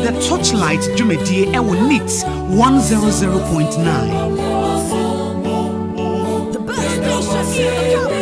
The Torchlight Jumedie Ewo Nits 100.9. The best station in the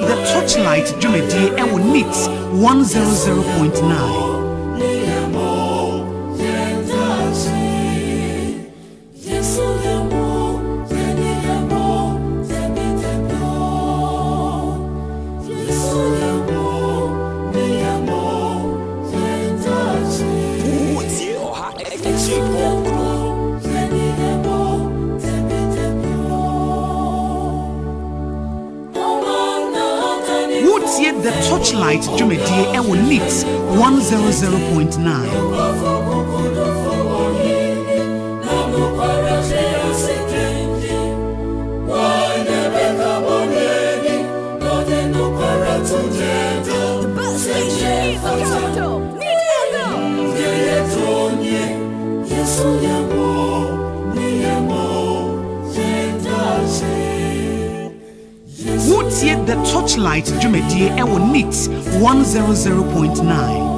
The Torchlight Jumedie Ewo Nits 100.9. The Torchlight Jumedie Ewo Nits 100.9. The best station in the capital. The Torchlight Jumedie Ewo Nits 100.9.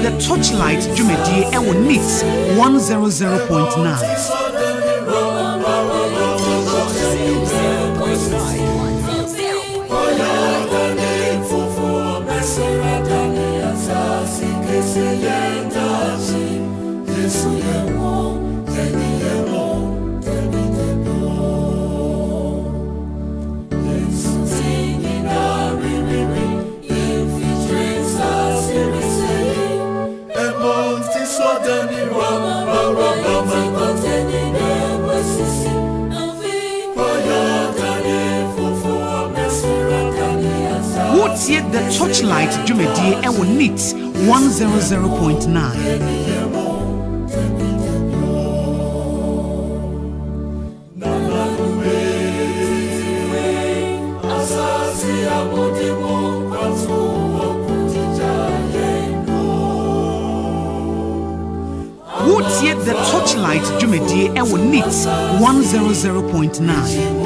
The Torchlight Jumedie Ewo Nits 100.9. The Torchlight Jumedie Ewo Nits 100.9. The Torchlight Jumedie Ewo Nits 100.9.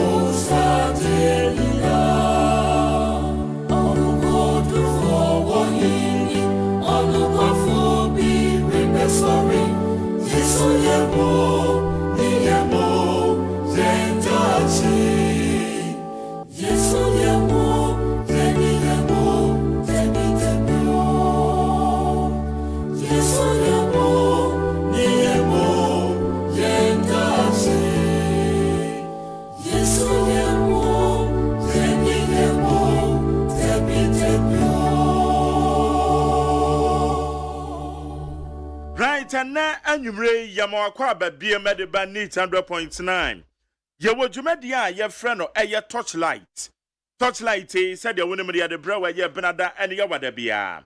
Yes, Etana anwumre yamakwa babie medeba neat 100.9. Ye wo dwumadi a ye frɛ no eye torchlight. Torchlight said the woman de brewer ye benada ene ye wada bia.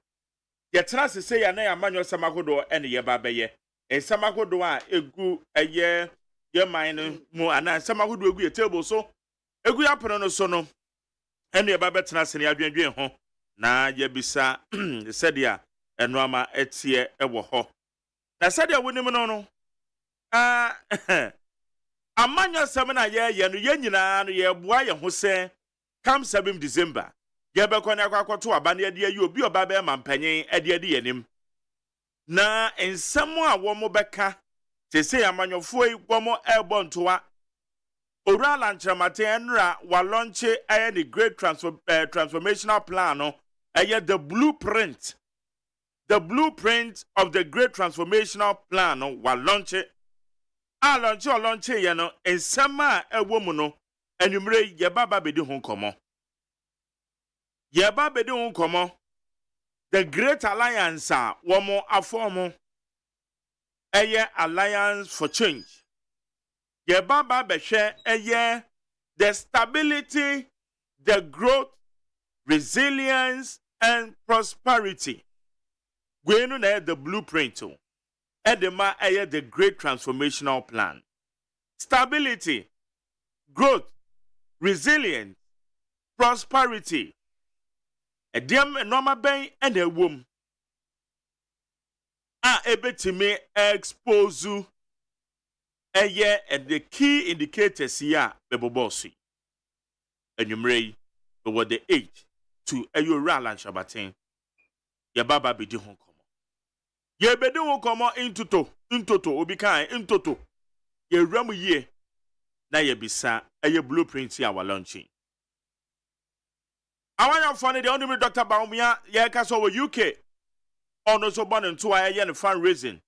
Ye tra se ya na amanyo samagodo ene ye babeye. E samagodo a egu eye ye man mu ana samagodo egu ye table so egu ya pono no so no ene ye babetena se ne adwendwen ho na ye bisa said ya eno ama etie ewo ho. Na said ya wonim no no amanya semina ye no ye nyina no ye boa ye ho se come 7 December ye be kwane akwakoto aba na ye obi oba be mampanyen ade yenim na ensemo a wo mo beka te se amanyofo yi wo mo elbo ntoa owura lanchramate enra wa launch aye the great transformational plan no aye the blueprint of the great transformational plan no wa launch launch ye no ensema ewo mu no anwumre ye baba bedi ho komo the great alliance womo afomo eye alliance for change ye baba behwe eye the stability, the growth, resilience and prosperity gwenu na the blueprint edema eye the great transformational plan. Stability, growth, resilience, prosperity. Edem normal ben and a womb. Ebetime expose eye and the key indicators here bebobosi. Enumere over the age to ayura lan shabatin. Ya baba bedi hon komo. Ye bedi hon komo intoto obi kan intoto. Ye ramu ye na ye bisa eye blueprint ya wa launching. Awanya fane the only Dr. Baumia ye kaso wo UK ono so born into aye ne fundraising.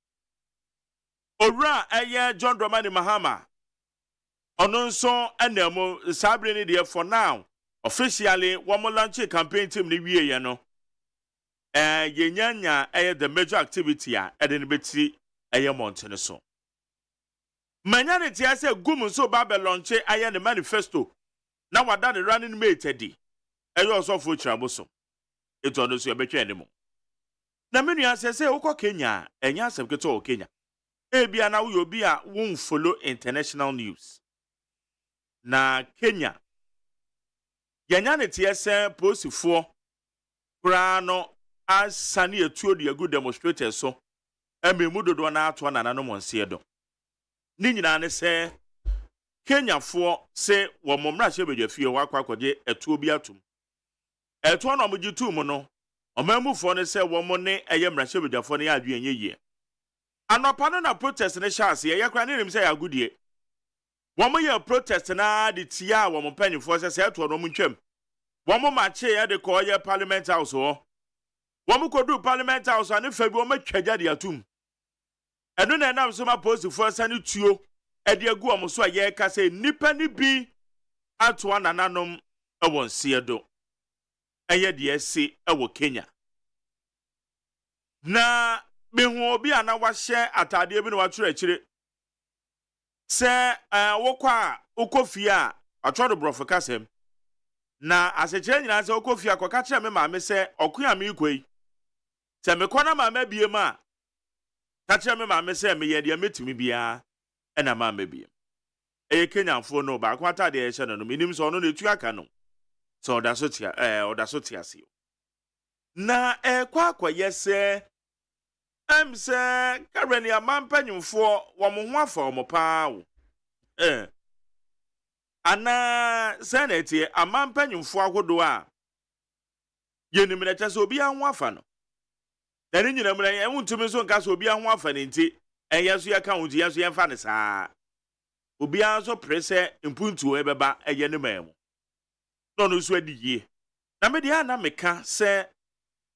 Owura aye John Dramani Mahama ono so enemo sabre ni there for now officially wo mo launch campaign team ni wie ye no ye nyanya aye the major activity a ede ne beti aye mountain so manya ne tia se gum so Babylon che aye ne manifesto na wada the running mate edi aye also for traboso eto no so ye betwe ne mo na menu asese ukọ Kenya enya asebketo o Kenya ebia na wo obi a won follow international news na Kenya yanya ne tie se posifo kura no asane etuo de good demonstrators so ememu dodo na ato na nanom onse do ni nyina ne se Kenya fo se wo momra hye bedwafie wa akwakoje etuo bi atum etuo no mogitu mu no omamufo ne se wo mo ne eye mrahye bedwafo ne ya adwen ye anopa no na protest ne chance ye yakra ne nim se ya gudie wo mo ye protest na de tia wo mo panyifo se etuo no mo ntwam wo mo mache ye de ko ye parliament house wo mo kodu parliament house ane fa bi wo matwaja de atum eno na enam so ma post for sane tuo e de agu wo so ye ka se nipa ni bi ato anananom e won siedo eye de esi e wo Kenya na mehu obi ana wahye atade bi no waturo akire se wokwa ukofie a atwodo brofo kasem na asechire nyina se ukofie akoka kire me maame se okoya me ikoi se me kona maama biem a ka kire me maame se me ye de metimi bia na maama biem Kenyafo no ba kwa atade ye hye no minim so no na etu aka no so odaso tia asio na kwa akoye se se kareni amampanyumfo wo mo ho afa mo paa wo ana senate amampanyumfo agodo a yenim na kyase obi anho afa no na ni nyina mra en wuntumi so nka so obi anho afa ne nti enyeso ye ka wunti yeso ye mfa ne saa obi anso prese impuntu ebeba eye ne mamu no so adiye na me dia na meka se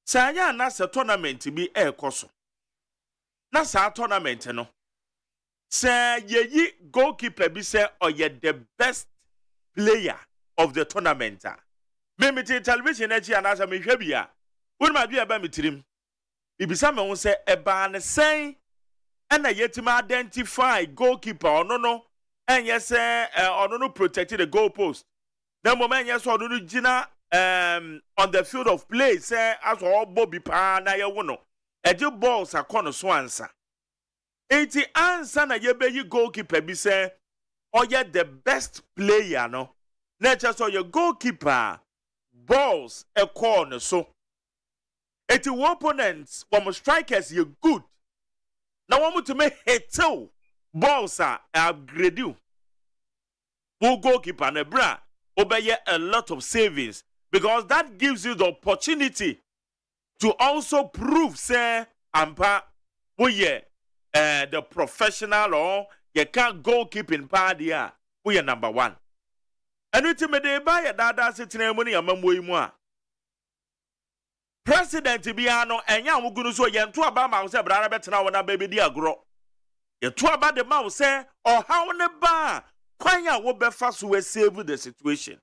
sanya na se tournament bi ekoso na sa tournament no se yeyi goalkeeper bi se oye the best player of the tournament me television echi anasa me hwe bia woni ma bia ba metirim ibisa me ho se eba ne sen and a yetima identify goalkeeper or no and yes or no protected the goalpost. The moment yes or no Gina on the field of play say as all Bobby pa na ya wono e je balls akono so ansa enti ansa na ye be yi goalkeeper bi say or ye the best player no na just so your goalkeeper balls e corner so enti opponents from strikers you good na want to make hit balls are upgrade you who goalkeeper na bra obey a lot of savings because that gives you the opportunity to also prove say ampa we the professional or you can't goalkeeping party we number one and ultimately buy a dada sitting money amamwe mu a president biano enya wugunu so ye nto aba ma say brara betena wona baby di agro ye to aba de ma say or how ne ba kwanya wo befa so we save the situation.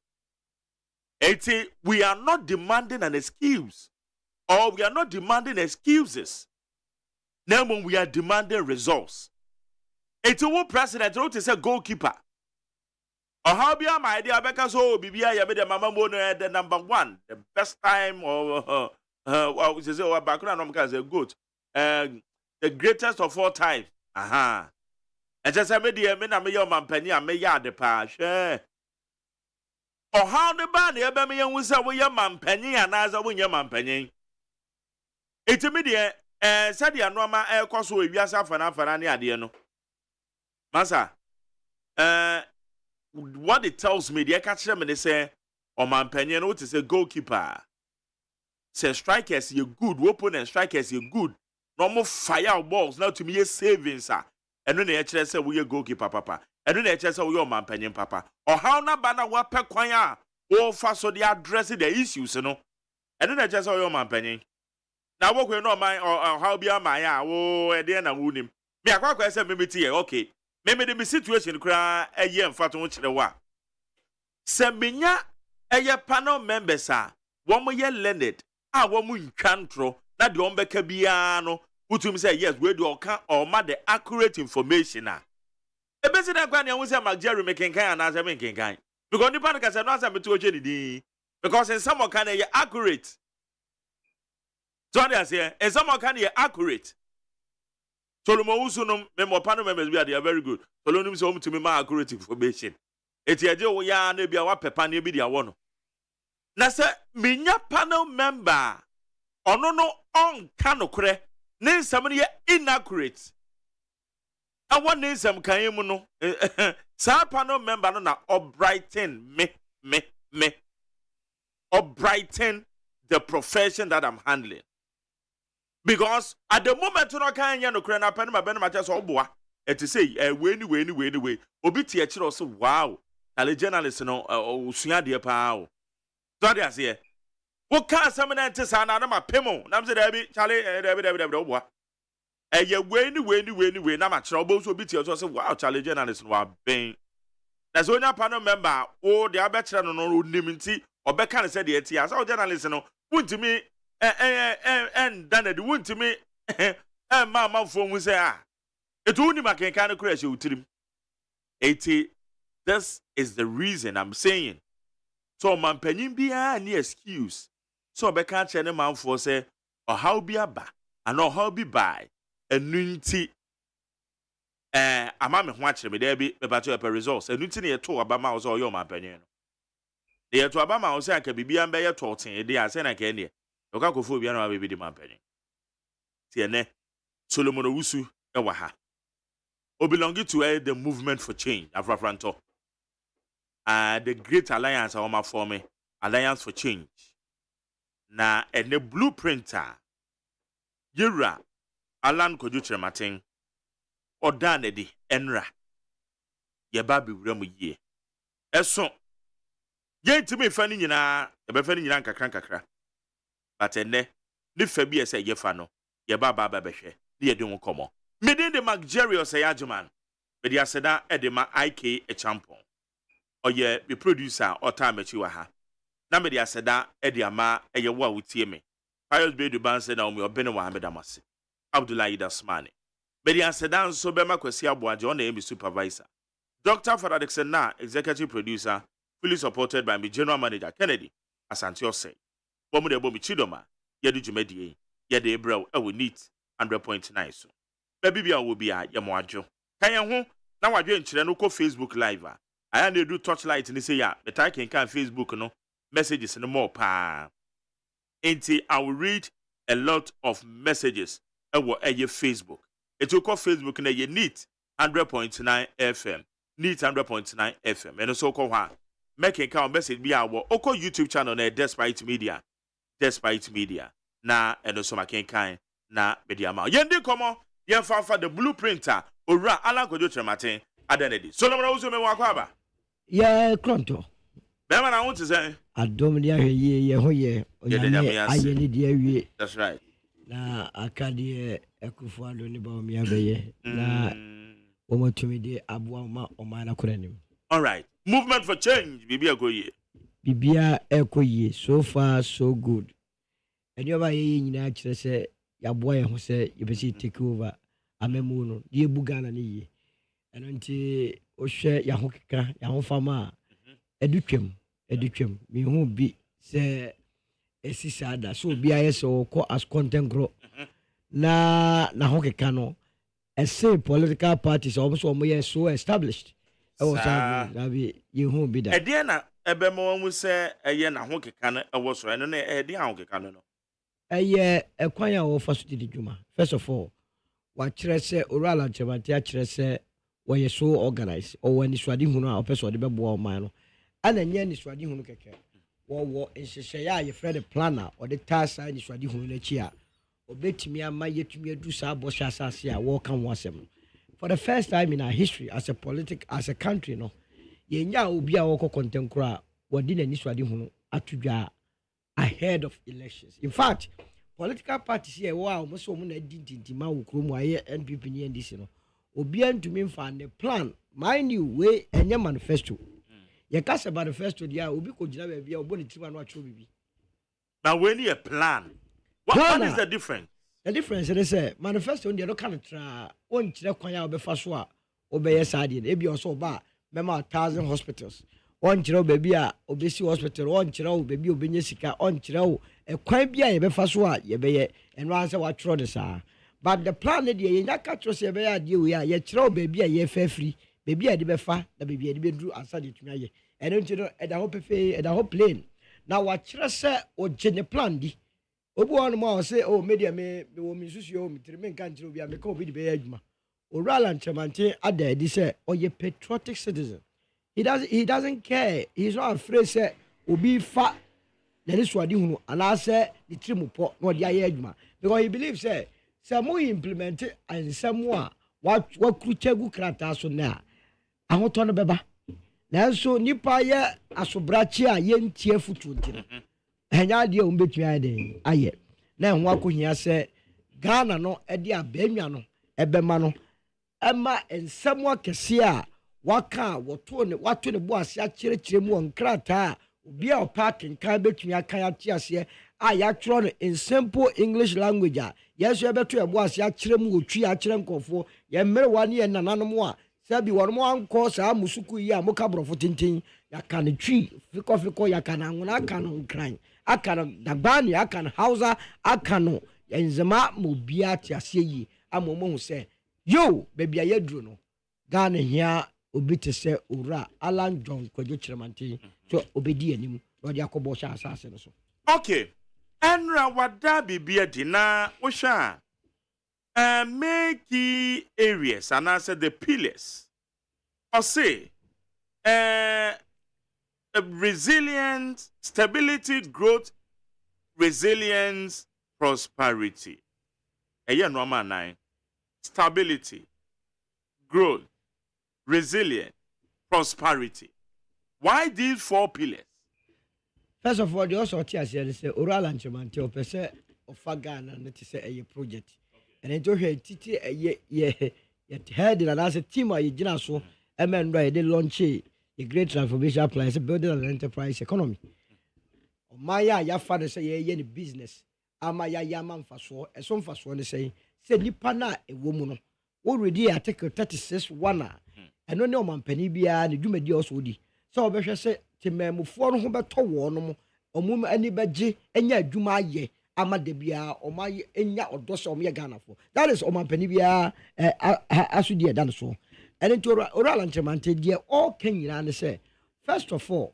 We are not demanding an excuse or we are not demanding excuses. Now when we are demanding results. What president wrote is a goalkeeper. Or how be my idea because so bibia ya be the mama mono the number one, the best time or which is our background is a good. The greatest of all time. Aha. And just I made the men your man penny and me ya the pash. Or how the band ebe me yen say we your man penny and as we your man penny. It immediate said the normal air cost we wiasa fana ne ade no. Masa what it tells me the catch them they say or man penny no to say goalkeeper. Say strikers you good, opponent strikers you good. Normal fire balls now to me savings and when they actually say we goalkeeper papa. And then they say we your man penny papa. Or how na bana wa pe kwanya or fast so they addressing the issues, you know. And then they just say your man penny. Now what we know my or how be my oh and then I wound him. Me a quite say maybe tea okay. Maybe the situation cry a year and fat on the wa. Seminya a year panel members are 1 more year learned. Ah, 1 more control. Not the ombeka biano. Who to me say yes, where do account or the accurate information now. The best that Granny was a Jerry making kind as a making kind. Because the panic has not happened to a jelly. Because in some kind of accurate. So I say, and some kind of accurate. Solomon Usunum, memo panel members, they are very good. Solomon is home to me my accurate information. It's a Joe ya nebi a pepani be the one. Nasa minya panel member. Or no on canocre. Name somebody inaccurate. I want name some kayemuno. Sa panel member na brighten me. Or brighten the profession that I'm handling. Because at the moment you no kan ya no kra na pen ma ben ma so oboa. E to say way. Obi tie kire so wow. Ale journalist no osua de pa o. So dey say wo ka asem na ente sa na ma pemo. Na me say da bi chale da bi oboa. Eye way na ma kire obo so obi tie so say wow chale journalist no wa ben. That's only a panel member o de abekire no no nim nti obeka ne say de tie asa journalist no wuntimi and done it won't to me and mamma phone was there. It only my kind of crash you to him. 80. This is the reason I'm saying. So, man, penny be any excuse. So, I can't tell man for say, or how be a ba, and or how be by a nunty. A mamma watching me there be about your results. A nunty near 2 about mouse or your man penny. They are to Abama, I can be and bear talking. They are saying I can hear. Okakofo bia na baby di mampani. Tiene Solomon Owusu ewaha. O belonging to the movement for change, Afrafranto. The Great Alliance are forming Alliance for Change. Na the blueprinter Yura Alan Kojutre Martin or Danedi Enra. Yebabi Remu ye. Eso. Ye to me fanning na be fanning yanka kakra. But ne fabi ese ye fa no ye baba behwe ne ye de won komo medin de Magerius AGYEMANG me de aseda e de ma IK e champion oye be producer or time achi wa ha na me de aseda e de ama eye wo a wotie me Pius be du ban se na o me obene wa hameda mase Abdullahi Dasmani But the answer down so Bema Kwesi Abuaje on the supervisor. Dr. Father Dixon na executive producer, fully supported by me general manager Kennedy, Asante Osei. Bomu de bomi chidoma, yedi jumedie, yedi ebrew, we neat 100.9 so. Baby bia will be a yamoajo. Kaya ho, na wadwe nchire no ko Facebook live a. Aya na do torchlight ni say ya, but I can Facebook no, messages no more pa. Enti I will read a lot of messages ewo eye Facebook. It will call Facebook na ye neat 100.9 FM. Neat 100.9 FM. And also call her. Making count message be our Oko YouTube channel na Despite Media. Despite Media. Na and also making kind na media ma. Yendi komo yen fa the blueprinter ora ala kojo trematin adenedi. Solomon also me wakwaba. Yeah, Cronto. Bema na want to say. Adom dia ye ho ye. Ayeni dia wie. That's right. Na akadie ekufuado ni ba omi abeye. Na omotumide abua ma omana koranim. All right. Movement for change. Bibia go ye. Bibia ekoye. So far so good. And you ye nyina kire se yaboa ye ho se yebesi take over amemu no. Die bugana ni ye. Eno nti ohwe ya ho keka, ya ho fama. Edutwem me hu bi se esisada so bia ye so ko as content grow. Na ho keka no. Say political parties almost so established. You won't be there. Ediana, Ebemo will say a year na honky can a was and a honky cannon. A year, a choir of first to the Juma. First of all, what Tresse oral and Tresse were you so organized, or when the Swadi Huna or person the Babo Mano, and then Yen is Swadi Hunaka. War in Shaya, your friend a planner, or the task sign is Swadi Hunachia. Obey me and my yet to me do Sabosha Sasia, walk and was him. For the first time in our history as a country, no, Yenya will be our content cry, what didn't Niswadi Hunu Atuja ahead of elections. In fact, political parties here, wow, most women didn't Timau Krumwa and people near this, you know, Obian to me find a plan, mind you, way and your manifesto. Your cast about the first to the year will be considered be a bonnet to what you be. Now, when you plan. What is the difference? The difference is manifesto on the other country. One chira be faswa obey sadi. Ebi also ba mema 1,000 hospitals. One chira baby obesi hospital. One chira baby obenye sika. One chira e kwan bia ye be faswa ye be and wan say what throw this but the plan dey ye nyaka throw say be ya dey we ye chira baby ye fa free. Baby e dey be fa na baby e dey be dru ansa dey tumi aye. And don't you know e da hope fe e da hope plane. Now what chira say o gene plan di. Obuan mo say oh media me mi susu mi tiri me kan tiri obi a me ka obi di be adwuma oral and Tremantin ada di say oh ye patriotic citizen. He doesn't care. He's not afraid say obi fa na ni swadi hunu ana say the tiri po no di aye adwuma because he believes say mo implement and some a what kruchegu krata so na ahoto no beba nanso nipa ye asobrachi a ye ntie futu ntino hanya dia umbetumi aden aye na ho akohia se Ghana no e dia baanwa no ebema no ema ensem akese a waka wato ne bo ase akyerekire mu onkrata obi a parking kan betumi akan ate ase a ya tro no in simple English language a yeso ebeto e bo ase akyere mu otwi akyere nkofo ye mere wane ye nananom a sabi wono anko saa musuku yi a moka brofo tintin ya kan twi fiko ya kan anwona kan nkran akano dabani akano hausa akano enzema mobia ti ase yi amomo hu se yo baby ayedru no Ghana hia obi te se ora Alan John Kwadwo Tremantin so obedi anim no dia kobo sha asase no so okay enra wada bibia di na wo sha make areas and answer the pillars or say resilience, stability, growth, resilience, prosperity. Number 9. Stability, growth, resilience, prosperity. Why these 4 pillars? First of all, the also say oral and Tremantin opese of Ghana and it say a project. And it to hear titi ye head and as a team or you so MN they launch a great transformation plan is building an enterprise economy. Maya ya father say ye business. Ama ya man faso, e son faso ne say nipa na e wo mu no. already article 36 1 and no man penny bia the dwumadi also di so obehwe se temamufo no ho beto wo no mo omum ani beje enya adwuma aye amade bia omaye enya odose omye ganafo that is oman penny bia asudi edan so and into oral entremante die all kenyina ne say first of all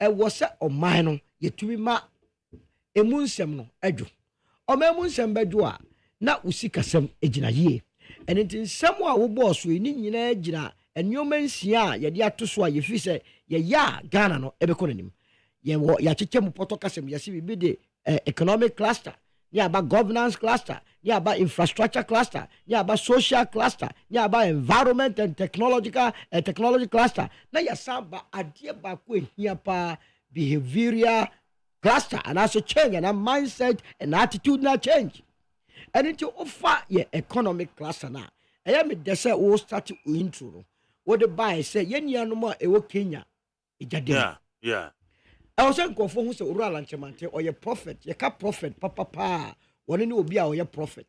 was a oman no yetumi ma emunsem no adwo omamunsem badwo a na usikasem ejina yie and it is somewhere wo boss we ni nyina ejina enyoma nsia ye de atoso a ye fi se ye ya Ghana no ebekonanim ye wo ya cheke mu poto kasem ye si bi de economic cluster ya ba governance cluster ya ba infrastructure cluster ya ba social cluster ya ba environment and technology cluster na ya samba ade ba ko ehia pa behavioral cluster and also change and mindset and attitudinal change and into offer your economic cluster na I am the say we start intro no what the buy say yenya no ma e wo Kenya ejade yeah I was saying confirm who say oral anchemante or your prophet your ka prophet papa one ni obi a or your prophet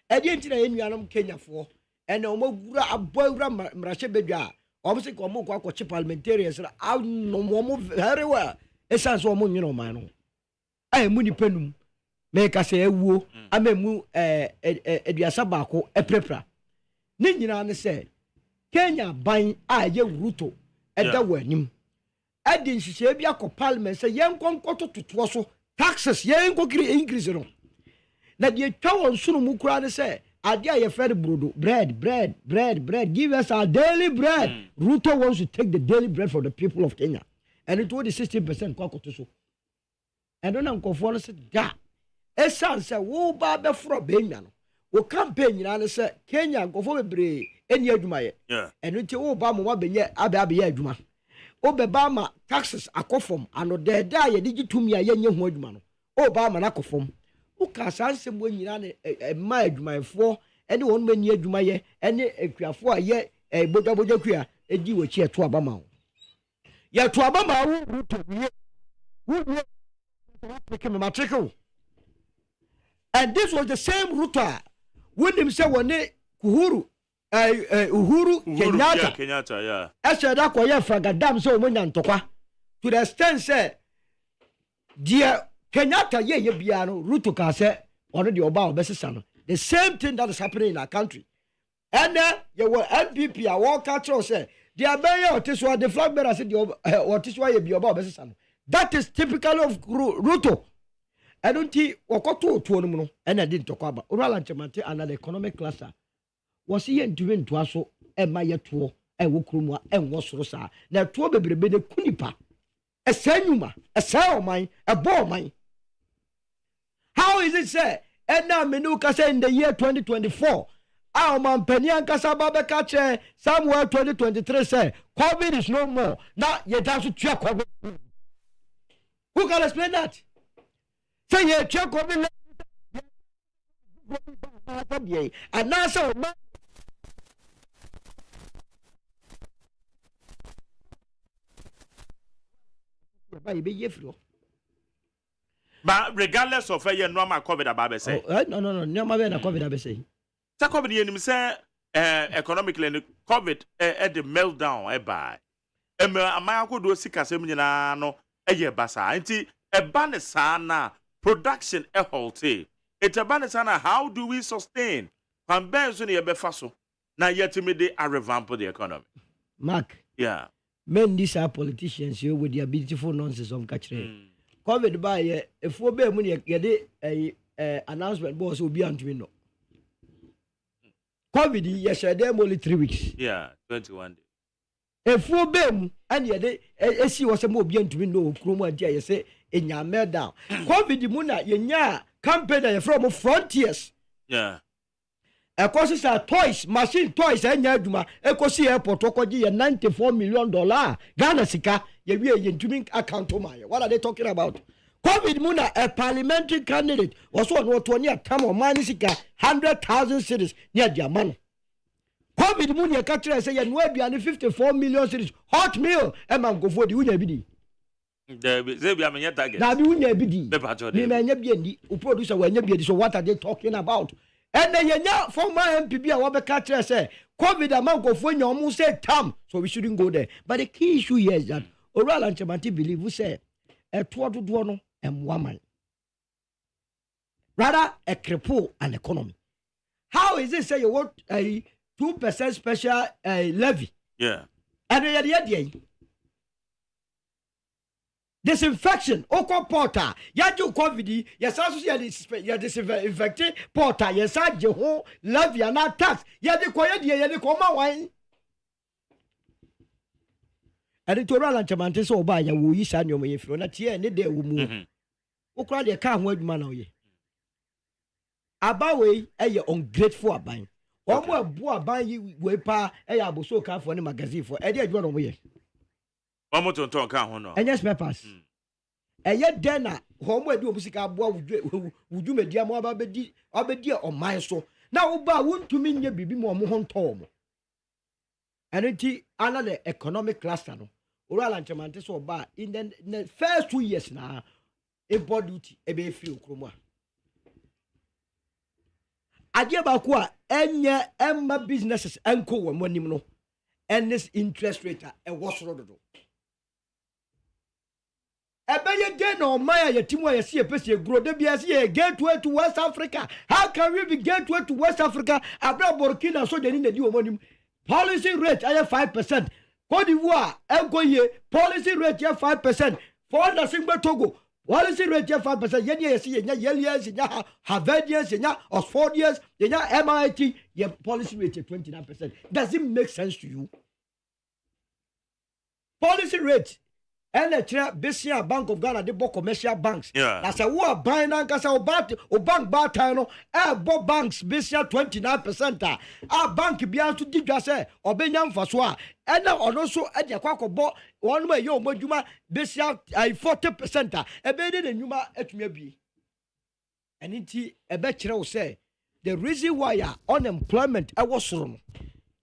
e dey ntina yenuanom Kenya for and o magura abawura mrache bedwa o say ko mo kwa ko parliamentarians na no mo very well e sense o mo nwino man no ai mu ni penum me ka say ewuo amemu eduasa baako eprepra ni nyina ne say Kenya ban a ye Ruto eda wanim adin hihye bia ko parliament say yen konkoto totoso so taxes yen ko increase no na de twa won sunu mu kura ne say ade a ye fed brodo bread give us our daily bread Ruto wants to take the daily bread for the people of Kenya and it was 60% kwakoto so and don't nkofo no say da esan say wo ba be fro be nwa no wo campaign nyina ne say Kenya nkofo bebre eni adwuma ye and nti wo ba mo benye abe ye adwuma o be ba ma taxes akofom ano de da ye digitumi a ye nye ho adwuma no o ba ma na akofom wo ka sansem wo nyina ne ma adwumayefo ene won mani adwuma ye ene akuafo a ye bodwa kua edi wo chi eto aba ma wo ye to aba ma wo Ruto wo matricle. And this was the same Ruto when him say one Uhuru Kenyatta yeah ese da ko ye fragadam so mo nyantokwa to the extent say dear Kenyatta ye bia no Ruto ka say ono de oba obesesa no the same thing that is happening in our country and then you were NPP a walk control say the abeya otiswa the flag bearer say the otiswa ye bia oba obesesa no that is typical of Ruto. I don't think wakoto to no and I didn't talk about oral anchemante and the economic cluster was he doing to us so and my to and wokrumwa and was rosa na to bebrebe de kunipa a senuma a sell mine a ball mine. How is it say and now menuka say in the year 2024 our man Penyan Kasababa catch somewhere 2023 say COVID is no more now you have to check COVID. Who can explain that? Say you check COVID and now so but regardless of your normal COVID about say no normal COVID about say sa COVID yenim say economically COVID at the meltdown by amako do sikasem nyina no eye basa nti eba ne sana production halte eba ne sana how do we sustain pan ben so ne yebefa so na yetimi de revamp the economy Mark yeah men these are politicians you with their beautiful nonsense of kachre COVID by if we be mu ne yede announcement boss obi antumi no COVID yesterday only 3 weeks yeah 21 days efuo bem and ye esi wo se mo obi antumi no okromo adia ye se enya meltdown COVID mu na ye nya campaign ye from frontiers yeah ekosi sa toys machine toys enya aduma ekosi airport okoji ye $94 million Ghana sika ye wie ye ntumi account o maye what are they talking about COVID mu na a parliamentary candidate was one what one year time o man sika 100,000 cedis near dia man COVID money a catcher say you aduane 54 million cedis hot meal e man go for the unya bidi they be amenya target na bi unya bidi me menya bi ndi o producer wa nya bi so what are they talking about And then you former MPB and Wabaka say, COVID amount of when you almost said tam, so we shouldn't go there. But the key issue here is that Oral and Chamanti believe we say a 2 and woman. Rather a cripple and economy. How is it say you want a 2% special levy? Yeah. And the disinfection, oko porter, yadu COVID, yes, also ya disinfecting porter, yes, I ho levy and not tax, yadi quiet, yadi coma wine. And it oral and Chamante so by ya woo is an if you're not here, and they will move. Okra de can't word man away. Abawe, a ungrateful abine. Or more boy buy you wepa, a abuso car for any magazine for Eddie John away. One more to talk on. And yes, my pass. And yet, then, home do music would you make dear more about dear or my so. Now, but won't to mean you be more Tom. And it another economic cluster. Oral and Chamante so bad in the first 2 years now. Import duty, a bay few chroma. Adiabakwa, any Emma businesses and co and money no, and this interest rate and what's road. Ebeye day no Maya Yatimo ya see a person grow the BSA gateway to West Africa. How can we be gateway to West Africa? Abra Burkina so they need to do money. Policy rate I have 5%. Cote d'Ivoire, Elgoye, policy rate 5%. For the single Togo, policy rate 5%. Yenya see Yelians, Yenya Harvardians, Yenya Oxfordians, Yenya MIT, your policy rate 29%. Does it make sense to you? Policy rate. And the Bessia Bank of Ghana, they bought commercial banks. Yeah. That's a war buying and cast our bank batano, bought banks, Bessia 29%. Our bank be able to dig us, or Benyam Faswa. And now also at the Quaco bought 1 way, yo, Mojuma, Bessia 40%. A better than Yuma at maybe. And indeed, a better will say the reason why unemployment I was wrong.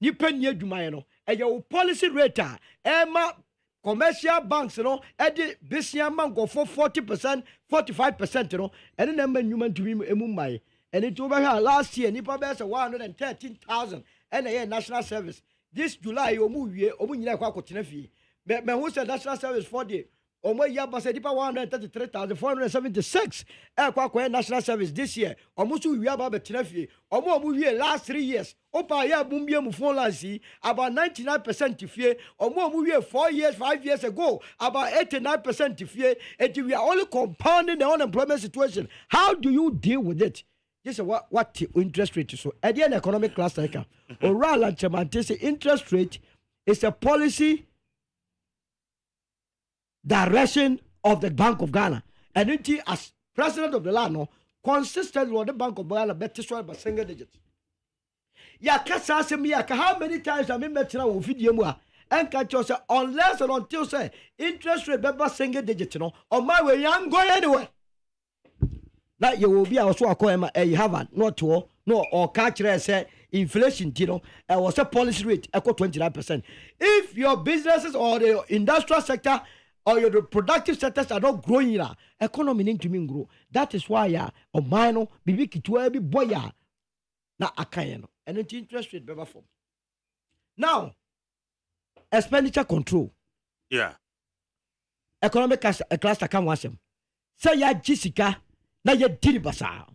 Nipen Yedumano, and your policy rate, Emma. Commercial banks, Eddie Bessia man go for 40%, 45%, and then human to be a Mumbai. And it over here last year, Nipa Bess 113,000 and a national service. This July, you move ye, Omunia Quacotinefi. But who said national service 40? Omo Yaba said Nipa 133,476. Quaco national service this year. Omusu Yaba Tinefi. Omo movie last 3 years. Opa ya Bumbia Mufonlansi about 99% to fear. Omo movie 4 years, 5 years ago about 89% to fear. And we are only compounding the unemployment situation. How do you deal with it? This is what interest rate is. So at the end economic class like Oral and Chamante say interest rate is a policy direction of the Bank of Ghana. And it as president of the land, consistently on the Bank of Ghana better destroyed by single digits. Ya kasa asem ya ka how many times I met na wo video mu a enka cho say unless and until say interest rate be single digit no on my way you go anywhere. Na you will be also akọ you have a not to no or catch say inflation you know was a policy rate equal 29%. If your businesses or the industrial sector or your productive sectors are not growing, economy need to mean grow. That is why on mine bibi kitwa bi boy na akaye no and the interest rate better form. Now expenditure control. Yeah. Economic cluster can want them. Say ya Jessica na ya diribasa.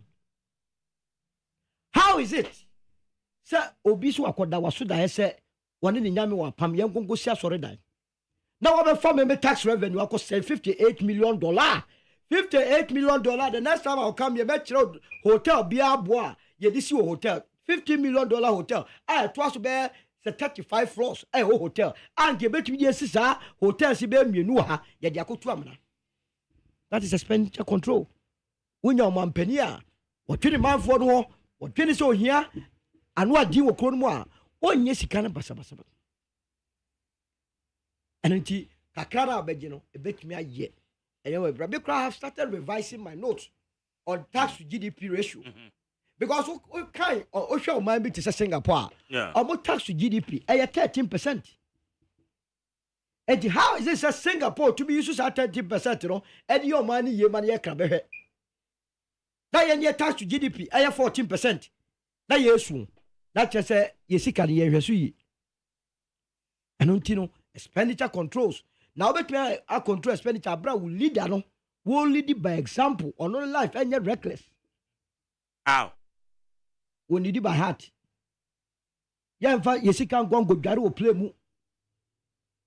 How is it? Say obisu akoda wasuda say one ni nyame wa pam yen gongo sia sore dan. Now I'm a farmer tax revenue I cost $58 million. $58 million. The next time I'll come, you bet you hotel Biabois. You this your hotel. $50 million hotel. I twice bear 35 floors. A hotel. And you bet me yes, sir. Hotel si be me no ha. Ya dia ko tuamna. That is expenditure control. When your man penia, what 20 man for no, what 20 so here, and what do you call more? Oh yes, can basa. And until Kakara Begino, a bit me a year. Anyway, Rabbi have started revising my notes on tax to GDP ratio. Because we kind or show my bit is Singapore. Yeah. About tax to GDP, 13%. And how is this a Singapore to be used at 13%? You know, and your money, can be. That year tax to GDP, 14%. na yesu na che say yesika ne yehweso yi eno ntino expenditure controls now obetumi a control expenditure bra will leader no will lead by example on no life any reckless how we need by heart yemfa yesika ngongo dware o play mu.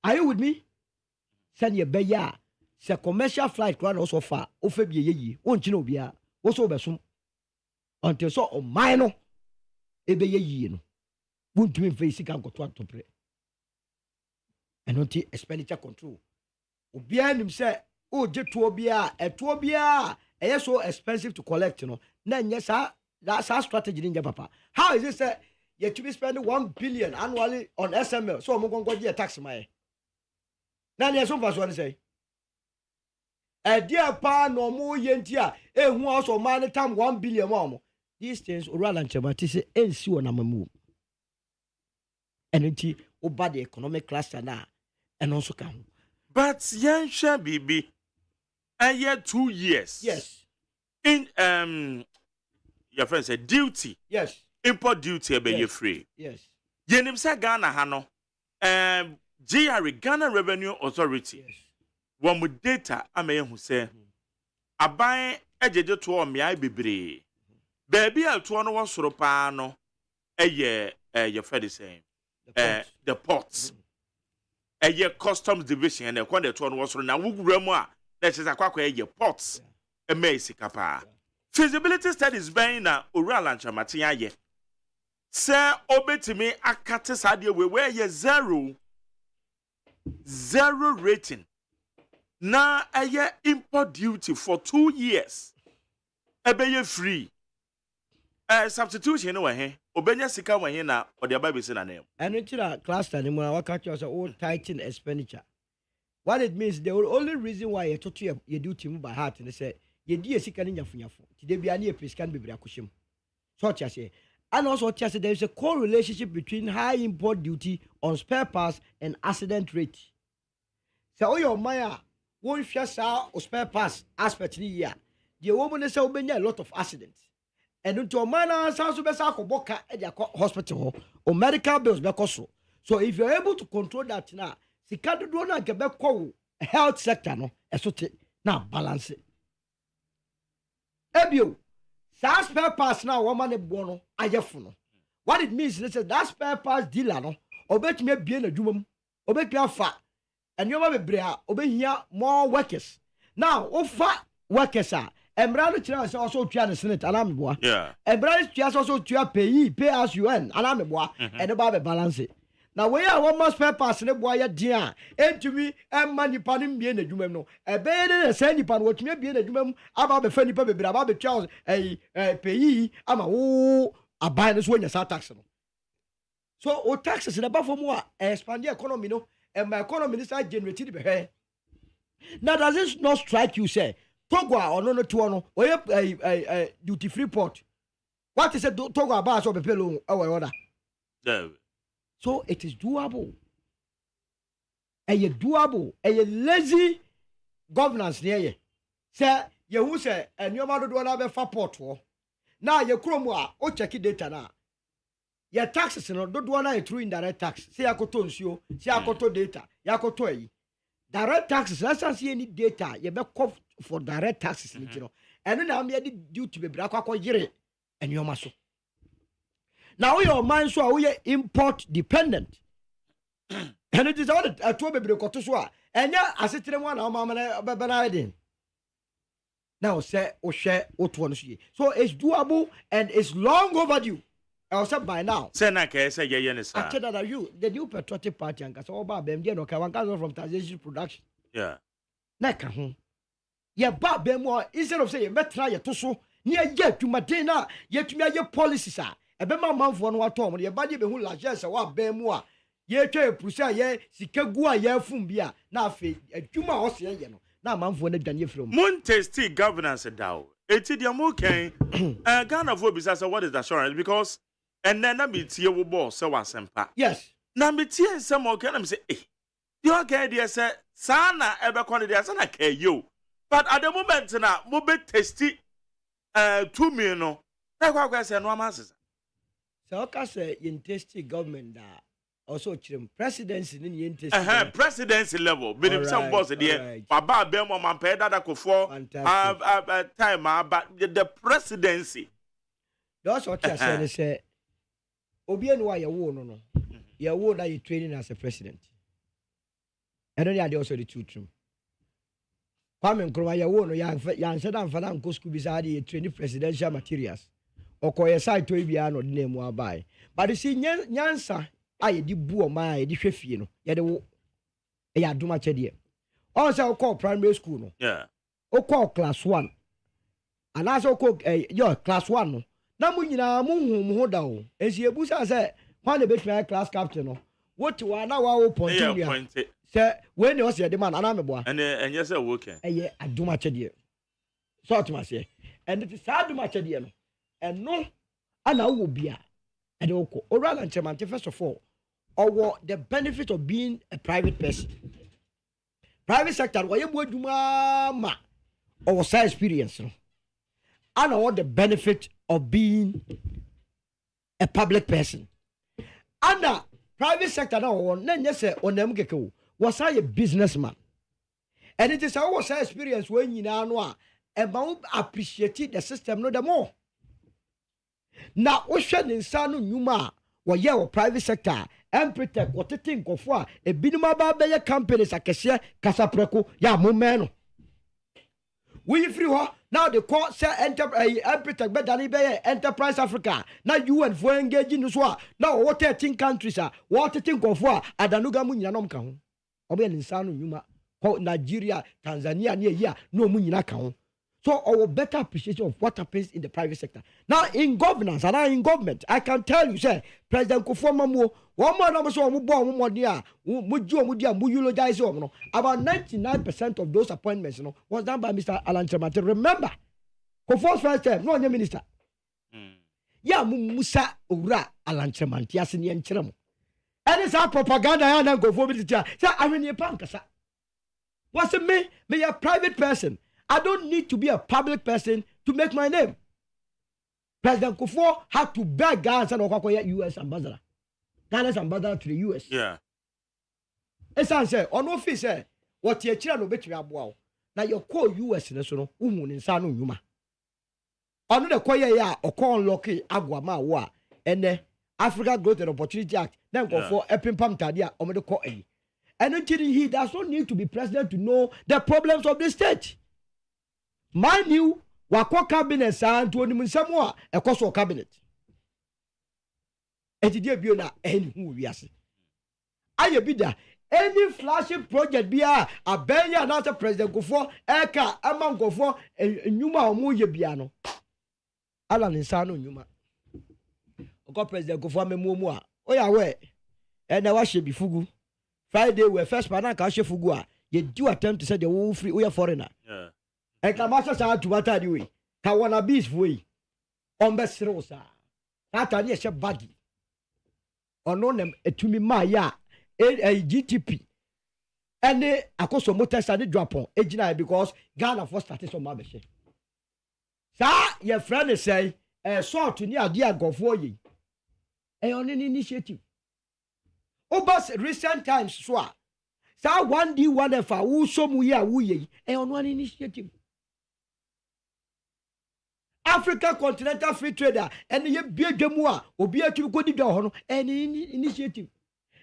Are you with me? Send your beya. Se commercial flight crown also far. Ofe biye ye. Won't you know bia? Also besum. Until so o minor. Ebe ye no. Won't you face it can go to pray. And not expenditure control. Obia him say, oh, je to obia, a to obia. E so expensive to collect, you know. Then yes, that's our strategy in papa. How is it say you to be spending 1 billion annually on SML? So I'm going to get tax my. Now, there's some person say, a dear pa no more yentia, who also man time 1 billion more. These things, oral and chamatisi, and see on a move. And it's about the economic cluster now, and also come. But young Bibi, a year 2 years. Yes. In your friend said duty. Yes. Import duty be you free. Yes. Yenim say Ghana hano. GRA Ghana Revenue Authority. Yes. One with data ame who say aban ejeje to o mia bebre. Baby al to no wo soro pa no eye your friend is saying the ports. Eye customs division and e kwa de to no wo soro na wugura mu a that is akwa eye ports. E me sikapa. Feasibility studies being na oral and chamatian ye. Sir obetimi akate sade we where ye zero rating. Na aye import duty for 2 years. Ebe ye free. Substitution no he. Obenya sika we he na ode aba besi na name. And it's a cluster anymore. What catch us all tighten expenditure. What it means, the only reason why you talk to you do team by heart and they say ye di sika ni nyafunyafo. Ti de bia na e peskan bebre akoshim. So what you say. And also, there is a correlationship between high import duty on spare parts and accident rate. So, your Maya won't share or spare parts aspect here. The woman is a lot of accidents. And into a man, sounds to be Boka at the hospital or medical bills. So, if you're able to control that now, the can't do not get back health sector. No, now balance it. Ebio. That spare parts now, woman a bono, ayefun. What it means is that spare parts dealer no, obey me be a jumum, obey me fat, and you have a brea, obey here more workers. Now, fat workers are, and Brother Chias also to the Senate, and I'm boy. Yeah. And Brother Chias also to pay as you earn, and I'm a boy, and about the balance it. Now, we are one more spare parts in the boy, dear, and to me, and money panning being a jumum. A bed and a sandy pan, what may be a jumum about the funny baby, about the Charles, a payee, I'm a buy this when you start taxing. So, all taxes in above for more, expand the economy, no, and my economy is generated by her. Now, does this not strike you, say, Togo or no to or a duty free port? What is a Togo about of a pillow or order? No. So it is doable. And you doable. And you lazy governance near you. Say, you who say, and your mother do not have a far port for. Now you chroma, or check data now. Your taxes and don't want to through indirect tax. Say, I could tell you, say, I could data, Yakoto. Direct taxes, let's see any data, you better call for direct taxes, you know. And then I'm due to be Bracco Jere and your muscle. Now your mind so we are import dependent. And it is all a 2 baby cotoswa. And yeah, I said to them one, I'm now say or share what one she. So it's doable and it's long overdue. I'll say by now. Senaka say yes. After that, you the new patriotic party and all about them, you know, from taxation production. Yeah. Naka home. Yeah, but be more instead of saying better you to so near yet to Madina, yet to me your policies are. Ebe ma manfo no atom ye ba de be hu largesse wa ba mu a ye twa epusa ye sikagu a ye fum bia na afi adwuma o se ye no na manfo na dwane from Moon tasty governance daw eti dia mo kan Ghana for bisa what is the assurance because and then na be tie wo boss say wasempa yes na me tie nsem o kan na me say the okay there say sana ebe kon there say na kayo but at the moment na mo be tasty to me no na kwa say no amasesa So okay say intesty government that also chim presidency ni intesty. Presidency level. But some boss there. Baba Bemo man pay that ko for time but the presidency. That's what I said say obi enu wa ye wo no. Ye wo that you training as a president. And then they also the two true. Kwame Nkrumah ye wo no ya said am fana nko school beside ye training presidential materials. Okoye side to bia no de name abai. But you see nyansa aye di bu o ma ye di hwefie no. Ye de wo e ya duma chede. On say okọ primary school no. Yeah. Okọ class 1. And as okọ your class 1 no. Na mu nyina mu ho da o. Esi ebusa say when the between class captain no. What wa na wa point you. Say when you say the man anameboa. And yes say working. Eye aduma chede. So to ma say. And it is aduma chede no. And no, ana wo bia and oko oral and chairman first of all or the benefit of being a private person. Private sector why you adwuma ma or say experience no. And all the benefit of being a public person. And private sector now na nyese onem keke was a businessman. And it is our say experience when you know about appreciate the system no the more. Now, ocean in Sanu Numa, where you private sector, and protect what you think of what a binuma baba companies a cashier, Casapreco, ya mumeno. We free now the court say enterprise and protect better enterprise Africa. Now you and for engaging the swat. Now what 13 countries are what you think of what Adanuga Munyanom count. Oben in Sanu Numa, Nigeria, Tanzania, near here, no Munina count. So our better appreciation of what happens in the private sector. Now in governance and in government, I can tell you, say President Kufuor one more number so about 99% of those appointments, was done by Mr. Alan Chemate. Remember, Kufuor's first term, no minister. Yeah, Musa Ura Alan Chemate, Yasini and Cheremo. And it's our propaganda and go for me. Say I mean your pankasa. What's it me? Me a private person. I don't need to be a public person to make my name. President Kufuor had to beg Ghana and Okokoye US ambassador. Ghana's ambassador to the US. Yeah. It's answer on office say what your children obey me aboa. Now your call US in so no uhu ni nsa no nyuma. Onu de koye ya okon unlock agwama wa ene Africa Growth and Opportunity Act. Then go for epimpam tadia omede ko eyi. And he does not need to be president to know the problems of the state. Mind you, wako cabinet and to any Samoa, a cost of cabinet. And it be na any who we are. I be there. Any flashing project be a Benya another president go for Eka among go for a Numa or Muye Biano. Alan Insano Numa. Oko president go for me Mumua. Oh yeah, way. And I wash be Fugu. Friday where first Panaka Fugua. You do attempt to say the whole free we are foreigner. Yeah. And Kamasa sa to what are you? Kawana bees way. On best rosa. That are yes a baggy. Or no name to me Maya. A GTP. And they akoso motors and drop on Ejina because Ghana first started on Mabeshe. Sir, your friend say a sort to near dear go for ye. A on an initiative. Oh, but recent times, swa. Sir, one D one F who some we are we on one initiative. Africa Continental Free Trader and ye be demua or be a to go to any initiative.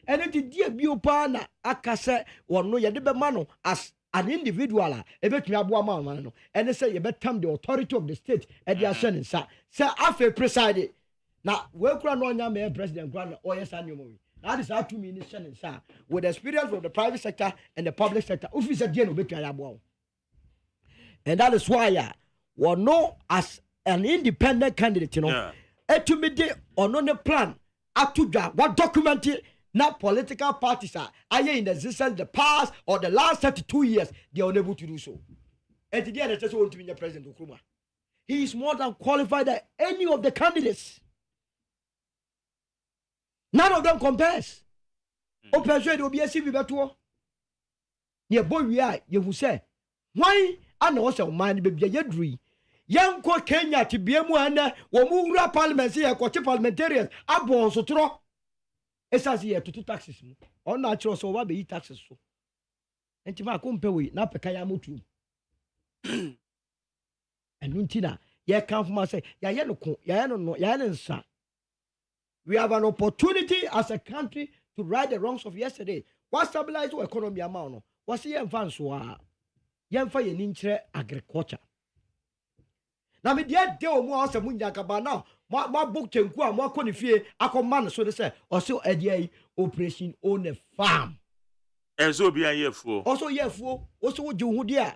And it is dear biopana akase or no yadebemano as an individual, a bit mano, and they say you better the authority of the state at the ascending, sir. Sir, after presided. Now, welcome on your president, Grant, or yes, and movie. That is how 2 minutes, sir, with experience from the private sector and the public sector. Officer General Betty. And that is why we know as an independent candidate, you know, to me, on the plan, up to what documented. Not political parties are in existence the past or the last 32 years, they are unable to do so. And today, I just want to be the President Nkrumah. He is more than qualified than any of the candidates. None of them compares. O persuade will be a civil battle. Ye boy, we are, you will say, why? I know also mind baby, ye dream. Yanko Kenya to be a moana, or Mura Parliament here, parliamentarians, Abon Sotro. It's as here to 2 taxes. On natural so what be taxes so. And to my company, Napakayamutu. And Nuntina, ye come from us say, Yayano, Yanan, we have an opportunity as a country to right the wrongs of yesterday. What stabilize our economy amount? What's the advance? Yamfa ye nintre agriculture. Now me dia de o mo asem nyaka ba now. Ma book chenku a mo akoni fie akoman so de say also edie operation on a farm. Enzo bi ayefuo. Also yefuo, also wo hu dia.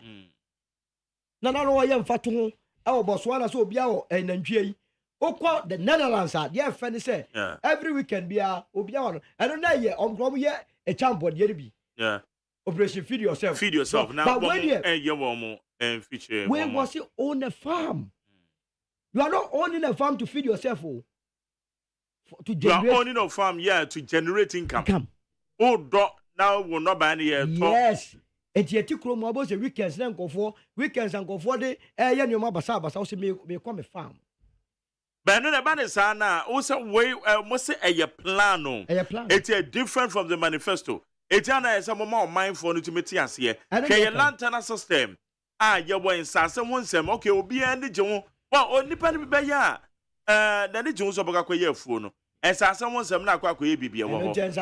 Na no yamfa to ho e Botswana so obi a o enantwie yi. Okwa the Netherlands are there friend say every weekend bia obi a no. And na ye omkrom ye a champion ye bi. Yeah. Operation feed yourself. Feed yourself. So, now, when you feature. When was you own a farm? You are not owning a farm to feed yourself. To generate. You are owning a farm, to generate income. Oh, now will not buy any. Yes. And yet, you come about the weekends and go for the your mother Sabas also may come a farm. But no, the man is also way must say a plan. It's different from the manifesto. Etiana is a more mindful to Metias here. Kay lantana system. You were in Sassa one sem. Okay, will be Andy Jones. Well, only penny by ya. Then the Jones of a phone. And Sassa one sem not quite be.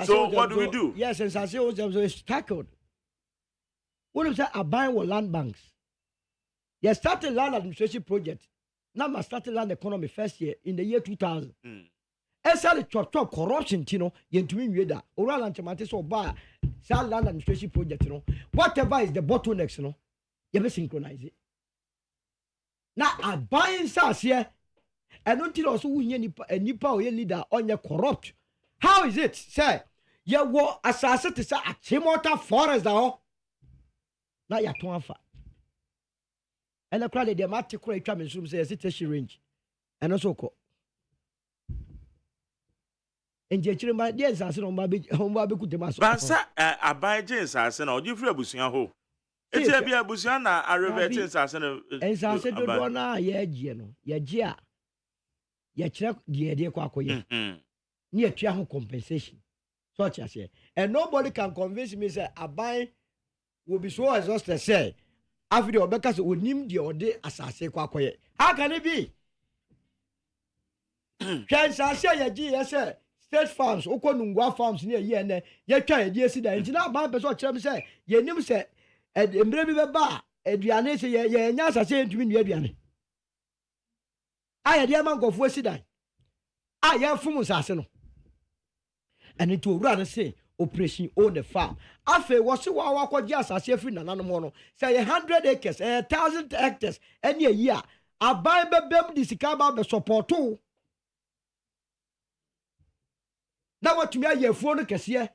So, what do we do? Yes, and Sassa is tackled. What is that? Buying land banks. You started land administration project. Now, I started land economy first year in the year 2000. Essentially, top corruption, yentumi weda. Oral lanchamate so ba land administration project, whatever is the bottlenecks, you be synchronize it. Now, I buy in SAS here, and until also nipa or leader on your corrupt. How is it, sir? You go assassin to say a chimota forest now. Now you're too far. And the crowd, they might take a room, says it's a range. And also call. And Jechiri my dear assassin on Baby could demas. Basa, I buy James assassin or you free Busian ho. It's a be a Busiana, I revert assassin. And assassin don't know, yeah, Geno, yeah, Gia. Yeah, check the idea quaco near Chiaho compensation. Such as here. And nobody can convince me that I buy will be so exhausted, say. After the Becca's would name the old day assassin quaco. How can it be? Can I say, yeah, sir? State farms, Okonungwa farms near Yen, ye try a dear city, and now my person tell me say, ye name say, and Embrebe Bar, Adriane say, ye, Nasa saying to me, Adriane. I had Yaman go for Sidai. I am Fumus Arsenal. And it will rather say, Operation on the farm. After was so our just as if in another mono, say 100 acres, 1,000 hectares, and a year. I buy Bem this Cababa support too. Now what to me a phone here?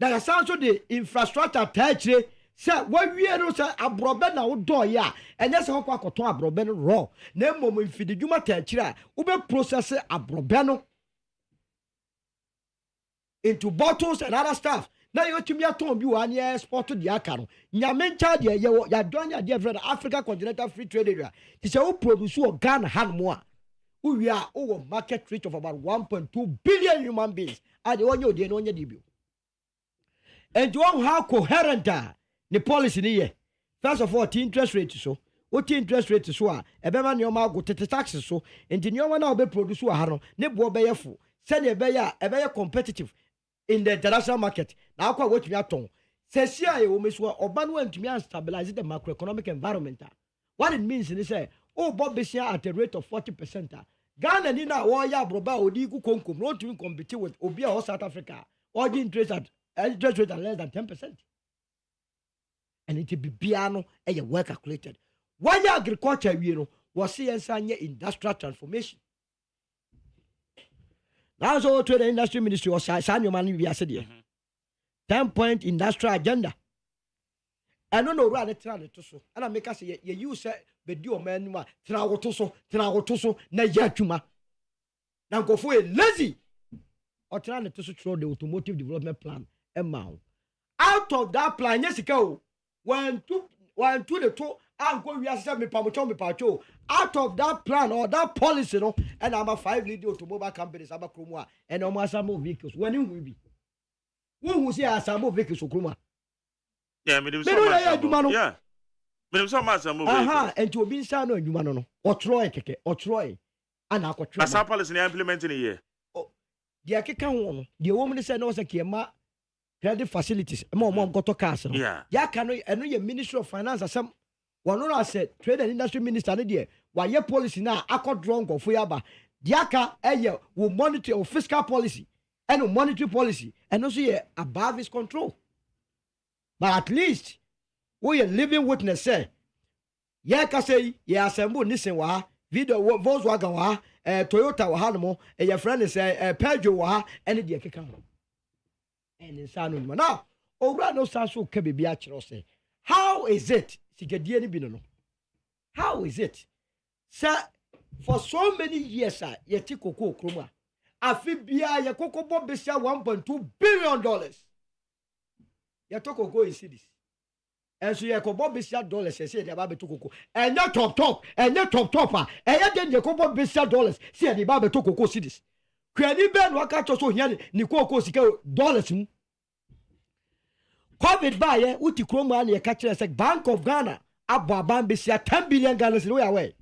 That sounds of the infrastructure attached. Say what we are say a broben now door ya, and that's how I got to a broben raw. No moment for the Juma Tachira, Ube process a brobeno into bottles and other stuff. Now you to me at home, you are near sport to the Akano. Yamencha, ya don't ya dear friend Africa Continental Free Trade Area. It's a produce or gun hand more. We are over market rate of about 1.2 billion human beings. And the one you didn't on your debut. And to how coherent the policy in here. First of all, the interest rate so. What the interest rate is so? A beman your mouth go to the taxes so. And the new one now be produce a harrow. Nebo beyafu. Send a bear competitive in the international market. Now, what we are told. Says here, you miss what Oban went to me and stabilize the macroeconomic environment. What it means is say, oh, Bob Bessia at a rate of 40%. Ghana Nina Waya Broba Odiku Konkum not to compete with Obia or South Africa or the interest rate at less than 10%. And it will be piano and well calculated. Why agriculture was CSI industrial transformation. Now so to the industry ministry or Sanyo Mani via Sedia. 10-point industrial agenda. I don't know where to so. And I make us say, you say, but you man, Tragotoso, Najatuma. Now go for a lazy or trying to throw the automotive development plan amount. Out of that plan, yes, go. One, two, the two, Uncle, we are me pacho. Out of that plan or that policy, no, and I'm a 5 lead automobile companies, I'm a Krumwa, and almost some vehicles. When you will be. Who say some vehicles, Kruma? Yeah, me do so much. Yeah. Me do so much. Aha, and to be son, you man, or Troy, or Troy, and I could try. Some policy implementing a year. The Akikan, the woman said, no, Sakima, credit facilities, more got to castle. Yeah. Ya can I know your Ministry of Finance, as some. One I said, Trade and Industry Minister, why your policy now, I got drunk or Fuyaba. Diaka, will monitor your fiscal policy and monetary policy, and also above his control. But at least, we are living witness, say, Yaka say, ya assemble Nissan wa, video Volkswagen wa, Toyota wa Hanamo, and your friend is Peugeot wa, and the Diaka. And in San now, over no Sasso can be say, how is it? How is it? Sir, for so many years, sir, yeti koko kroma. Afibia ya koko bobesia $1.2 billion. Ya toko go in cities. And so ya koko bobesia dollars, say the babe to koko. And ya top, and ya top, and ya den ya koko bobesia dollars, say the babe to koko cities. Kwani ben waka to so here ni koko sika dollars. COVID buy uti kroma na catch us Bank of Ghana ababan besia 10 billion Ghana cedis way away.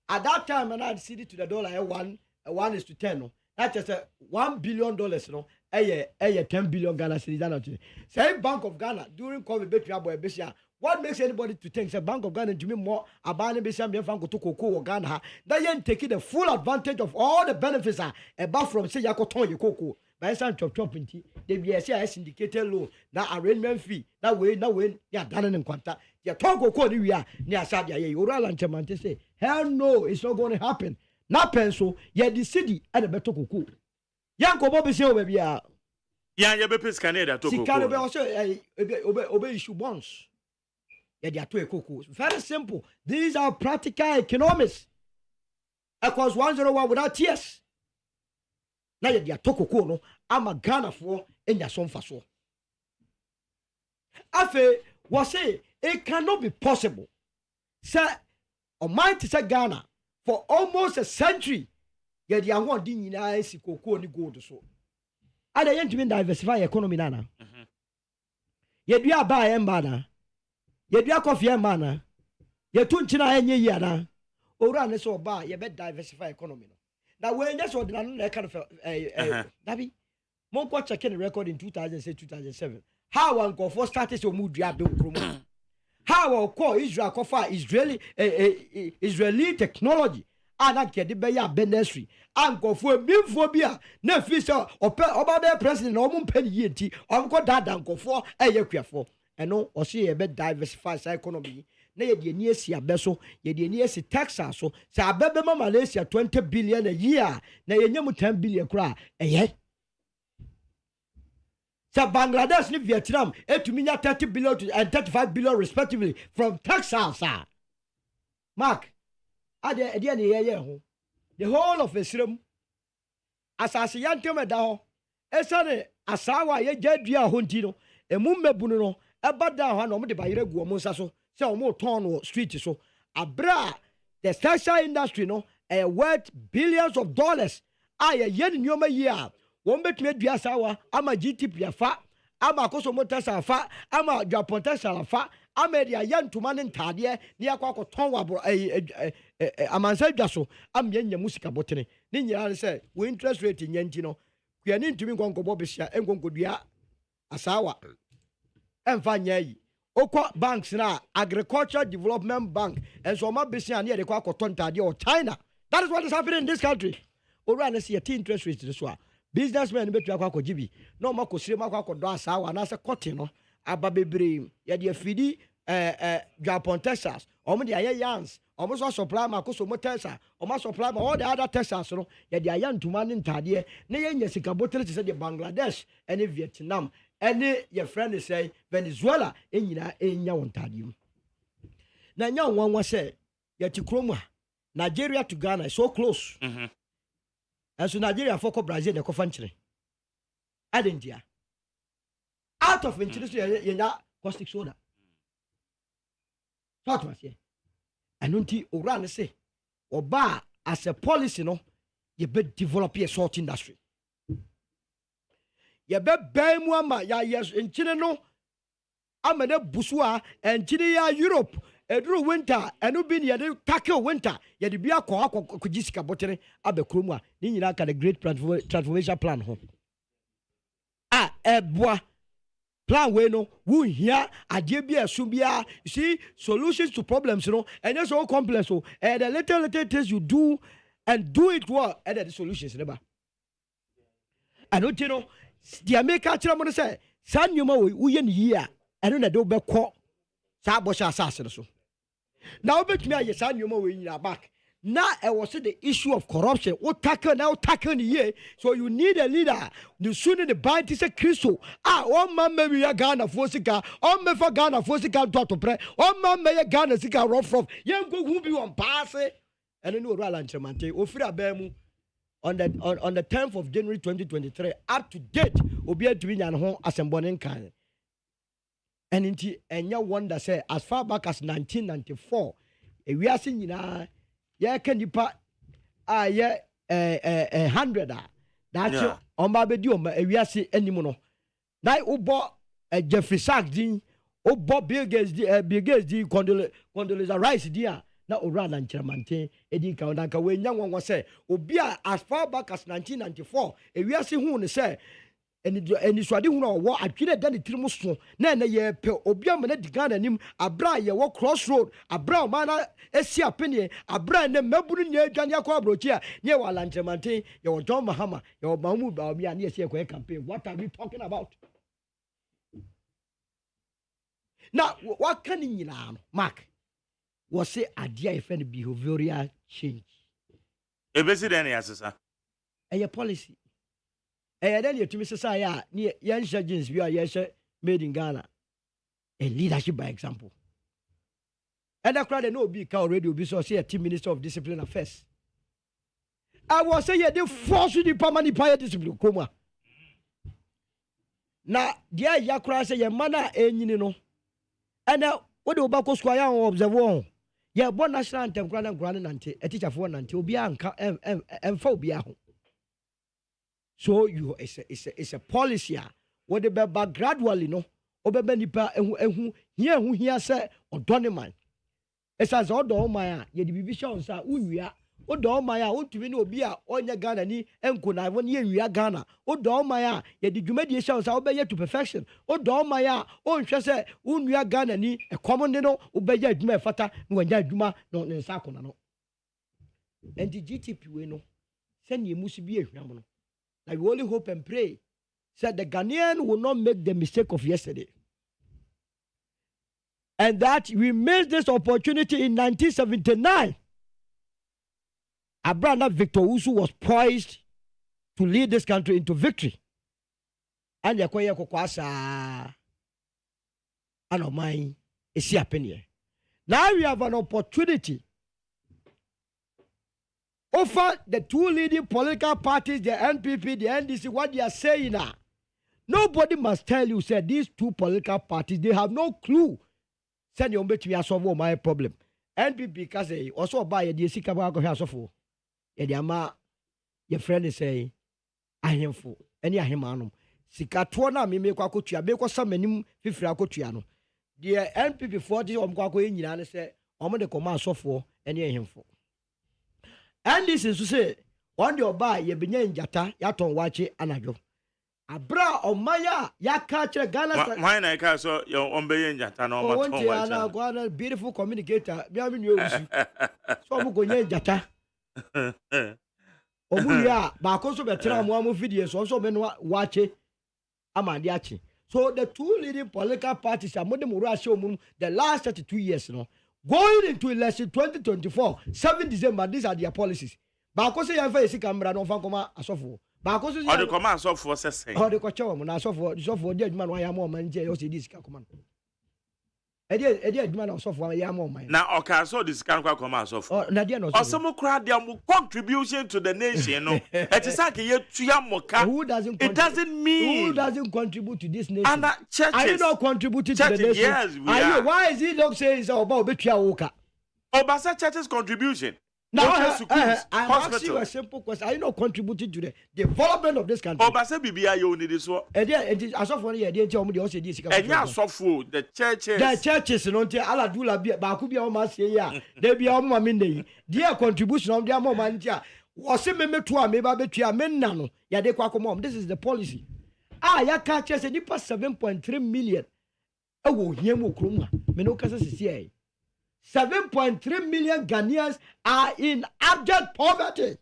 At that time and I cedis to the dollar 1:10 no. That is $1 billion no. 10 billion Ghana cedis that. Say Bank of Ghana during COVID besia what makes anybody to think say Bank of Ghana to me more abane besia me fan go to cocoa Ghana that yen taking the full advantage of all the benefits above from say yakoton ye cocoa. By some chop nti they be say syndicated loan na arrangement fee na way ya done in kwanta ya talk ko ni wi a ni asadia ye oral anchemante say hell no, it's not going to happen na penso ye the city and beto koko yanko bobi say oba bia ya ye be pes Canada to koko sikano be o say obe issue bonds ye dia to koko very simple. These are practical economics across 101 without tears. Na ye dia tokoko no ama Ghana for enya so mfaso afe we say it cannot be possible say Almighty say Ghana for almost a century ye dia ho di nyina esi kokoo ni gold so ada ye ntimi diversify economy na ye dua ba ye mba na ye dua coffee mba na ye tu nchina enye yi ana owura ne so ba ye be diversify economy no. Now when just ordinary that kind of Dabi, Monko checking the record in 2007. How Uncle for started to move the how our call Israel cover Israeli technology and I get the Bayer Benestry. Uncle for Bimphobia, no fisher or about president or penny yeti, Uncle Dad Uncle for a year for. And no, or see a bit diversified economy. Na ye de near sia beso ye de near si Texas so sa abebe Malaysia 20 billion a year na ye nyam 10 billion kra ehye sa Bangladesh ni Vietnam etumi nya 30 billion and 35 billion respectively from Texas sir. Mark ade na ye ho the whole of Islam asase yantem da ho esane asawa ye jadua ho nti no emu mebunu no ebada ho na omde bayire gu omo nsa so. So more ton street so abra the textile industry no worth billions of dollars aya yen nyoma year won betime dua sawa ama GTP afa ama koso motors afa ama Japan textile afa ama dia yantuma ne ntade ne yakwa ton wabro amansa dwa so am yenya musika botene ne nyira say we interest rate nyanti no kua ne ntumi nkonkobo besia enkonkodua asawa emfa nyayi Oko banks na Agriculture Development Bank and so my business near the Kwakoton or China. That is what is happening in this country. Or rather see a interest rate this one. Businessmen bet you Kwako Jibi. No Mako Sima Kwako Dasa and as a cotino. Ababe ya dia fidi Japan Texas. Omo dia yans. Almost supply Makoso Motesa. Almost supply all the other Texas. No ya dia yan to man in Tadia. Ne yesika botel to say the Bangladesh and Vietnam. Any your friend is say Venezuela enyina enya wontadium. Na nya won say yeti kroma Nigeria to Ghana is so close. And so Nigeria for Brazil the kofanchire. Adentia. Out of interest yenya caustic soda. Thought was here. And until Oran say, Oba as a policy, no, you better develop a salt industry. You better buy more, yes, in China, no. I'm a Busua and China, Europe. Edru winter enu bi ne de tackle winter ye de bia akọ jisika botere abekromwa ni nyina ka the great transformation plan ho eboa plan we no wo hia ade bia so bia see solutions to problems no and it's so complex so the little things you do and do it well and the solutions never and you know the America tell mo say san nyoma wo ye ne yi a enu na de obekọ sa bosha asase so. Now, bet me, yes, I knew when you're back. Now, I was the issue of corruption. What tackle now, tackle the year. So, you need a leader. The sooner the bite is a crystal. One man may a gun of Fosica, one may for gun of Fosica to pray, one man may a gun of Sika rough from young go who be on pass. And then, Ralanchamante, Ofra Bemu on the 10th of January 2023, up to date, Obia to be an home as a bonnet kind. And you wonder say as far back as 1994, we are seeing yeah can you part 100 that's on my video we are seeing any mono. Now ubo Jeffrey Sachs din ubo Bill Gates di Condoleezza Rice dia na ora and Chairman edi ka ondanka we nyanwa say obia as far back as 1994 we are seeing who say and swadi huno wo atwene da ne tirimo so na ye pe obia me na digana nim abra ye wo crossroad abra ma na esi apene abra ne maburu nya adwane akwa abrochi a ne wa lantremante ye wo John Mahama ye wo Mamu ba obia ne esi ekwe campaign. What are we talking about now? What can you know Mark was say adia if any behavioral change e be si den ya sesa e policy. And then you to Mr. Saya, near Yan Shagins, we are yes, made in Ghana. A leadership by example. And I cried no big cow radio be so say a team minister of discipline affairs. I was saying they force the permanent fire discipline. Come now, dear Yakra say your manner ain't no. And now what do Bako Squire observe one? Yeah, one national anthem grand ante, a teacher for one until be and phobia. So you it's a policy what the back gradually no obebe nipa ehu here say odone man esas odo man ye di bibi show say unwia odo man a ontumi na obi a onye Ghana ni enko na won ye nwia Ghana odo man a ye di dwumadi show say obeye to perfection odo man a onhwe say unwia Ghana ni ekomne no obeye adwuma efata na wanya adwuma no ne nsa akona no and the GTP we no say ne musu bi ehwam no. I will only hope and pray that the Ghanaian will not make the mistake of yesterday. And that we missed this opportunity in 1979. Abraham Victor Usu was poised to lead this country into victory. And yakoye kokwasa anomai esi apenye. Now we have an opportunity over the two leading political parties, the NPP, the NDC, what they are saying now. Nobody must tell you, say, these two political parties, they have no clue. Send your to me, solve my problem. NPP, because they also buy a DSC Kabako Hasofo. Yama, your friend is saying, I am for any Ahimanum. Sikatwana, me make Wakutia, make some minimum Fifra Cotiano. The NPP 40 on Quako in Yana say, I'm the command software, and you him for. And this is to say, one day buy ye binye njata yaton wache anajo. Abra omaya ya kache Ghana. Why na ka so your ombeye njata na omaton wache. Ana beautiful communicator. Bia mi nwe usu. So mo gonye njata. Omu ya ba ko so betra mo amu video so me no wache amande achi. So the two leading political parties are modern Murasho the last 32 years no. Going into election 2024, 7 December, these are their policies. But because you have a camera, no fancoma, a software. But because you the command software says, how the coach, and I software, the software, dead man, why I'm more man, JOC, this command. edi adwuma na osofo am ya mo man na okay so this can come asofo oh na dia no so osemo crowd their contribution to the nation no it is like ye tuya moka it doesn't mean who doesn't contribute to this nation and churches are you not contributing to the nation yes we are you why is he not saying so about betua woka obasa churches contribution now I'm asking you a simple question. Are you not contributing to the development of this country? Obasa bibia you need this one. Asofo ye dey tell me dey say this sika. Enya asofo the churches no ntia ala dula bia ba ku bia o ma se ya. Dey bia o ma me nei. Their contribution of their mom ntia. Wo se me metu a me ba betua me nna no. Ya dey kwa komom. This is the policy. Ya ka che say nipa 7.3 million. Ewo hia mu okrom a. Me no kasa sisi ai. 7.3 million Ghanaians are in abject poverty.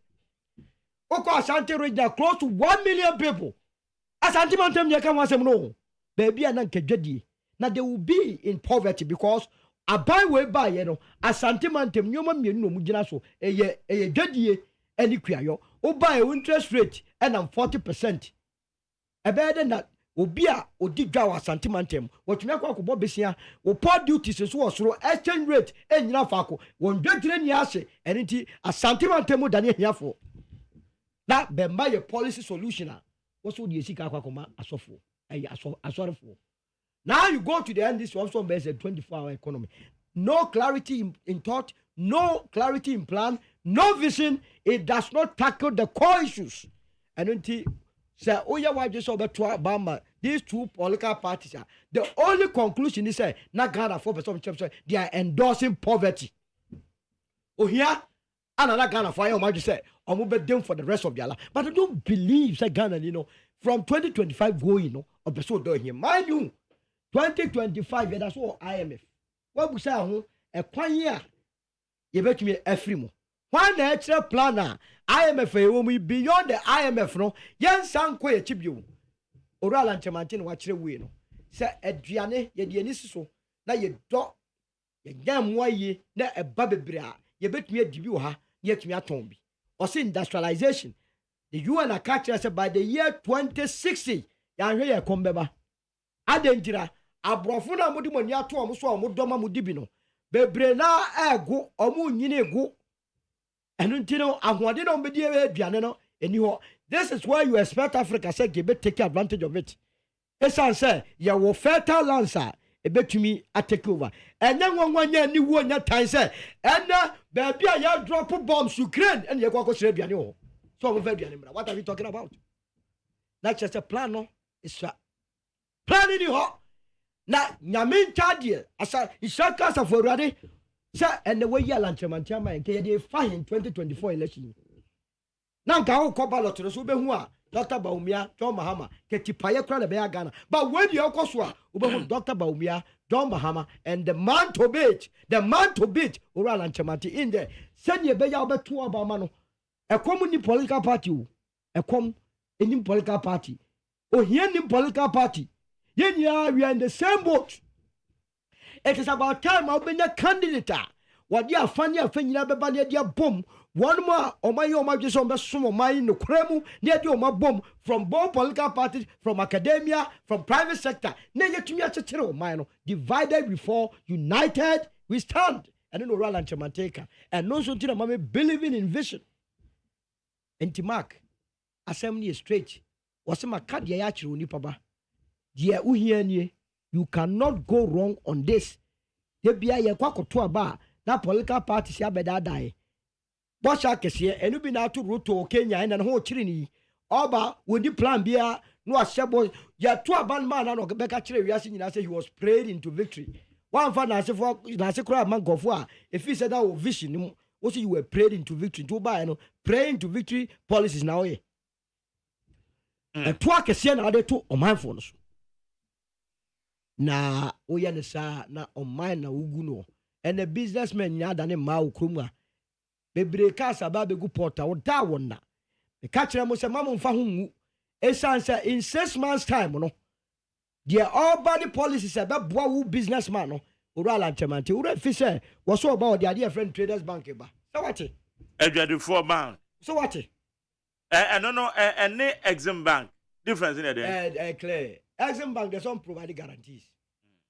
Oko Ashanti region close to 1 million people. Ashanti Mountain you can want no. Baby and Kedjedi. Now they will be in poverty because a buy way by Ashanti Mountain you man no mujina so a jedi any queer o buy interest rate and 40%. A better that obia odi dwa wa santimantem wotumi akwa akobɔ besia wo poor duties so wosoro exchange rate enyina faako won dwetire ni ase eniti asantimantem dane hiafo na bemba ye policy solution a woso de esika akwa koma asofo asorefo. Now you go to the end this also based a 24-hour economy, no clarity in thought, no clarity in plan, no vision. It does not tackle the core issues. And until say, oh yeah, why just over to Bama? These two political parties are the only conclusion is say not Ghana 4% they are endorsing poverty. Oh yeah, and another Ghana for you say I'm gonna be them for the rest of their life. But I don't believe say Ghana, from 2025 going, of the so doing here. Mind you, 2025 that's all IMF. What we say a 1 year, you bet me every month. One extra planner, IMF when we beyond the IMF no, yen san kwe chibio. Oral and Chamantin watch the way no. Say Adriane, ye dianiso, na ye do ye gam ye na a baby bra, ye bet me a debut ha, yet me a tombi. Or see industrialization. The UN are catching us by the year 2060. Yan here come beba. Adentira, a brofuna mudimonia to almost so mudoma mudibino. Bebre na ego, omu nyine go. And until I don't be anymore. This is why you expect Africa say take advantage of it. Esan say ya wo fertile lands a betumi take over. And then one year ni wo nya time say and baby ya drop bombs Ukraine and you go share biane ho. So we very biane. What are we talking about? That's just a plan no. It's a plan in ho. Na nyamin chadie asa isaka sa for ready. Sir, and the way you lunch manchama and they fight in 2024 election. Now, go call ballot to the Subehua, Dr. Baumia, John Mahama, Ketipaya Kran Ghana. But when you are Koswa, Dr. Baumia, John Mahama, and the man to beat, Oral and Chamati in there. Send your bay about 2 Obamano. A common political party, a in political party. Oh, here in political party. Yen ya, we are in the same boat. It is about time I'll be a candidate. What you are funny, a thing you never ban your bomb. One more, or my just on the sum of my no cremu, near you my bomb from both political parties, from academia, from private sector. Never to me at a channel, mine. Divided before united, we stand. And then Roland Chamateka. And no so till mommy believing in vision. And Timak, assembly straight. Was my card yachu nipaba. Dear Uhianye. You cannot go wrong on this. They be a quack to a bar. That political party shall be that die. Bosha Kessia, and you be now to root to Kenya and whole Trini. Oba, would you plan beer? No, a shabo, ya to a band man and Becca Cherry, I say he was prayed into victory. One fan as if I crowd man go for. If he said that vision, also you were prayed into victory. To buy no praying to victory policies now. A twack a sien are there to on my phones. Na oya ne sa na online na uguno and the businessman nya da ne ma okroma bebre ka saba begu porta wo da wonna e ka kire mo se mamon fa hu esanse in 6 months time no the all body policies e be boa wo businessman no oral anchemante ura fi se wo so ba o de ade friend traders bank ba so what Edward bank so what no Exim bank difference in there clear Exim bank they don't provide guarantees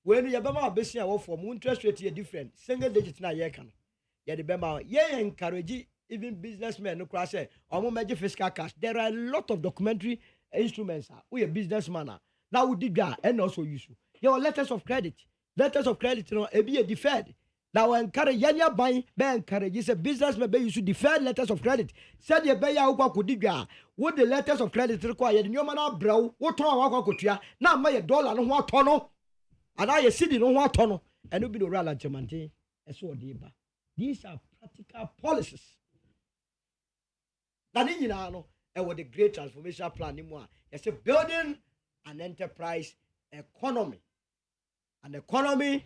when you bema besi a for interest rate is different single digit na ye kan ye the bema ye encourage even businessmen no crash omo meje fiscal cash. There are a lot of documentary instruments we a businessman now we did that and also use your letters of credit no e be deferred. Now encourage yanya buy be encourage is a businessman be use deferred letters of credit said ye be ya ukwa kodiga what the letters of credit require the nyoma na braw wo ton akwa kotua na ma ye dollar no ho atono and I see the no one tunnel and be the real Germany. These are practical policies. That you know, and what the great transformation plan is a building an enterprise economy. An economy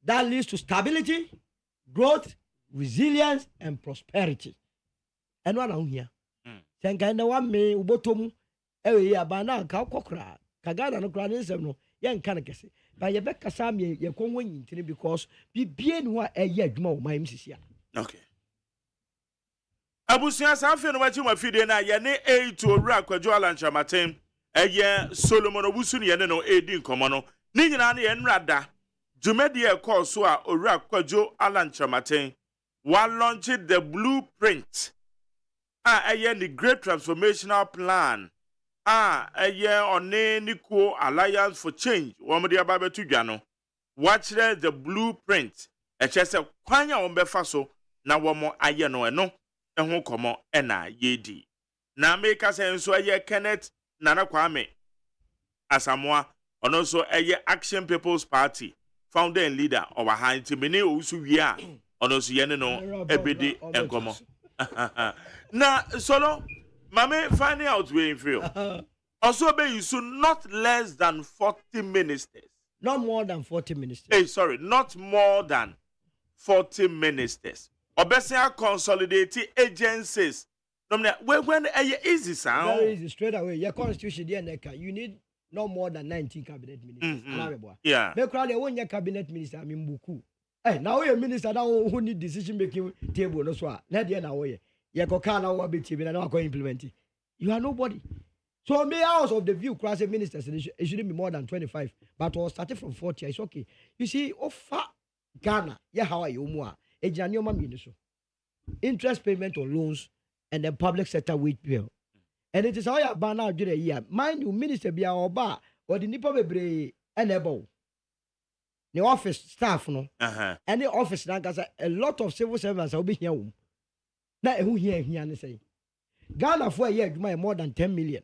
that leads to stability, growth, resilience, and prosperity. And one on here. Senga na wa me ubotom ewe ya bana ka kokra kagana no kra nsem no yen kan kese ba ye beka sam ye konwo nyintini because bibie no a eye adwuma o mai msisia. Okay. Abusia safe no wachi mafide na ye ne e to owura kwadwo alanchamatem eye Solomon obusu ne ye no edi nkomo no ni nyina na ye nrada dwumadi e call so a owura kwadwo alanchamatem wa launched the blueprint the great transformational plan Oneniko Alliance for Change womde ababe tudwa no watch the blueprint chese kwanya ombefa so na womo aye no eno eho komo ena yedi na make sense Kenneth Nana Kwame Asamoah ono so Action People's Party founder and leader of a intimini osu wi a ono so yene no ebedi enkomo. Now, Solo, Mame, finding out where you feel. Also, you should not less than 40 ministers. Not more than 40 ministers. Hey, sorry, not more than 40 ministers. Obesia consolidated agencies. When easy sound. Very easy, straight away. Your constitution, you need no more than 19 cabinet ministers. Yeah. They call your cabinet minister, I mean, Buku. Hey, now you're a minister who need decision making table. No, so let you know. You implement it. You are nobody. So me out of the view, class ministers, it shouldn't be more than 25. But we'll start from 40. It's okay. You see, Ghana, how are you? Interest payment on loans and the public sector wage bill. And it is how you ban out during a year. Mind you, minister be our bar or the Nipo be enable. The office staff, no, and the office now, a lot of civil servants will be here. Now, who here say Ghana for a year more than 10 million,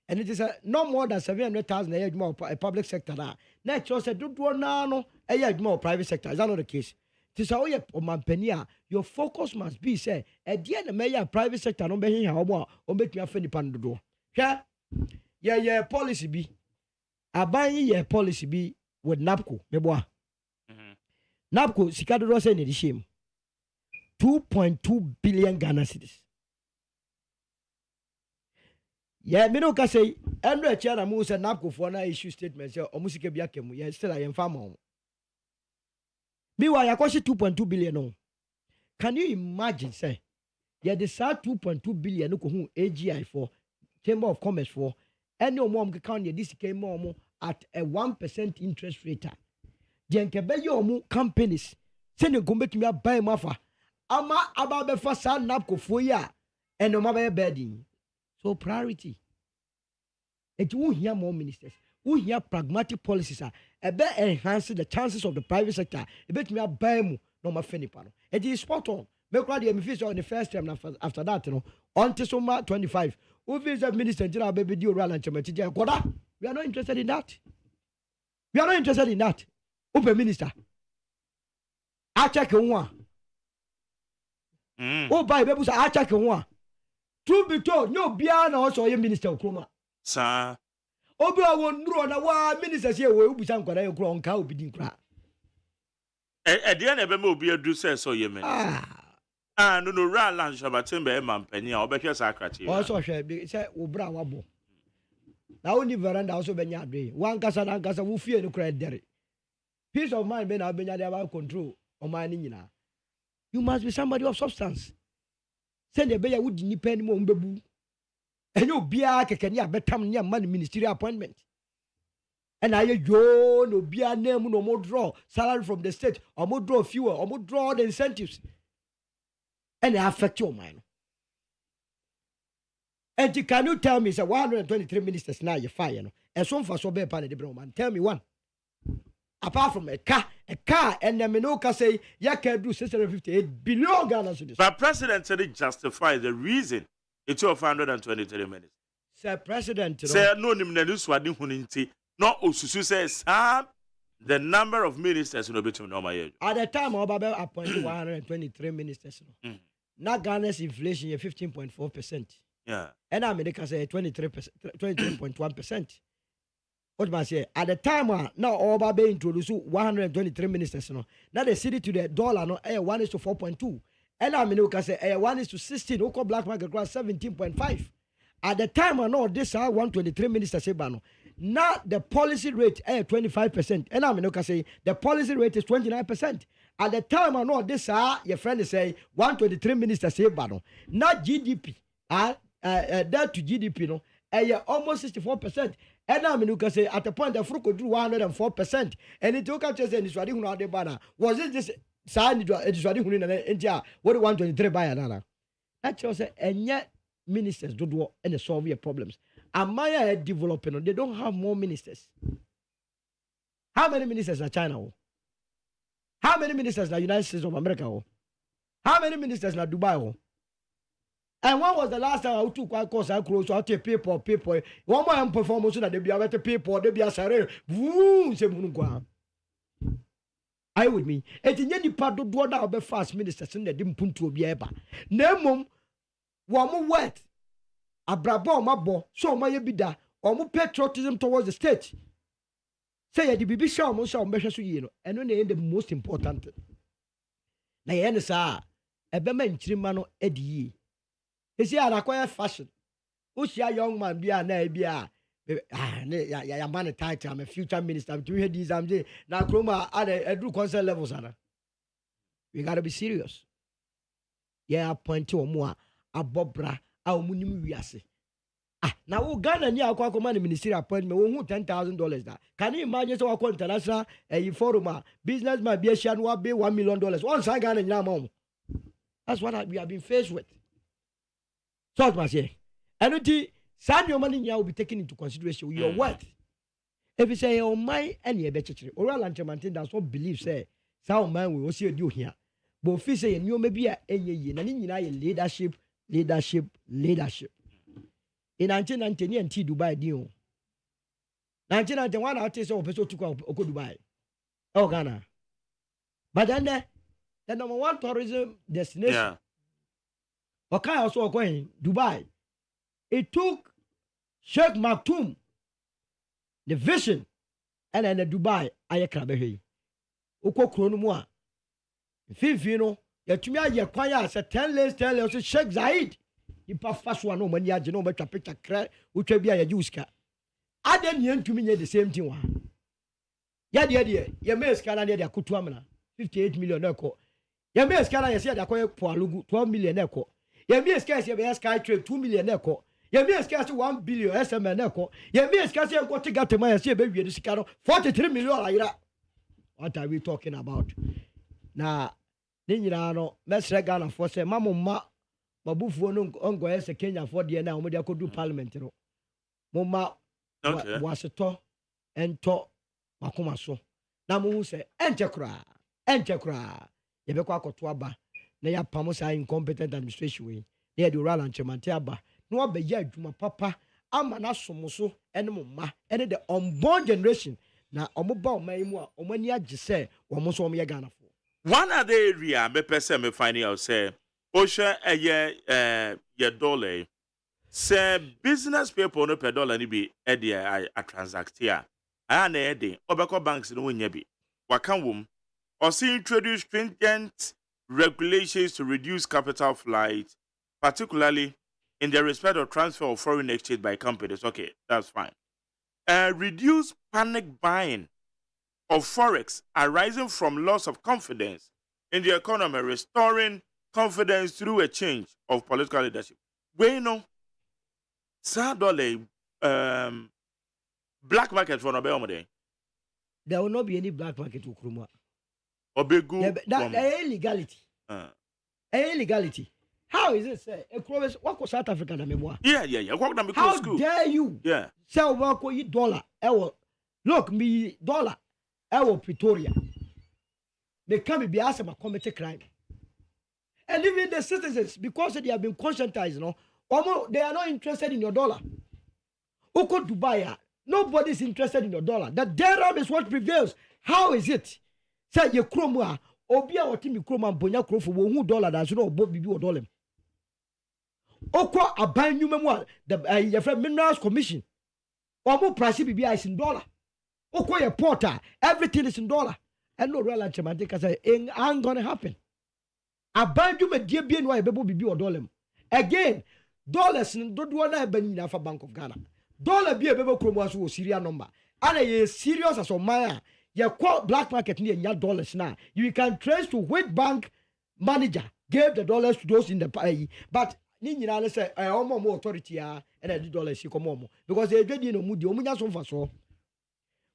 and it is no more than 700,000 a year more a public sector. Now, said, don't no a year more private sector. Is that not the case? This is how you your focus must be say at the end of the private sector no be here or make me a funny pandu. Yeah, policy be. I buy your policy be with NAPCO, me boy. NAPCO, Sikado Rose in the shame. 2.2 billion Ghana cedis. Yeah, me no ka say Andre Chana mo say NAPCO for na issue statement say omusike biakemu. Yeah, still I am farmer. Me wa yakoshi 2.2 billion no. Can you imagine say yeah the sad 2.2 billion no ko hu AGI for Chamber of Commerce for any omo count ye this came more at a 1% interest rate. Jenkebe yo companies send go make me buy mafa. Ama ababe fa sa NAPCO for ya and no mabe bedding. So priority. It won't hear more ministers. We hear pragmatic policies enhance the chances of the private sector. It bet me buy mu no ma feni pano. It is spot on. Me crowd the officer on the first term after that until summer 25. Who visit minister general baby do round and chamachi koda. We are not interested in that. We are not interested in that. Open minister. I check one. Oh, by baby, I check one. Truth be told, no biana also a minister of Kroma. Sir. Obra won't run a while ministers here will be some kind of crown cow bidding crap. At the end of the be a do say so, you mean. No, round lunch about timber, man, penny, or better sacrati. Also, say, Obra wabo. Now, only veranda also been your day. One casa and casa will fear no credit dairy. Peace of mind, Ben, I've been about control on my nina. You must be somebody of substance. Send a bear would depend on Babu. And you be a can ya betam near money ministerial appointment. And I yo no be a name no more draw salary from the state or more draw fuel or more draw the incentives. And they affect your mind. And can you tell me, say 123 ministers now you fire, and some for so bad pan the man. Tell me one. Apart from a car, and then Minoka say, ya can do 658 billion Ghana cedis. But President said it justifies the reason it's of 123 minutes. Sir President, say no Nimneduswadi Huninti, not Ususu says, the number of ministers will be to normal. At the time, Obama appointed 123 ministers. Now Ghana's inflation is 15.4%. Yeah. And America say 23.1%. What must I say? At the time, now Obama introduced 123 ministers. Now the city to the dollar, no, 1 is to 4.2. And America say 1 is to 16. Local black market class 17.5. At the time, I know this 123 ministers. Now the policy rate is 25%. And America say the policy rate is 29%. At the time, I know this your friend is say 123 ministers. Now GDP, that to GDP, no, almost 64%. And I'm going to say at the point the fruit could do 104%. And it took us and it's ready who banner. Was it this sign? It's ready who in India. What 123 by another? That shows and yet ministers don't do any solve your problems. And Maya developing, they don't have more ministers. How many ministers are China? How many ministers are United States of America? How many ministers are Dubai? And when was the last time I took one course I close out to people? One more performance that they be able to people, they be a salary. Boom, say Munugua. I with me. Et in any part of what I'll be fast ministers in the Dimpun to be able. Nemum, one more wet. A brabo, my bo, so my bida, or more patriotism towards the state. Say, the baby show, Mosha, measures you know, and only the most important. Nayanasa, a beman trimano Eddie. You see, I acquire fashion. Who's your young man be a nabia? Ya man title, I'm a future minister. Do you hear these? I'm saying now, Chroma at a do concert levels. We gotta be serious. Yeah, point to more a bobra, our munimuiase. Now Ghana near our command ministerial appointment, who $10,000 that. Can you imagine so our international a forum business might be a share will be $1 million. Once I got in your mom. That's what we have been faced with. So I must say, and some your money will be taken into consideration with your worth. If you say, oh my, any better, oral lanchamantin does not believe, say, some man will see you here. But if you say, you may be a leadership. In 1990 and Dubai deal. 1991 artists of person to go Dubai. Oh Ghana. But then the number one tourism destination. Yeah. Okay, also going Dubai. It took Sheikh Maktoum the vision and then the Dubai ayakrabehi. Uko kronumwa. Fifino, ya tumia ya kwaya sa 10 lanes Sheikh Zayed. Ipa faswa no mani aje no betwa picture kra utwa bia ya juska. Aden ye ntumi nye the same thing wa. Ya de ye me skala de akotu amna 58 million eko. Ye me skala ye se de akoye poalugu 12 million eko. Ye me skala ye be sky trade 2 million eko. Ye me skala 1 billion SMN eko. Ye me skala ye go tigatema ye se be wi de sika no 43 million ayira. What are we talking about? Na ni nyina no mesre Ghana for say mamma mabufuo no ongo ese Kenya for de na omo de akodu parliament no momma waseto ento makoma so na mo se enche kra ye be kwa akoto aba na ya pamo sa incompetent administration we na de oral anchemante aba na obeya adwuma papa ama na somoso ene momma ene the unborn generation na omo ba oman mu a omo ani age se omo so omo ye Ghana for one other area me person me finding out say Osha ye dollar. Say business people no per dollar ni be a transact here. I na ede obeko banks no nya bi. Wakan wom. Also introduce stringent regulations to reduce capital flight, particularly in the respect of transfer of foreign exchange by companies. Okay, that's fine. Reduce panic buying of forex arising from loss of confidence in the economy, restoring confidence through a change of political leadership. We know, $1 black market for no be omode. There will not be any black market to Kruma. Obegu. That illegality. Illegality. How is it say? What was South Africa na memoir? Yeah. What na me school? How dare you? Yeah. Sell work you dollar. Look, me dollar. Pretoria. They can't be asked about committed crime. And even the citizens, because they have been conscientized, they are not interested in your dollar. Oko Dubai, nobody is interested in your dollar. The dirham is what prevails. How is it? Say you kromwa, obia otimi kroma bonya krofo wo hu dollar that should not bibi o dollar. Oko aban nyumemwa the Minerals Commission. Omo price bibi is in dollar. Oko your porter, everything is in dollar. And no real chamantika say it ain't gonna happen. Aban nyumedie bien wa bebo bibi o dollar. Again, dollars no do na ebani na fa Bank of Ghana. Dollar be a bebo kromo aso Syria number. And a serious as on Maya. You call black market near your dollars now. You can trace to which bank manager gave the dollars to those in the pay. But Nina say I almost more authority and I did dollars you come on because they get you know moody omunya so so.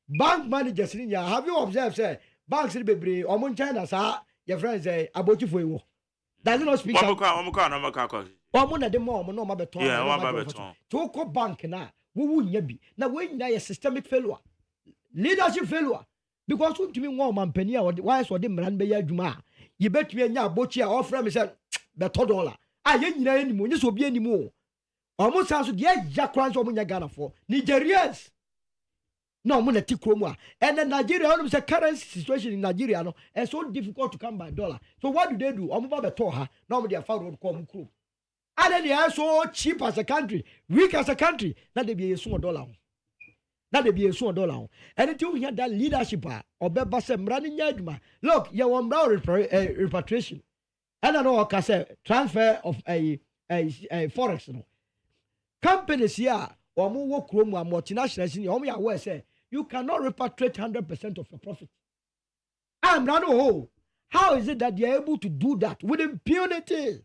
Bank managers in ya have you observed say banks in be omun China sa your friends say about you for you. Does it not speak? Omun na de mo no ma beton. Yeah, one ba beton. To ko bank na wo wunya bi. Na we nyina ye systemic failure. Leadership failure. Because when you want mampany or why so the man be adwuma you bet me nya abochi a offer me say beto dollar ah ye nyina ani mu nyi so bi ani mu almost as the yakran so munya Ghana for Nigerians no mo na tikro mu a and then Nigeria on say currency situation in Nigeria no it's so difficult to come by dollar so what do they do omo ba beto ha no mo dey fa road come kro and then they are so cheap as a country weak as a country na dey be so dollar. That they be a $1. And until we had that leadership or look, you want now repatriation. And I know I say transfer of a forex. No. Companies here or more work room or multinationals in your aware say you cannot repatriate 100% of your profit. I'm not how is it that you're able to do that with impunity?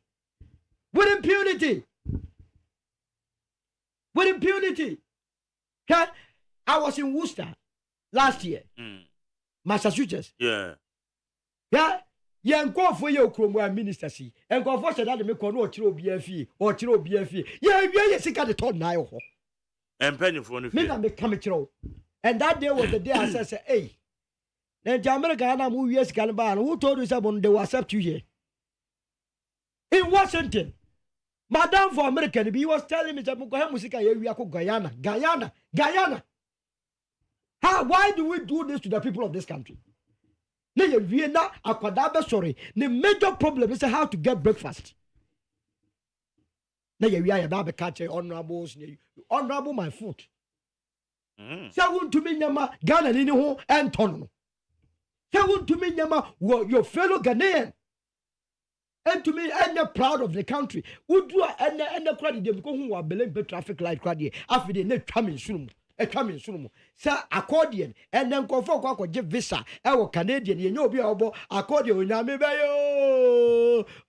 With impunity. With impunity. Okay? I was in Worcester last year, Massachusetts. Yeah. Go for your Chrome minister. See, and go for that make no chiro BFE or chiro BFE. Yeah, sick at the top now. And penny for me, make come chiro. And that day was the day I said, hey, then the American who yes, Calabar, who told you someone they will accept you here in Washington. Madam for American, he was telling me that we are Guyana. How? Why do we do this to the people of this country? Sorry. The major problem is how to get breakfast. Honorable my food. So to me, Ghana ni ho and Tono. So to me, your fellow Ghanaian. And to me, I'm not proud of the country. Would do and the credit because who are belaying the traffic light credit after the net coming soon. Coming soon, sir. Accordion, and then go for give visa. Our Canadian, you know, be about accordion.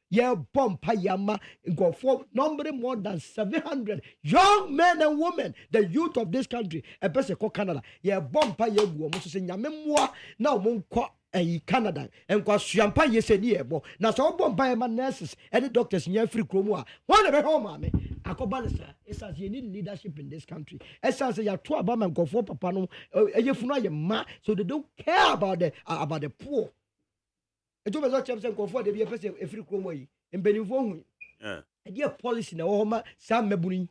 Yeah, Pompayama, go for number more than 700 young men and women, the youth of this country, a person called Canada. Yeah, Pompaya, almost saying, Yamemwa, now Monco. Canada and cause champagne said near bo. Now so Bombay nurses and the doctors near free chroma. One of home, mammy. Akobanisa, it's as you need leadership in this country. As I say, you are two abam and go for papano, so they don't care about the poor. It was not chance and comfort to be a person a free chroma in Benivon. A dear policy in the home, Sam Mebuni.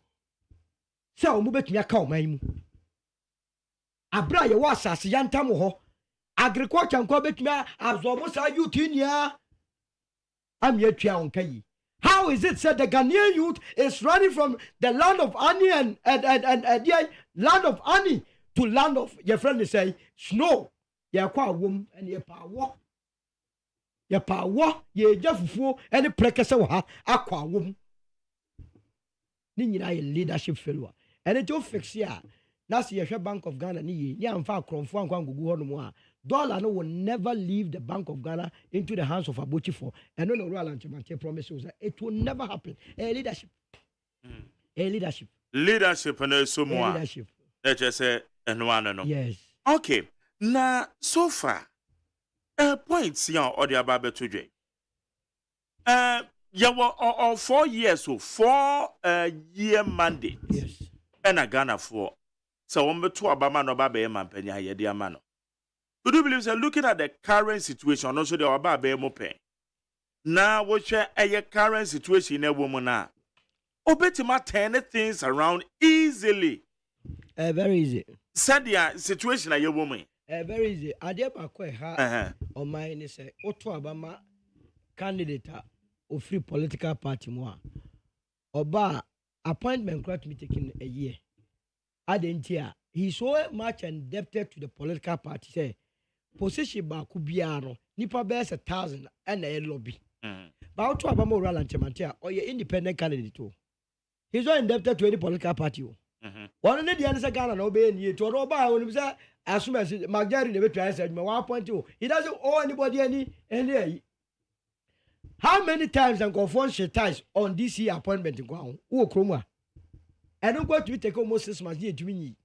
So move to your cow, my Abra, was as Yantamoho. Agriculture and Quebec absorb youth in here. I'm yet to how is it said the Ghanaian youth is running from the land of honey and land of honey to land of your friend say snow? You're quite womb and your power, ye just fool any precasa aqua womb. Nina leadership failure. And it will fix here. That's the Bank of Ghana. Yeah, I'm far from $1 dollar no will never leave the Bank of Ghana into the hands of Abuchi for. And no Royal Antimate promises that it will never happen. A leadership. A leadership. Leadership and so more. Leadership. Let's just say no. Yes. Okay. Now, so far, points here or the about to J. Yeah, well, all 4 years, so 4 year mandate. Yes. And a Ghana for. So, on the two Obama no babe man penya ye dear man. Do you believe, sir, looking at the current situation, also the Obabe mope? Now, what share a current situation in a woman now? Obetima turn things around easily. Very easy. Said the situation a woman. Very easy. Adia bakwe ha on my ni say Otto Obama candidate of free political party mo oba appointment grant me taking a year. Adentia he's so much indebted to the political party say position ba ku biaro nipa be 1,000 and a lobby. But Otto Obama oral antemantia or your independent candidate too. He's not indebted to any political party. One of the answer Ghana no be ni to roba when you say assume as Magari never try said me 1.2. He doesn't owe anybody any. How many times and confront she ties on this year appointment in Guam? Who Kroma? I don't go to take almost 6 months here to me.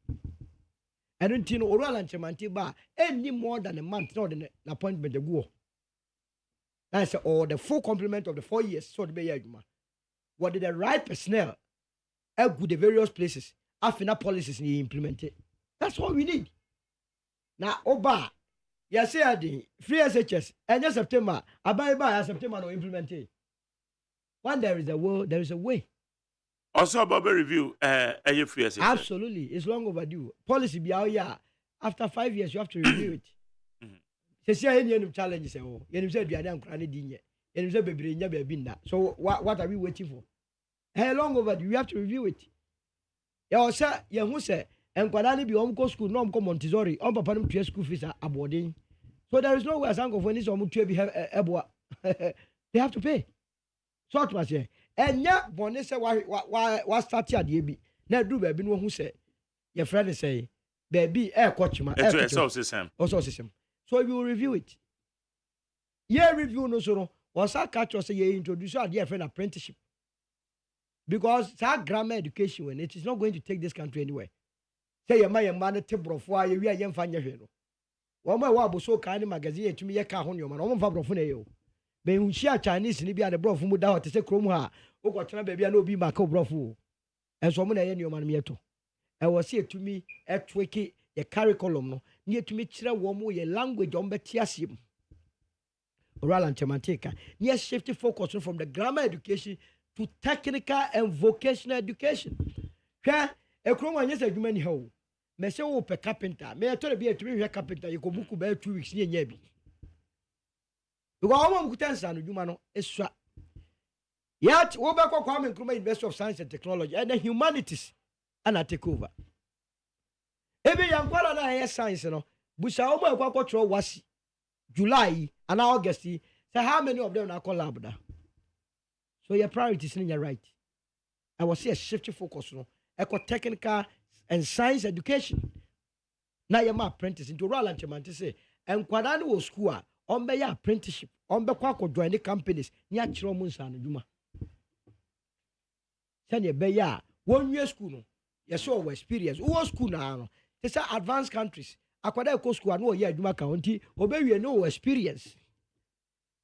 I don't know oral and chemanti bar any more than a month, not an appointment to go. That's all the full complement of the 4 years. So the be what did the right personnel help with the various places after policies ni implemented. That's all we need. Now, Oba, you say free SHS, and yes, September, by September no implemented. When there is a will, there is a way. Also, about review, free SHS. Absolutely, it's long overdue. Policy be out here. After 5 years, you have to review it. Say any challenges, you say you are not crying dinner, you say baby, you never been that. So what are we waiting for? How long overdue? You have to review it. Ya say, ya who say, and Kwadani be go school, no come Montessori, on papa to school fees are aboarding. So there is no way as uncle for this or to be they have to pay. So what was here? And yet, Bonessa, why start here, DB? Now do baby no who say, your friend is say, baby, coach my also system. So we will review it. Yeah, review no so was our catch us say introduce our dear friend apprenticeship. Because that grammar education when it is not going to take this country anywhere. Say your man table for you are young fan your one my wabo so kind magazine to me a car on your man on Fabrofune. But when she Chinese in Libya the bro from Muda to say Chroma, oh got baby I know be my co brofu. And so many any man meto. I was here to me at Twiki a curriculum no near to me chira womo ye language on betiasim. Oral and Chamanteca. Near shifting focus from the grammar education to technical and vocational education. Here, a chroma yes, a human hoe. Messi per carpenter. May I tell you be a 3 carpenter? You could book about 2 weeks near Yabi. You go home with answer, Humano, extra. Yet, over Kwame Nkrumah University of Science and Technology and the humanities, and I take over. Every young quality science, you know, Busha over Quaquatro was July and August. So, how many of them are collabed? So your priorities in your right. I was here shifting focus on eco-technical and science education. Now you're my apprentice into Royal and to say, and Kwadani was school on by your apprenticeship, on the Quaco join the companies, near Chiromunsa and Juma. Send your bay 1 year school. Yes, so experience. Who was school now? They say advanced countries. Aquadeco school and no year Juma County, obey you no experience.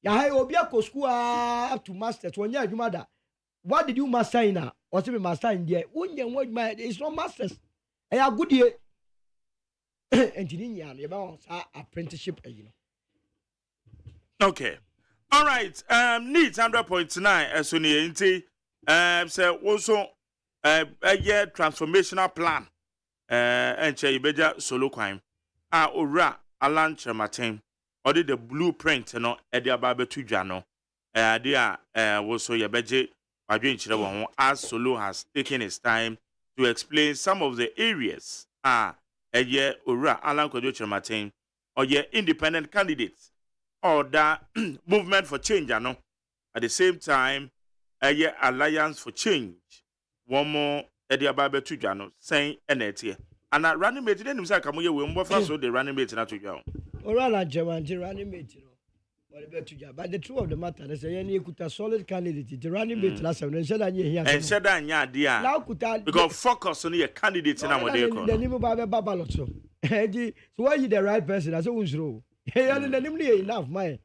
Ya obia ko school up to masters 1 year Jumada. What did you master in now? Or say master in there? It's not masters. I are good here. Engineering about apprenticeship, you know. Okay. All right. Needs 100.9 as soon as say also a year transformational plan. And che ibeja solo crime. Ora Alan Chematin. Or did the blueprint no Edia Babe Tujano. Dia also Yabeje Adrian Chirawan as Solo has taken his time to explain some of the areas a year Ora Alan Kojo Martin or your independent candidates or the movement for change. No? At the same time, a year alliance for change. One more Edia Babe Tujano saying NET. And I running mate then Kamuya will move so the running mate not to go. Orala Jamanti running mate. But the truth of the matter is, you could a solid candidate. The running mate last time, and said, "I here." And said, "I dear." Now could because focus on your candidates in our day. The name of Babalotso. So why you the right person? As always, row. Hey, I didn't enough, my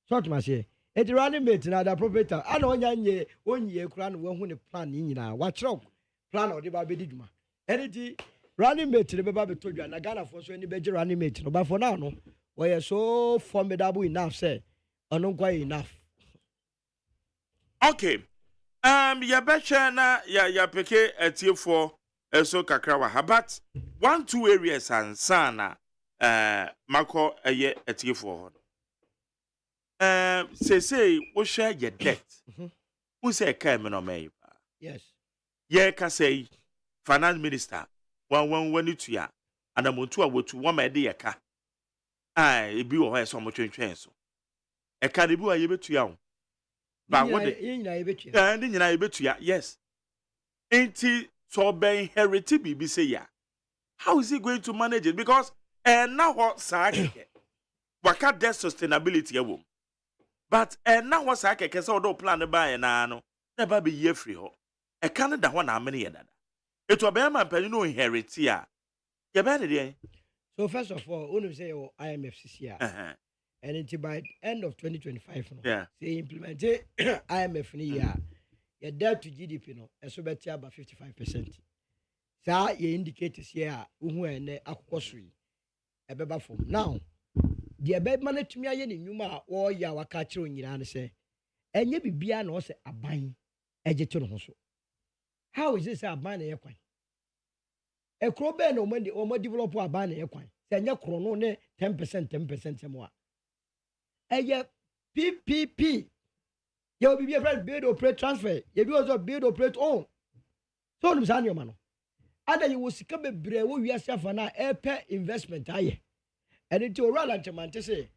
short machine. And the running mate now the proprietor. I know 1 year crown when plan in now. Watch out, plan or the baby did ma. Anything running mate to the baby told you, and I got for so any better running mate. But for now, no. We are so formidable enough, say, or not quite enough. Okay. Ya betcha na ya peke etie for so kakra wa but 1-2 areas and sana mako eye etie for say wo share your debt. Who say kai me no me? Yes. Ye ka say finance minister when it ya and amontu awotu wo ma de ye ka. Ebi wo ho so mo twentwen so. E ka de bi wa ye betu ya wo. But what the nyina yebetu ya yes. Enti so be inherit bibi say ya. How is he going to manage it? Because now what sa keke. Waka debt sustainability ya wo. But now what sa keke say do plan ba na no. Never be year free ho. E kan da ho na amene ye dada. Eto be man pan no inherit ya. Ye be ne So first of all, when say IMF and until by end of 2025, yeah, they implemented IMF in a year. Your debt to GDP no, so better about 55%. So you indicate here who and akosri a beba form. Now, the abed money to me in Yuma or Yawaka in Iran say, and you be beyond also a buying ejeton hoso. How is this a buying airquine? A crowben or money or more developer a buying airquine. Then your chrono 10% more. Eye PPP. You will be a friend build operate transfer. You do also build operate own. So no san your man. Other you will see come a brew we are for now air investment aye. And it will run at man to say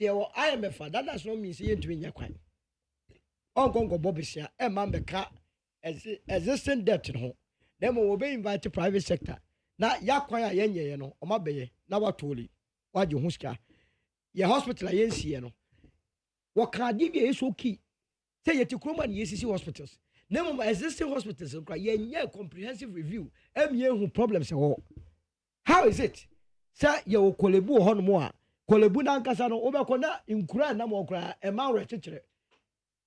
IMF that does not mean see into in your coin. Uncle Bobby Sia, a man the car existing debt in home. Then we will be invited to private sector. Now yakwaya yenye no o mabeye na watoli. Waju huska. Your hospital ayensi no. What can give you is okay. Say you to come and see hospitals. Name of existing hospitals, ye comprehensive review. Who problems all. How is it? Say you kolebu hon more. Kolebu na nkasano obekona inkura na mo kra e ma wrechichire.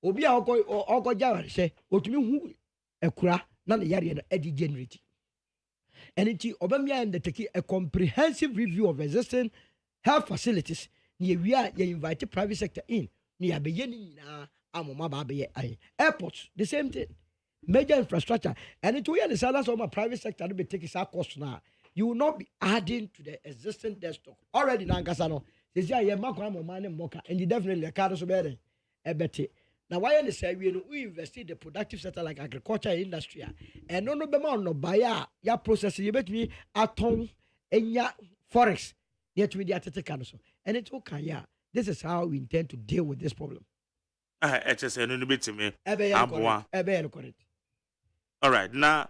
Obi a oko jawa say otumi hu ekura na ne yare na edi generate. And it obamia and take a comprehensive review of existing health facilities. We are invite private sector in. Near beginning airports, the same thing. Major infrastructure. And it will understand that's all my private sector to be taking some costs now. You will not be adding to the existing debt stock. Already Nankasano. Says yeah, and you definitely a card so better. Now why you say we invest in the productive sector like agriculture industry. And no buy ya process you bet me at home in ya forex. Yet with the Atlantic Council. And it's okay, yeah. This is how we intend to deal with this problem. It's a little bit to me. All right. Now,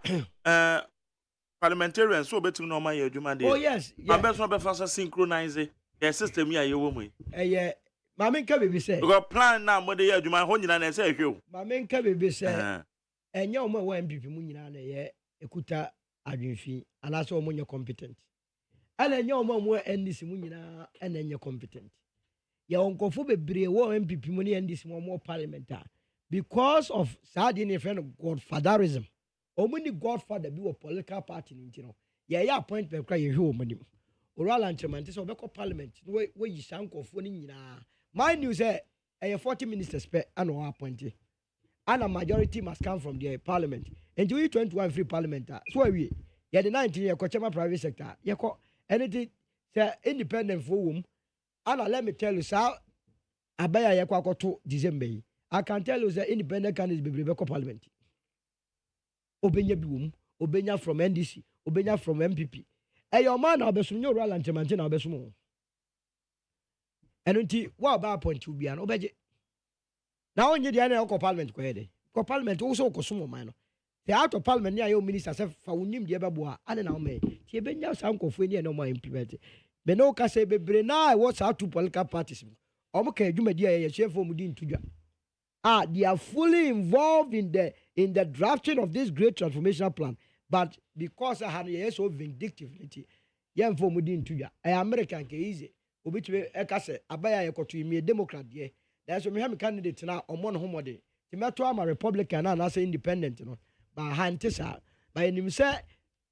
parliamentarians so better know my argument. Oh, yes. My best one before synchronize the system here, you woman. Yeah. Mamma Cabby say, we got plan now, what they are doing my honey and say, you. Mamma Cabby say, and your more one people, Munina, Ekuta, Adrifi, and that's all when you're competent. And then your mom will end this munina and then you're competent. Your uncle for be brave war MPP money and this more parliamentar. Because of Sardinian friend of godfatherism. Or when the godfather be a political party in you know. Yeah, appointment cry you money. Oral and this over parliament. Where you sound of winning. Mind you say a 40 ministers per annual appointee. And a majority must come from the parliament. And you 21 free parliamentar. So we yeah the 19-year Kochama private sector. Yeah. Anything say independent for whom, and let me tell you, sir, I buy a yakwa to December. I can tell you the independent candidates be Rebecca Parliament. Obenya Boom, Obenya from NDC, Obenya from MPP. And your man, I'll be soon your roll and Chamantin, I'll be small. And until what about point to be an obey? Now, on the other Parliament, Parliament also consume minor. The out of Parliament near your minister said for him the Baboa, and now may. Tibenya Sanko Fini no more implemented. Benoka say Bebrena was out to political parties. Omoka Jumedia chef for Mudin Tuja. They are fully involved in the drafting of this great transformational plan. But because I had so vindictivity, young for Mudin Tuja, American easy. Obituary Ekase, Abaya Ekotu, me a Democrat, yeah. That's why I'm candidate now on one home day. Timato, I'm a Republican and I say independent, you know. But Hantesa, by him say,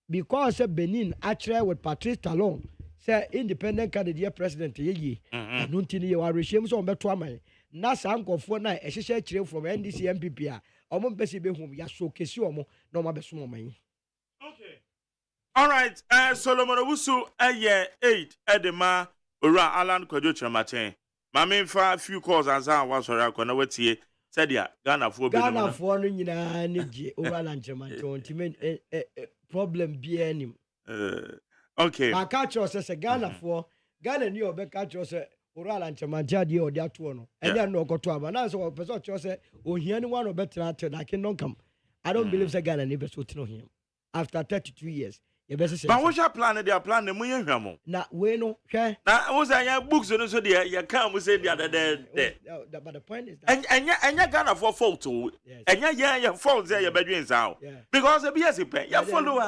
because Benin actually with Patrice Talon, say independent candidate president, ye, and Nuntini, you are regime so better. Nasa uncle for night, a share trail from NDC MPP, or Mompesi Behum, Yaso Kesuomo, no Mabesmo. Okay. All right, Solomon Owusu, a year 8, Edema, Ura Alan Kojotra Martin. Mammy, for a few calls as I was for Akonawati, said ya, Ghana for Ghana for Niji, Oran German, problem be any. Okay. I catch us as a Ghana for Ghana, New York, catch us. Oral and Chamajadi or that one. And then no go to a man. So, person say, oh, he anyone or better at I cannot come. I don't believe the Ghana never so to know him. After 32 years, you better say. But what's your plan? They are planning the Muyan. Now, we know, okay. Now, was I books and so there? You can't say the other day. But the point is that. And you're Ghana for photo. And your fault there, your bedrooms out. Because the BS pay, you follow.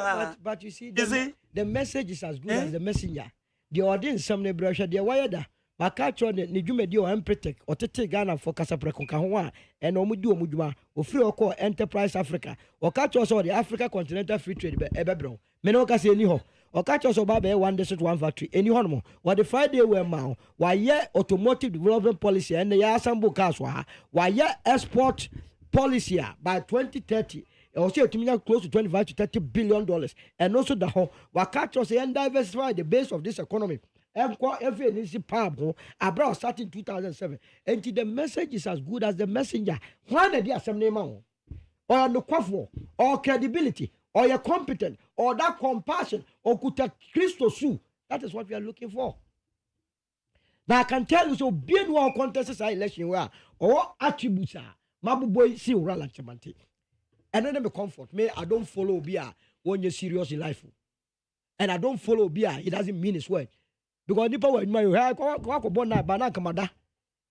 But you see, the message is as good as the messenger. The audience, some nebrosha, they are wired. Makacho ne dwumedi o Empretech otete Ghana for Kasapreko ka ho a ene omudi omudwuma ofiri oko Enterprise Africa okacho so the Africa Continental Free Trade ebebro me no ka se ni ho okacho so ba be one district one factory eni ho no what the Friday we ma wa ye automotive development policy and ya asambo cars wa ye export policy by 2030 also close to 25 to 30 billion dollars and also the whole wakacho say and diversify the base of this economy. Every NC pub abroad starting 2007. And the message is as good as the messenger. Why did the assembly man? Or no quaffle, or credibility, or you're competent, or that compassion, or could take Christos sue. That is what we are looking for. Now I can tell you so being one contests election where or attributes are Mabu boy see oral and chamanti. And then me comfort. Me, I don't follow Bia when you're serious in life. And I don't follow Bia, it doesn't mean his word. Because nipa wa my ko born na bana kamada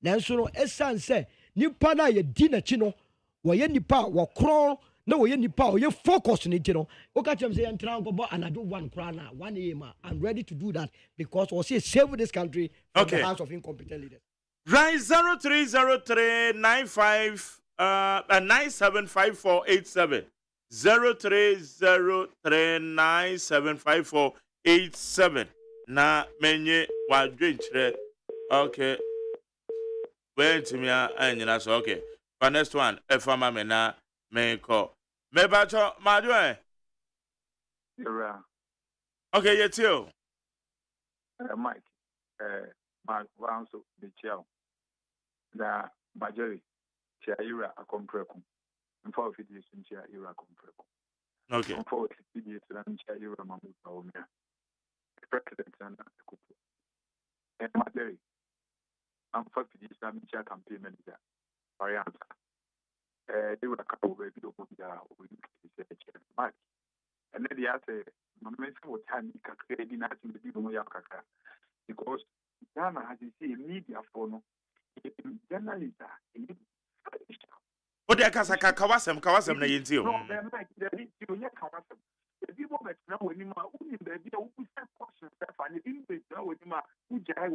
na nso no esan say nipa na ye di na chi no wo ye nipa wo kron na wo ye nipa wo ye focus ni ti no o ka chem say entra ko bo anado one kran na 1 am I'm ready to do that because we say save this country from the hands of incompetent leaders. Right 0303975487 0303975487 na menye wa dwenchre. Okay, wait to me anyina so. Okay, for next one efama me na me ko me ba cho ma do okay, yet you Mike ma wanso de chiao da majori chia ira akompreku mfa ofidi sun chia ira akompreku. Okay, mfa ofidi sun chia ira mamu paomia president and kupu and majori mfa ofidi sun chia campaign manager variant they were a couple of video media we Mike and then the answer mama say what time ka credit na tin bi mo ya kaka because Ghana has a media for no journalist o de kasa kawasem na yenti o no Mike the you kawasem the people that now when you ma uni the dia who say question stuff and the now when you ma who jai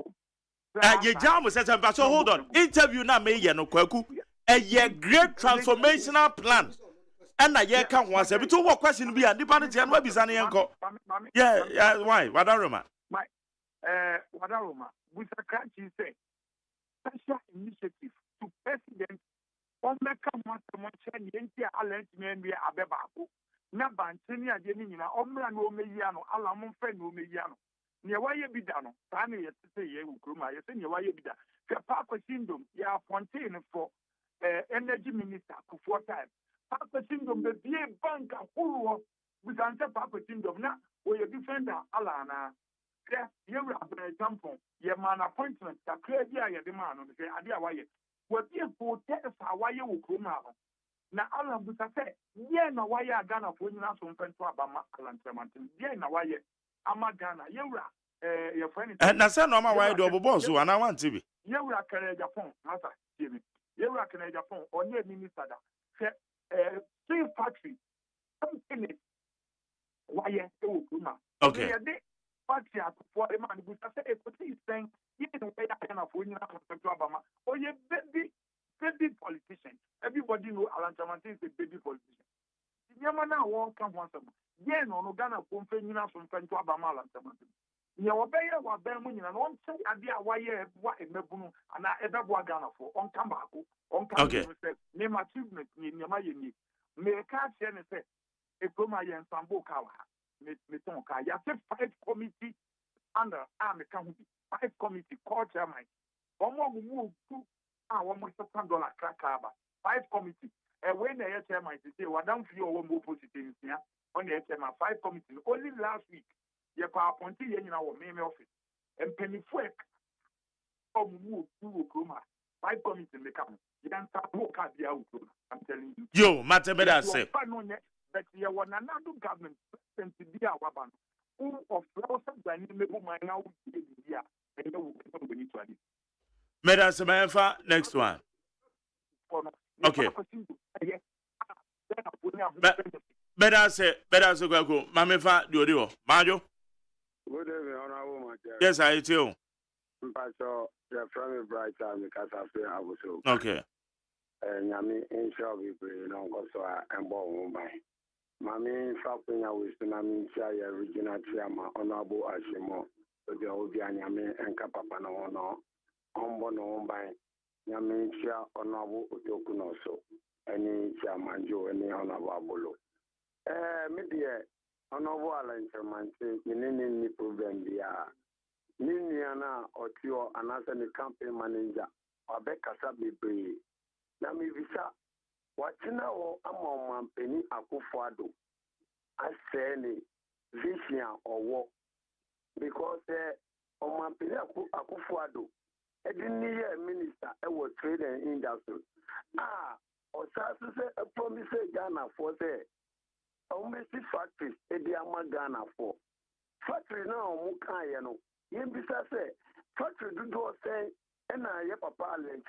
ye jam say but so hold on interview na me ye no kwaku a great transformational plan. And I can't want to be what question be a dependent on what is an uncle. Yeah, why? Wadaroma. My Wadaroma, with a country say special initiative to president on the come once a month and the entire alert men be a bebaco. Nabantini Adenina, Omra no Mediano, Alamon Friend no Mediano. Near why you be done, Tani say you Gruma, you say why you be done. Papa syndrome, you are Fontaine for energy minister for 4 times. Papa syndrome, the BA bank, who we can say Papa syndrome now, or your defender, Alana. Yes, you have an example. Your man appointment, the clear idea, the man on the idea why you were here for test why you will come out. Now, Allah would say, yeah, no, why you are Ghana for you, not some friend to Abama, Alan Tremontin, yeah, no, why you, I'm a Ghana, you're your friend. And I said, no, my wife, double boss, and I want to be. Yewura kere Japan, masa, Jimmy. Yewura kere Japan, or near minister that. Steel factory, something why you Okay. Factory for a man who said, if he's saying, you know, I can afford you to Obama, or you baby politician. Everybody know Alan Chamantin is a baby politician. Yamana won't come once a month. Yeah, no, Ghana won't pay you from Obama Alan Chamantin. You obey what Bermuda and one say, I did why what a mebuno and I ever go Ghana for on Tambaco, on Tambaco, name achievement in Yamayini. May a cat say, a Goma and Sambo Kawa, Mitonka. You have 5 committee under Army County, 5 committee, called chairman. One more move to $1 million crack 5 committee. And when the chairman say, well, don't feel one more positive here on the chairman, 5 committee. Only last week. Your power appointee in our main office. And penny work from move to Kuma. 5 committees in the camp. You can't start work at the out. I'm telling you. Yo, Matabeda say. But you want another government and to be our one. Who of flowers and you make my now here. And you will need to. Madam Samantha, next one. Okay. Better say, go. Mamefa, do Majo. Good evening, Honorable Major. Yes, I too. Pastor, you're from a bright time because I feel I was so. Okay. And I mean, in short, we so I'm born by. Mammy, Falcon, I was to Nami, Regional Chairman, Honorable Ashimo, so the old Yami and Capapano, on by Yami, Honorable Utokuno, so any Chairman Joe, any Honorable Bolo. Maybe Honorable Alan any problem there. Niniana or Tio, and as a campaign manager, or Becca Sabi. Nami Visa, watching now among Penny Akufado. I say, vision or walk. Because on Penny Akufado, a minister, I was trade and industry. Or say a promise Ghana for there. Almost factories, Ghana for. Factory now, Mukayano. Yembisa say, factory do say, and I have a parliament,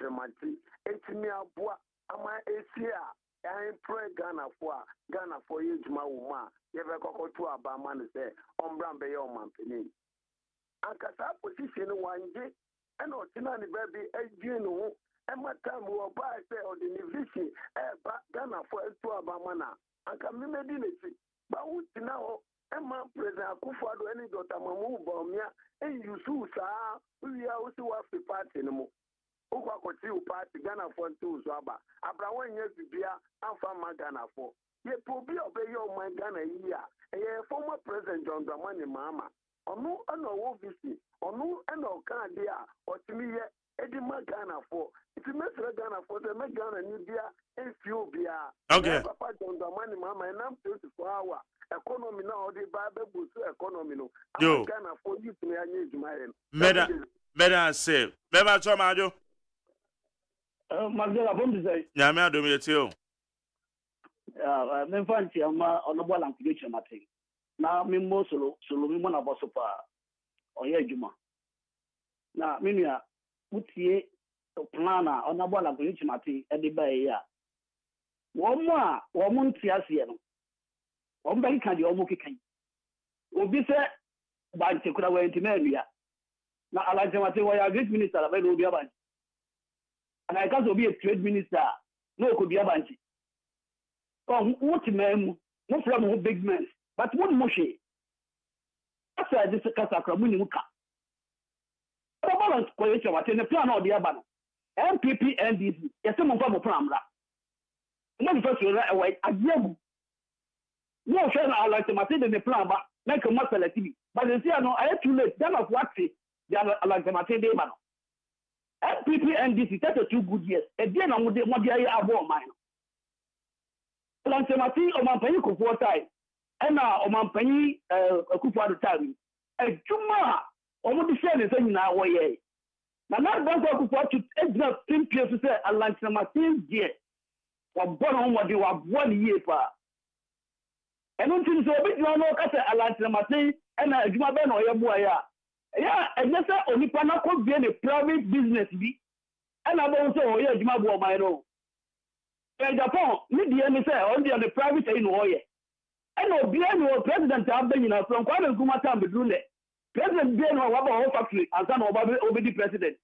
Etimia Bois, Ama Asia, I pray Ghana for you, Mauma, Yeva Coco to Abaman say, Ombrambe Oman Penny. And Casa position one day, and Otinani baby, a genu, and my time will buy say, or the division, Ghana for to Abamana. And come medinity, but what now? Emma President Akufo-Addo any daughter Mamu Bomia, and you so we are also have the party no more. Ukwa kotiu party Ghana for 2 Swaba. Abrawan years to be a farmer Ghana for. Ye probably obey your my Ghana here. A former President John Dramani Mama. Or no, obviously, or no, and no Canada, or to me, Edima Ghana for. If you make Ghana for the make Ghana Nubia, Ethiopia. Okay. Papa John Dramani Mama, and I'm 24 hours. Economy now, the Bible boost economy. No, yo, Ghana for you to manage my Meda say, Beba Tomajo. Magdala Bombi say, Yamia Domitio. Menfanti, on the wall and creation, I think. Now, me more solo, Mimona Bosopa, or Yajuma. Now, Minia, Mutie, Plana, on the wall and creation, I think, at the Bay. One more, one Tiasiano. One bank can the Omoki can. Obi say, Bank could have went to Meria. Now, I like to say, why a great minister, I will be a bunch. And I can't be a trade minister, no, could be a bunch. Oh, what man, no from big men, but one mushy. That's why this is Casacramuka. The balance question was in the plan of the Abano. MPP and this, yes, some of them are Pramla. Not first, away, I give. No, I like to maintain the plan, but make a muscle activity. But they say, no, I have too late. That was what they are like to maintain the man. MPP and this is 2 good years. And then I'm with the one year above mine. Lansemati or Mampany Kufu time, and now or Mampany Kufu time. A Juma, almost the same as in our way. Now, not going to watch it, it's not simple to say, I like Lansemati, dear. Or born on what you have 1 year for. And until so big, no, I like Lansemati, and Juma Ben or Yabuaya. Yeah, and yes, only Pana could be a private business be. And I'm also here, Jimabo, my own. And Japan, need the NSA only on the private in Oye. And no being your president have been from Kwame Kumata Bedrune. President being our factory and son of the president.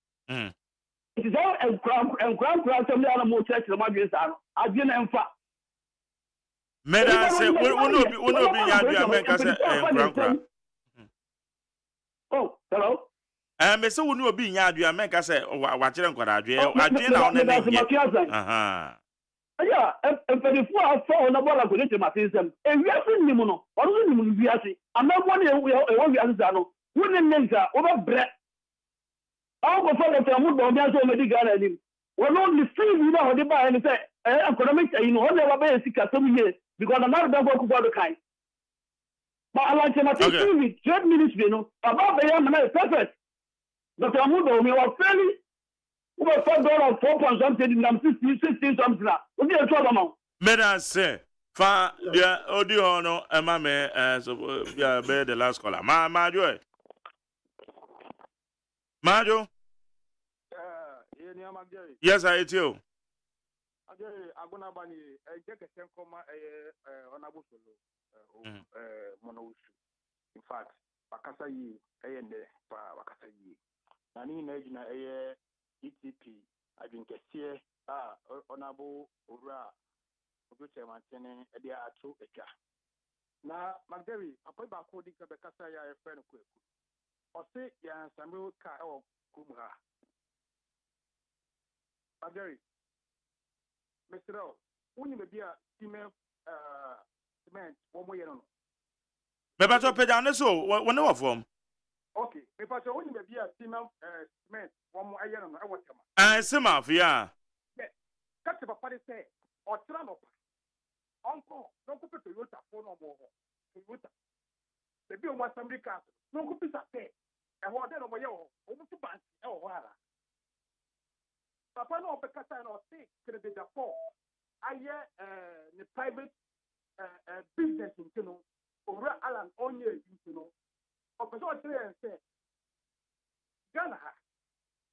It is all and crown some animal church the Magic I didn't emphasize. Meda say, we no be yadu America say crown. Oh, hello. Me say we no be yadu America say wa kire nkwada adwe na one na yeah, and for the 4 hours on the ball of the system, and we are seeing Nimono, or Nimun Viasi, and not one year we are Zano, wouldn't Nenza over bread. All before the Tamu Bomiazo medical and him. Well, only 3 you know, they buy and say, economic, you know, never buy a sick as some years, because another dog of the kind. But I want to take 3 minutes, you know, about the young man, perfect. Dr. Amudo, we are fairly. We are $4 4 something, and 16 something. We are trouble now. Meda say, fa the audio no, mame, so yeah, be the last caller. Majo. Majo. Yes, I hear you. I'm gonna buy a jacket and come honorable mono. In fact, Bakasa yi, and Bakasa yi. Nani Najina ETP, I drink a sear, honorable Ura, which I'm attending a day or 2 acre. Now, Magdari, I put back holding a Bakasa, a friend of quick. Or say, yeah, Samuel Car or Kumra. Magdari, Mr. O, only maybe a female cement 1 way on. Maybe I pay down so when no form. Okay, if I only maybe a female cement 1 more iron, I want them. Some of ya. Cut the party say, or Trano. Uncle, no copy to Toyota for no more. Toyota. The bill was somebody castle. No copies are there. And what then over your over to bank. Oh, what? Papa no Pecasa or say, could be the 4. I hear the private business in Tino, over Alan on your Tino. Of the short and say, Ghana,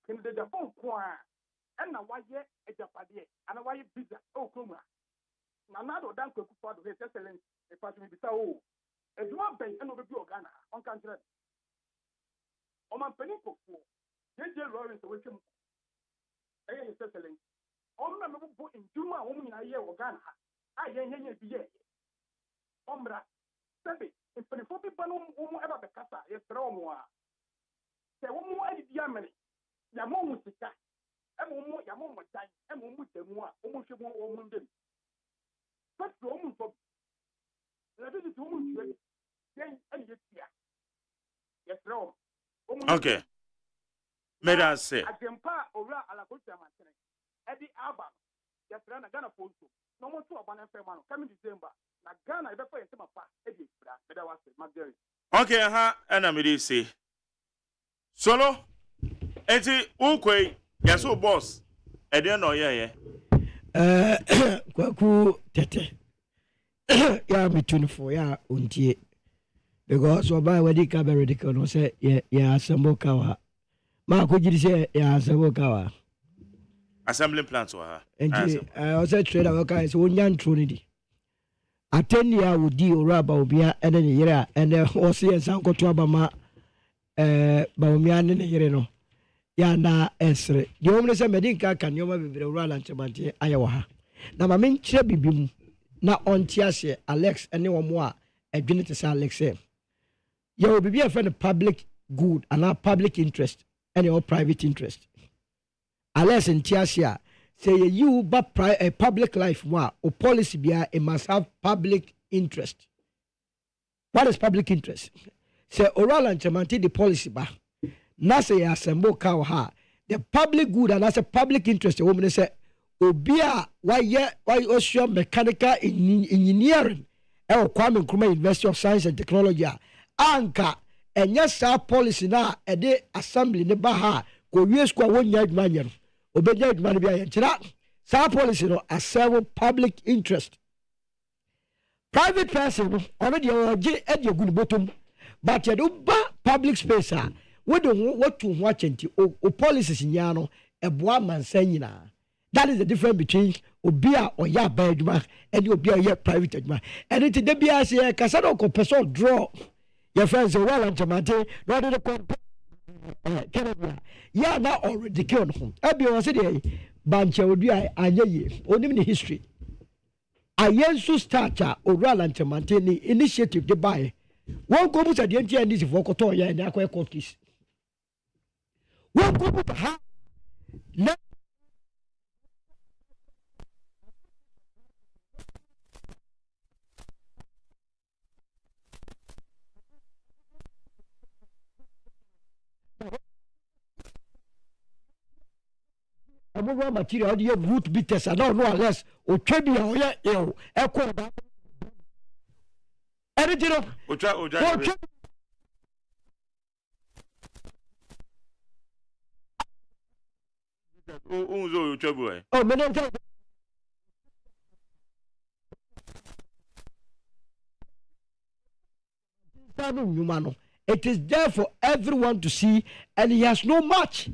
can the Japan choir, and now why yet a Japadie, and why you business, oh, Kuma. Nanado Danko for his excellence, a person be so. As you want pay, and over Ghana, on country. On my peninsula, J. Lawrence, with him. His excellence. On my book in Juma, woman, I hear Ghana. I hear be ye. Ombra, Sebi. If the 4 people who ever be Casa, yes, Romoa. Say, one more at the Yamani. Yamon was the cat. Yamon was dying, and Mumu, almost a woman. But the woman for the visit woman, then, and yes, Rome. Okay. May I say, I can part over Alacosta Martin. Eddie Alba, yes, Rana Ghana for you. No more to a banner man coming December. Na Ghana, I better say my part. Eddie, but I was Magdari. Okay, and I'm ready to say. Solo, enti ukwe, yaso boss. Ede no yeah. Kwaku tete. Ya me 24 ya untie. Because oba wedi ka be ready no say ya assemble kawa. Ma ko jiri say ya assemble kawa. Assembling plants wa ha. Enti I say trader we ka say onya ntro ni di. Ateni ya wodi ora ba obia ene ne yere a ene o se ensan koto abama ba omia ne ne yere no. Ya na esre. Di omne say medinka kan yoma bebre ora lanchemante aye wo ha. Na ma menkyere bibim na ontiase Alex ene wo mo a adwene te say Alex say. Ya obibi a friend public good and our public interest and your private interest. Alex ntiase say you but a public life wa or policy bia it must have public interest. What is public interest? Say oral and chamanti the policy ba na say assemble ka ha the public good and as a public interest the woman say obia why ocean mechanical engineering e Kwame Nkrumah University of Science and Technology anka enya sa policy na e de assembly ne ba ha ko wie school wonya adwuma nya no obenya adwuma no bia ye kira sa policy no serve public interest. Private person no ono de oje e de gu bottom but ye do ba public space a what do what to watch and o policies in yano a boa man saying that is the difference between obia or ya badma and obia ya private adma and it de bia say kasado ko person draw your friends well and jamante rather the Canada ya na already killed him abi was say bancha odua ayaye onim the history ayensu starter oral and jamante initiative de buy one go put at the end this for koto ya na akwa court case one go put ha na amova material the root bitters and no less o twebi o ya e ko da anything o unzo utwebu oh me no it is there for everyone to see and he has no match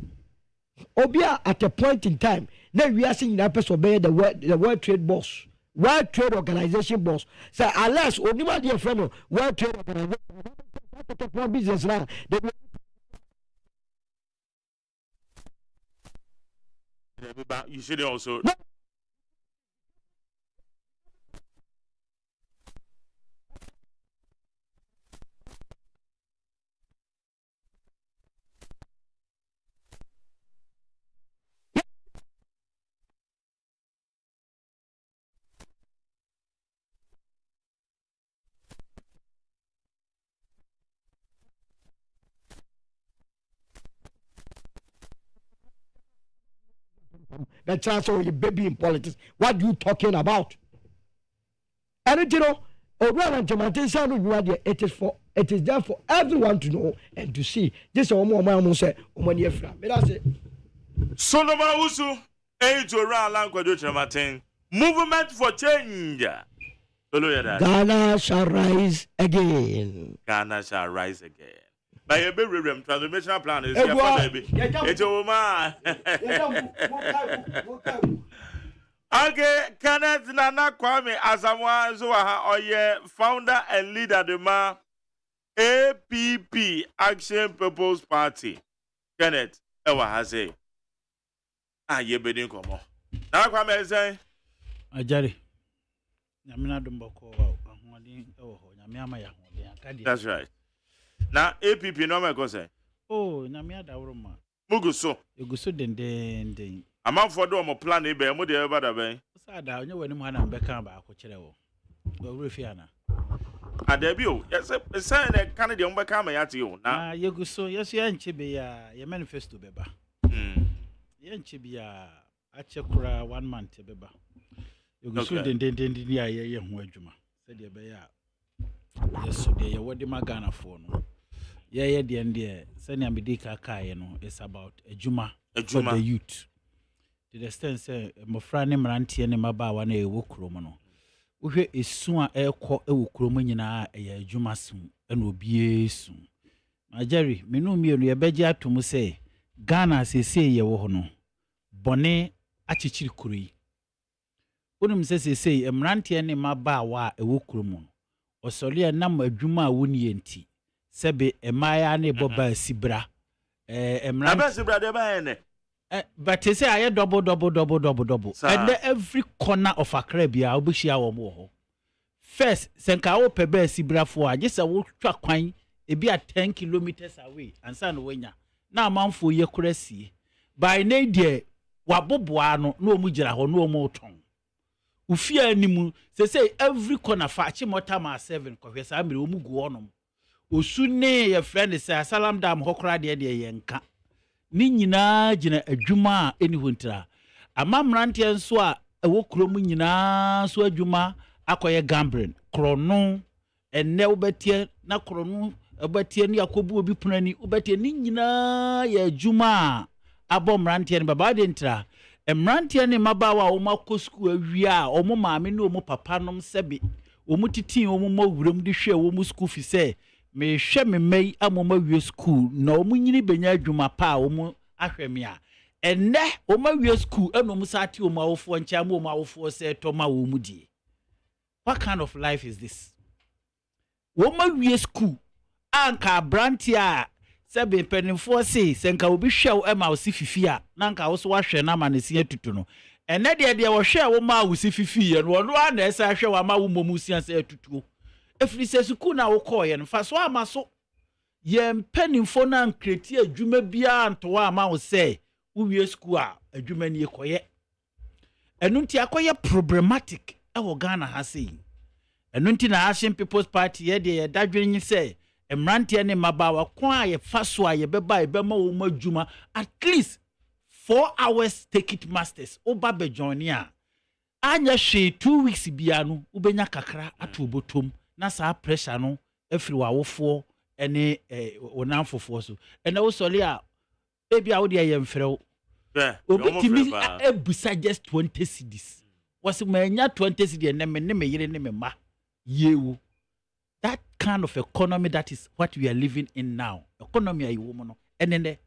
obia at a point in time now we are seeing that person obey the world trade boss world trade organization boss so unless only dear friend world trade organization business now you should also the chance of your baby in politics. What are you talking about? And you know, it is there for everyone to know and to see. This is what say. That's it. Solomon Usu, to around language movement for change. Ghana shall rise again. Ghana shall rise again. By a baby transformational plan is here for baby. It's a woman. Okay, Kenneth Nana Kwame Asamoah Zoaha Oye, founder and leader the ma APP Action People's Party. Kenneth, ewa hase. Ye bedin komo. Nana Kwame say, Ajari. Nyamina dumboko wa ahwadi ewo ho. Nyamia ya ho. That's right. Na APP no me go say. Oh, nyamia da wuruma. Muguso. Eguso den. Amanfo do mo plan e be mo de eba da ben. Sada onye wani mu na mbeka ba akokere wo. Wa wurfi ana. Adabi o. Yes, say na kan de mbeka ma yate o. Na yeguso yeso ya nchebe ya ye manifesto beba. Ye nchebe ya achekura 1 month beba. Yeguso den ya ye ho adwuma. Se de be ya. Yeso de ye wodi magana fo no. Ye de ende se na medika kai no is about adwuma for the youth. To the extent say mofrane mrantie ne mabaawa na ewo kromo no wohwe esu a ekọ ewo kromo nyina eya adwuma sum na obi esu na Jerry menu mienu ye beje atom say Ghana sese ye wo ho no bone achichiri kurui onum sese mrantie ne mabaawa ewo kromo osole nam adwuma a woni enti sebe emaya ne boba sibra emrantie sibra de ba ene. But they say I double. And every corner of Accra bia obushia wo mo. First, senka wo pebe sibrafo a just a wo twa kwan e bia 10 kilometers away and san wenya. Na amanfo ye kurasi. By na die waboboa no na omu gira ho na omu ton. Ufia animu say every corner fa chi motama 7 kohwesa amire omu gu onom. Osu ne ye friend say salam dam hokra de ye nka. Ni nyina gina adwuma eni hontra amamrante enso a ewo krom nyina so adwuma akoye gambren krono enne obetie na krono obetie ni akobu obi punani obetie ni nyina ya adwuma abomrante ne baba de ntra emrante ne mabawa o makosku awia o mo maame ne o mo papa nom sebe o mo titin o mo mawuram de hwe o mo school fi se me hwe me mai amoma wie school na omu nyini benya adwuma pa omu ahwe me a enne oma wie school eno mu sati omu awofo ncha ma omu awofo se toma wo mu die. What kind of life is this? Oma wie school anka branti a sebe penifo se senka obi hwew ema osi fifi a nanka wo so wahwe na manesi atutu no enne de wo hwe wo ma osi fifi ye no no na esa hwe wa ma wo momusi ase atutu efiri se school na wo call ye no fa so ama so ye penifo na nkreti adwuma bia anto wa ma wo se wo wie school a adwuma ni ekoye enu nti akoye problematic e wo Ghana ha sei enu nti na Asian People's Party ye de ye dadwenyi se emrantie ne mabawa kwa ye faso a ye beba ebema wo madwuma at least 4 hours take it masters oba be join a anya hwe 2 weeks bia no ubenya kakra ato botom na saa pressure no afiri wawofo ene onamfofo so ene wo sole a ebia wo de ye mfrew obetimi ebusa just 20 cedis was manya 20 cedis ne me yire ne me ma yewu. That kind of economy, that is what we are living in now. Economy are you woman and then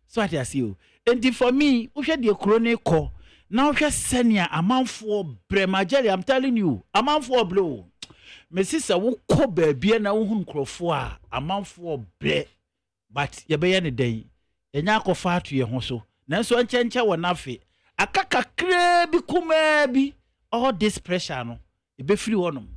so what I see you. And for me, we had the chronicle. Now we senior amount for Bremajeri. I'm telling you, amount for blow. My sister will cover be na uhun crofua amount for bre. But ye be any day. Enya ko fa to ye hoso. Nanso enchenche wo nafe. Akaka krebi kumebi. All this pressure no. E be free wonom.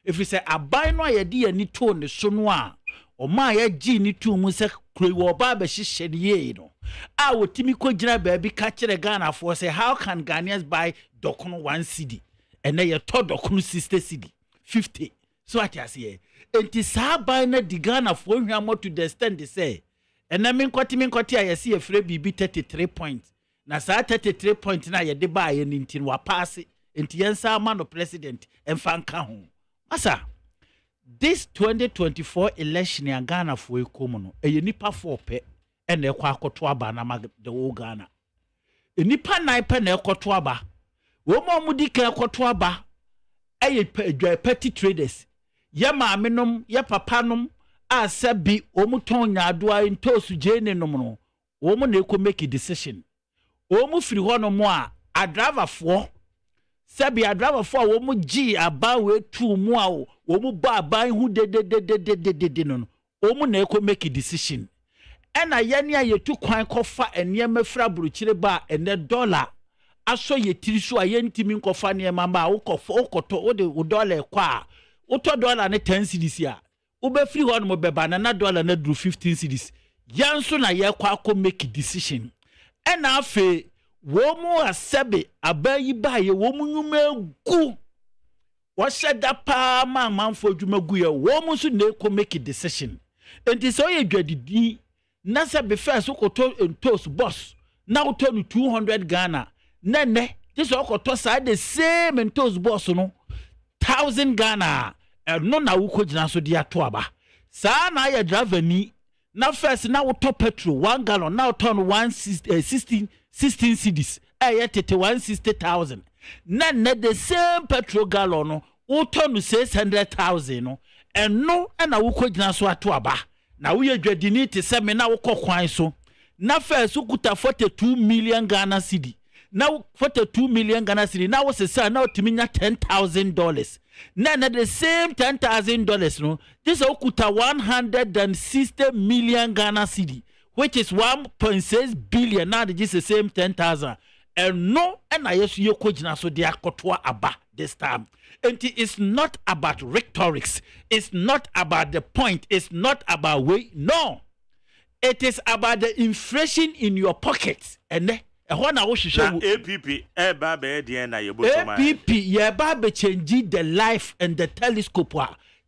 If we say abai no ayedi ani to ne so no a o ma ya gi ni to mu se kro wo ba be hihye ne ye no a wotimi ko gina ba bi ka kire Ghana for say how can Ghanaians buy dokono 1 cedi and then you to dokono 60 cedi 50 so what you say enti sa buy na di Ghana for hwamo to the extent they say and na min kwati ayesi e free bibi 33 points na sa 33 point na ye de ba ye ni ntin wa pass enti yensa ma no president emfa nka ho. Asa, this 2024 election in Ghana for a common, a nipa 4 pe, and a quacotuaba na the whole Ghana. A nipa 9 pen a cotuaba, Woman mudika cotuaba, a petty traders, Yama minum, ya papanum, a sabi, omuton ya dua in tosu jane nomono, woman they could make a decision. Omu free one or more, I drive a 4. Sabi a driver for womu G about we 2 more womu ba who de no womu na eko make a decision and a yania ye 2 kwan kofa enye mefra buruchire ba ene dollar aso ye tiri so a yentimi kofa ne mama ukoto wo de dollar kwa uto dollar ne 10 cedis ya ube free one mo beba na dollar na dru 15 cedis yanso na ye kwa ko make decision and afi womu asebe abayi baye womu nyume gu washada pa manfo dwuma gu ye womu so na ko make a decision enti so ye dwadidi na sabe first okoto entos boss na oto no 200 Ghana nene this okoto sa the same entos boss no 1000 Ghana no na wo kogina so dia to aba sa na ya driver ni na first na oto petrol 1 gallon na oto no 16 cedis yet 160,000 na the same petrol gallon no uto no 600,000 no eno na wo kogina so ato aba na wo ye dwadini te se me na wo kokwan so na first ukuta 42 million Ghana cedi na 42 million Ghana cedi na wo sesa na otiminya $10,000 na the same $10,000 no this ukuta 160 million Ghana cedi which is 1.6 billion now just the same 10,000 and no and I yes you kojina so dia kotoa aba this time and it's not about rhetorics, it's not about the point, it's not about way, no, it is about the inflation in your pockets and when I was APP ye ba change the life and the telescope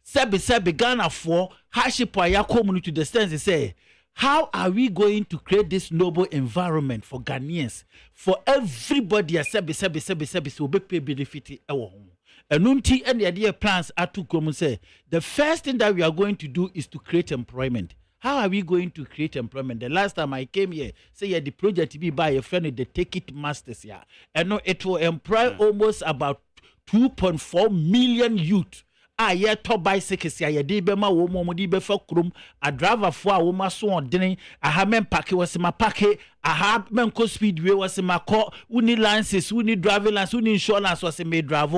sabi Ghana for hardship ya community to the sense they say how are we going to create this noble environment for Ghanaians, for everybody? Sabi so be pay benefit and unti and the idea plans are to come and say the first thing that we are going to do is to create employment. How are we going to create employment? The last time I came here, say the project to be by a friend, the Take It Masters here, and no, it will employ almost about 2.4 million youth. a ye to bicycles ya ye de be ma wo mo de be fa krom a driver fo a wo ma so odene a ha men park was ma park a ha men ko speedway was ma ko uni licenses uni driving license uni insurance was me drive.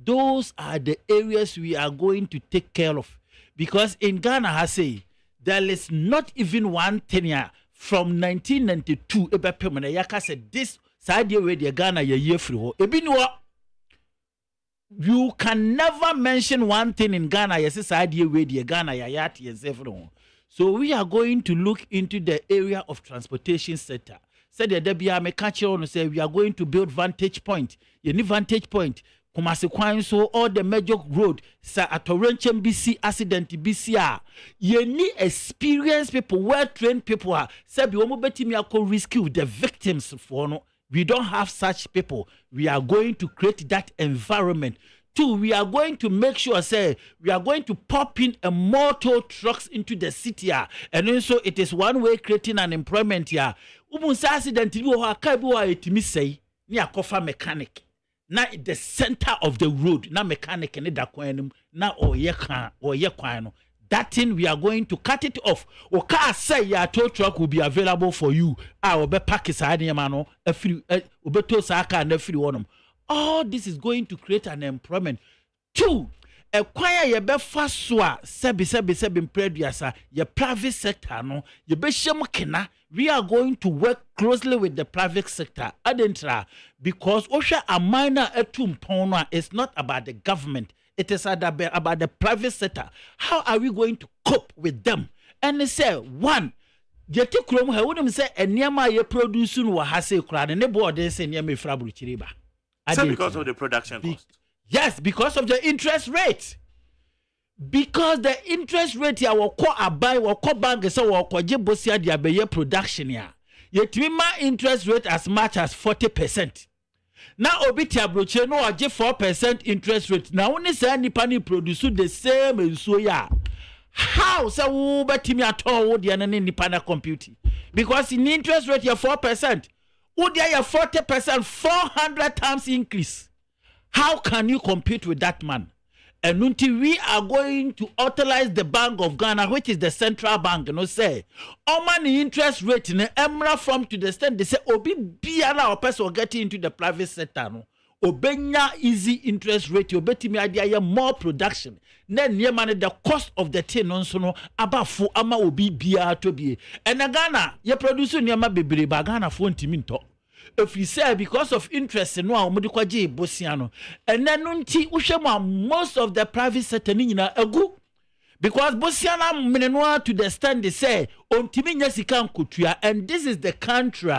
Those are the areas we are going to take care of, because in Ghana I say there is not even one tenure from 1992 ebe permanent yaka said this side where the Ghana ye free ho ebi ni you can never mention one thing in Ghana yes side where the Ghana ya yat yes free ho. So we are going to look into the area of transportation sector. Said the Debia me catch on say we are going to build vantage point. You need vantage point. Kumasi kwan so all the major road sa atorenchem BC accident BC you need experienced people, well trained people say bi omo betimi akọ rescue the victims for no. We don't have such people. We are going to create that environment. Two, we are going to make sure say we are going to pop in a motor trucks into the city and also it is one way creating an employment here. Umunsa accident bi ho aka bi ho etimi sei ni akofa mechanic. Na the center of the road na mechanic ne da kwan na oye kwan no. That thing we are going to cut it off. O car say your tow truck will be available for you. Obe pack side no free obeto sa car na free one. All this is going to create an employment. Two, a choir ye be faswa sebi preduasa ye private sector no ye be kena. We are going to work closely with the private sector adentra because osha a minor etum is not about the government. It is about the private sector. How are we going to cope with them? And they say one yeti krom ha wonum say eniama ye produce no ha say kra ne board dey say eniama frabru chiriba. So because of the production cost. Yes, because of the interest rate. Because the interest rate ya wako abai wako bank so wako je bosia dia beye production ya. Yetima interest rate as much as 40%. Now obiti abroche no oje 4% interest rate. Now only say nipa ni produce the same in so ya. How say wo betimi aton wo dia na nipa na compute? Because in interest rate ya 4%. Wo dia ya 40%, 400 times increase. How can you compete with that man? And until we are going to authorize the Bank of Ghana, which is the central bank, you know, say, all money interest rate in the emra from to the extent they say, obi biara or person getting into the private sector, no, obenya easy interest rate, obeti me idea more production. Then near money the cost of the thing no so no about for ama obi biara to be. And Ghana, you produce near ma bebre ba Ghana for ntiminto. If you say because of interest no omudikwaje bosiano and then nti uhwema most of the private sector ni nyina agu because bosiana menenoa to the stand they say ontimi nya sika nkotua and this is the country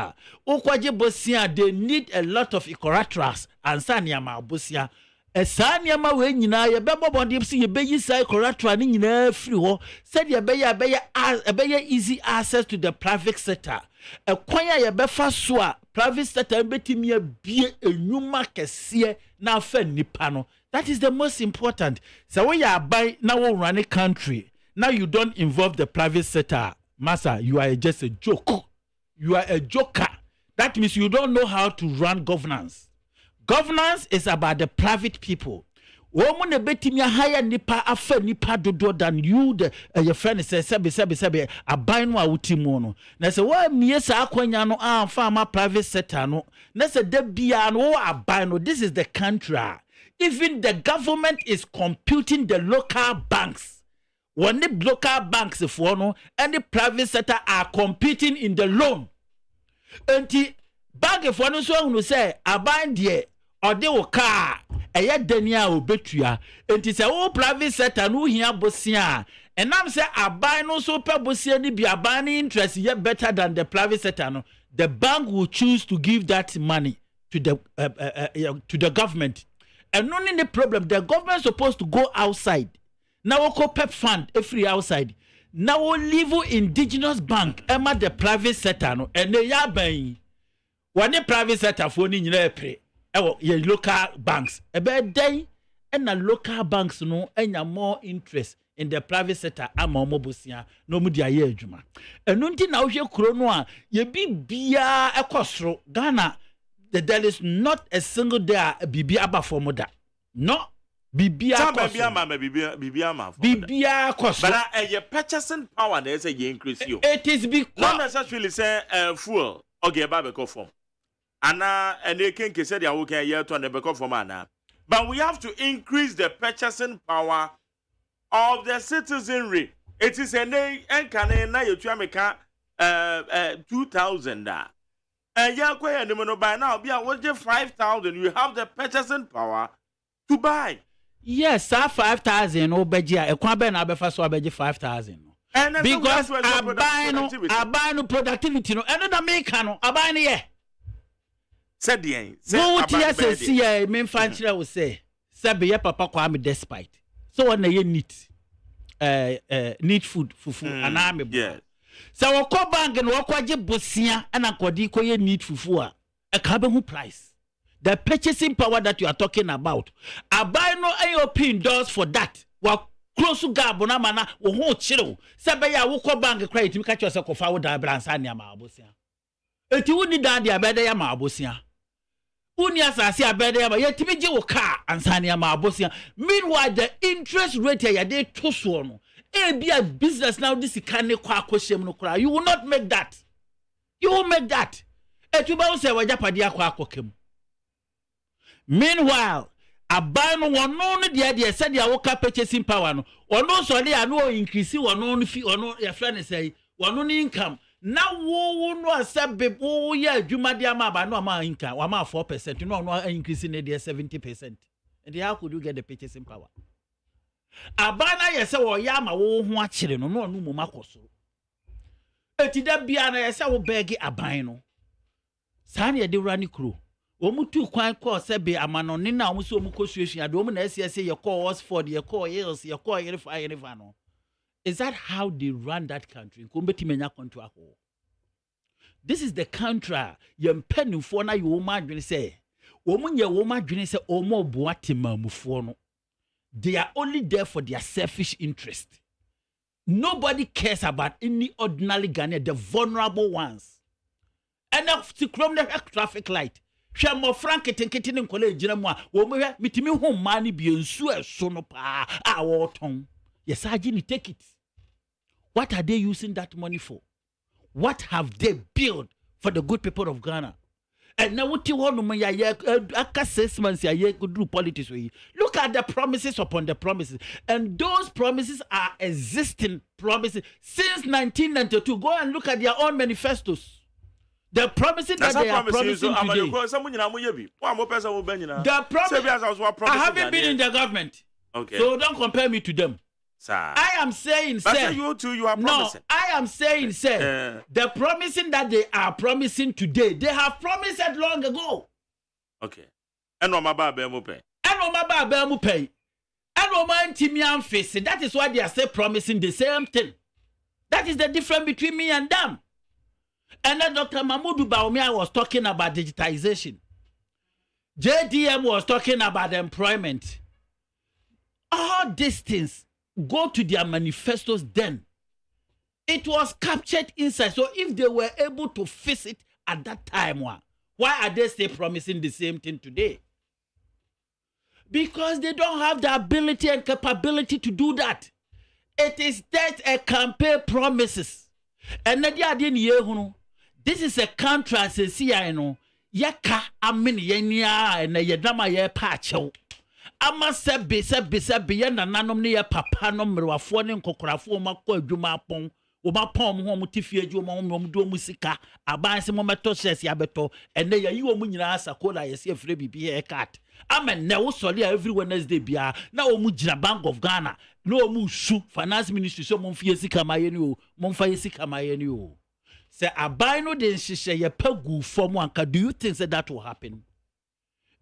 ukwaje bosia they need a lot of collaterals and saniama bosia esaniama we nyina ye bebobonde se ye beyi sai collateral ni nyina free ho said ye beya easy access to the private sector a kwanya ye befa so a private sector betimi abie enwuma kese na afa nipa no. That is the most important. So when you are buying now we run a country, now you don't involve the private sector. Master, you are just a joke. You are a joker. That means you don't know how to run governance. Governance is about the private people. Woman betimi higher nipa afa nipa dodo than you the your friend say sebe aban no awutimo no na say wa miesa akwanya no amfa ma private sector no na say de bia no aban no. This is the country. Even the government is computing the local banks. When the local banks for no and the private sector are competing in the loan. Enti bank for no so no say aban de or de o car eye dania obetua enti se wo private sector no hia bosia enam se aban no so pe bosia ni bi aban interest ye better than the private sector no. The bank will choose to give that money to the government. And not in the problem, the government is supposed to go outside. Now we call PEP fund every outside. Now we leave indigenous bank emma the private sector no and they are buying when the private sector for ni nyina your local banks a bad day and the local banks no enya more interest in the private sector ama omobosia no mu dia ye adwuma enu nti na wo hwe kro no a ye bibia ekosoro Ghana there is not a single day bibi aba for moda no Bibia koso. But a purchasing power there's a increase you. It is because not necessarily say fuel okay baba form. And they can say they are working a year to the form ana. But we have to increase the purchasing power of the citizenry. It is a name and can na you make 2,000 da. And you are by now be a 5,000. You have the purchasing power to buy. Yes, sir, 5,000 obeji e kwa be na befa so obeji 5,000 no. Because abano productivity no eno na make no abano ye. Said the Wo tie se see me mfa nkyere wo say be ye papa kwa me despite. So what na ye need food fufu ana me bo. So wo ko bank no wo kwaje bosia ana kodi ko ye need fufu a e ka be hu price. The purchasing power that you are talking about, I buy no open doors for that. Wa close to gab na mana wo ho chiro. Sebe ya wo ko bank credit mi ka cho se ko fa wo da bransa ne ma abosia. Eti wo ni da dia bede ya ma abosia. Uni asase abede ya ma yetimi je wo car ansa ne ma abosia. Meanwhile the interest rate ya dey to so no. E be a business now this can ne kwa akohyem no kura. You will not make that. You will make that. Eti ba wo se wa japade akwa akokem. Meanwhile, abano wono de said ya woka purchasing power no. Ono so dey anu increase wono no fi ono ya friend say wono ni income. Na wo no asebe wo ya adwuma de ama ba no ama income, wa ma 4%, no increase ne de 70%. And how could you get the purchasing power? Abana ye say wo ya ma wo ho akire no no mu makoso. Eti da bia na ye say wo beg aban no. Sa na ye de rani kro. Omutu kwan call sebe amano ni na omuso omukosuation ade omu na ese ye call Oxford ye call Yales ye call Yerefa no. Is that how they run that country? Kumbeti menya control ho. This is the country ye mpanufo na ye omu adwene say omu ye omu adwene say omu oboate mamufo no. They are only there for their selfish interest. Nobody cares about any ordinary Ghanaian, the vulnerable ones. And of the traffic light. Shamo Frank tenkete ne nkole gina mu a wo mehwe mitimi ho mani bi ensu eso no pa a wo ton yes agini take it. What are they using that money for? What have they built for the good people of Ghana? And now what you want to ya aka 6 months ya do politics we look at the promises upon the promises, and those promises are existing promises since 1992. Go and look at their own manifestos. The promises that they are promising today. The promise. I haven't been in the government. Okay. So don't compare me to them. Sir. I am saying, sir. You too, you are promising. No, I am saying, sir. The promising that they are promising today, they have promised it long ago. Okay. And no pay. That is why they are still promising the same thing. That is the difference between me and them. And then Dr. Mahmoud Bawumia was talking about digitization. JDM was talking about employment. All these things go to their manifestos then. It was captured inside. So if they were able to fix it at that time, why are they still promising the same thing today? Because they don't have the ability and capability to do that. It is that a campaign promises. And this is a contrast, I know. Yaka amin yenya and yedama ye pacho. Ama sebe yena nanom ne ye papa no mrewafo ne nkokrafo makọ adwuma pon wo ma pon ho mutifie adwuma ho do musika abanse mo meto shes ya beto ene ya yi wo mu nyina asakola ye se afre bibi e cat amen na wo sole every Wednesday bia na wo mu gina Bank of Ghana na wo mu su finance ministry so mo mfie sika maye ni o mo mfa ye sika maye ni o se abai no de nhihye ye pagu form anka. Do you think that will happen?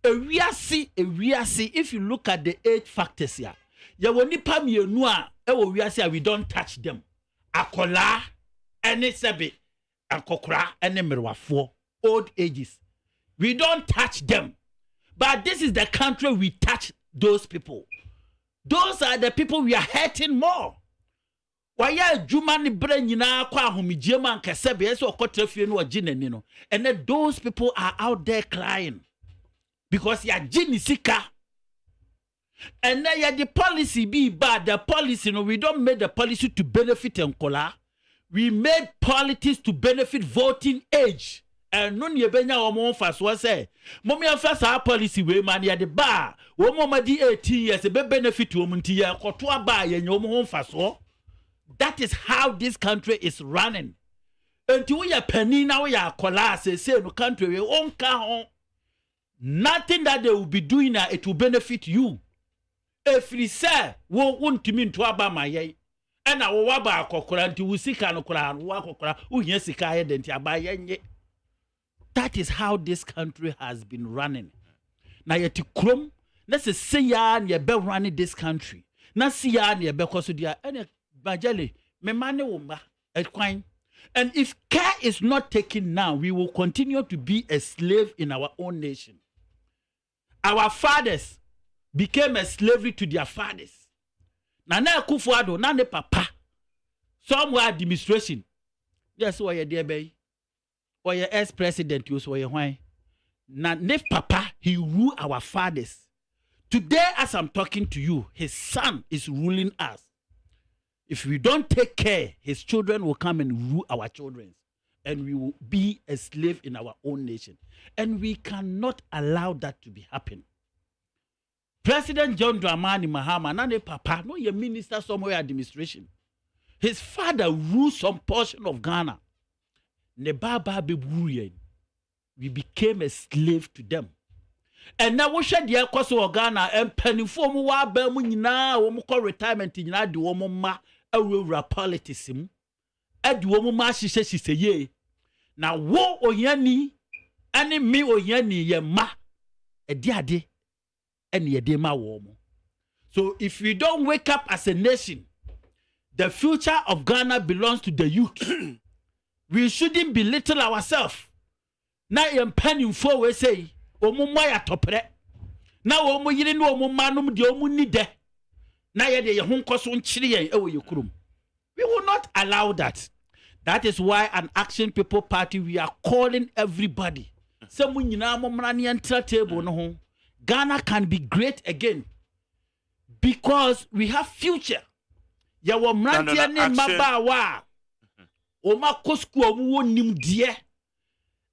If you look at the 8 factors here, ya woni pa mienu a e wo wiase we don't touch them. Akola ene sebe akokra ene merwafo old ages, we don't touch them. But this is the country we touch those people. Those are the people we are hurting more. Why juma ni bre nyina kwa ahomijema nkasebe yeso okotrafie no oginani no, and then those people are out there crying because ya gini sika. And now the policy be bad. The policy, we don't make the policy to benefit Nkola. We made politics to benefit voting age. And none ye benya omo fast was say. Mommy first our policy we man ya the bar. Womo di 18 years be benefit to omunti ya kotwa bar ye omo fast. That is how this country is running. Until we are penny now we are kola say no country we won't count. Nothing that they will be doing it will benefit you. If we say won't mean to aba my ye. And I will aba kokora until we see can okora and wa kokora who yes sika denti aba ye. That is how this country has been running. Na yeti krom na se ya na be running this country. Na se ya na be koso dia ene bajale me mane wo ma ekwan. And if care is not taken now, we will continue to be a slave in our own nation. Our fathers became a slavery to their fathers. Nana Akufo-Addo, nana papa. Somewhere administration. Yes, why you dear bay? Or your ex-president, you say why? Nana papa, he ruled our fathers. Today, as I'm talking to you, his son is ruling us. If we don't take care, his children will come and rule our children. And we will be a slave in our own nation. And we cannot allow that to be happen. President John Dramani Mahama, nane papa, no your minister somewhere administration. His father ruled some portion of Ghana. We became a slave to them. And now we should the cost of Ghana and penny for mu wa be mu nyina wo mu call retirement nyina de wo mu ma awura politics mu ade wo mu ma hihye ye na wo ohiani ani mi ohiani ye ma ade ade ene ye de ma wo mu. So if we don't wake up as a nation, the future of Ghana belongs to the youth. We shouldn't belittle ourselves. Na yem penny for we say omu ya topre na omu yiri no omu manum de omu ni de na ye de ye ho nkoso nchiri yen ewo ye kurum. We will not allow that. That is why an Action People Party, we are calling everybody. Some nyina mo mra ne entra table no ho. Ghana can be great again because we have future. Ya wo mrantia ne mabawa o makosku omu wonim de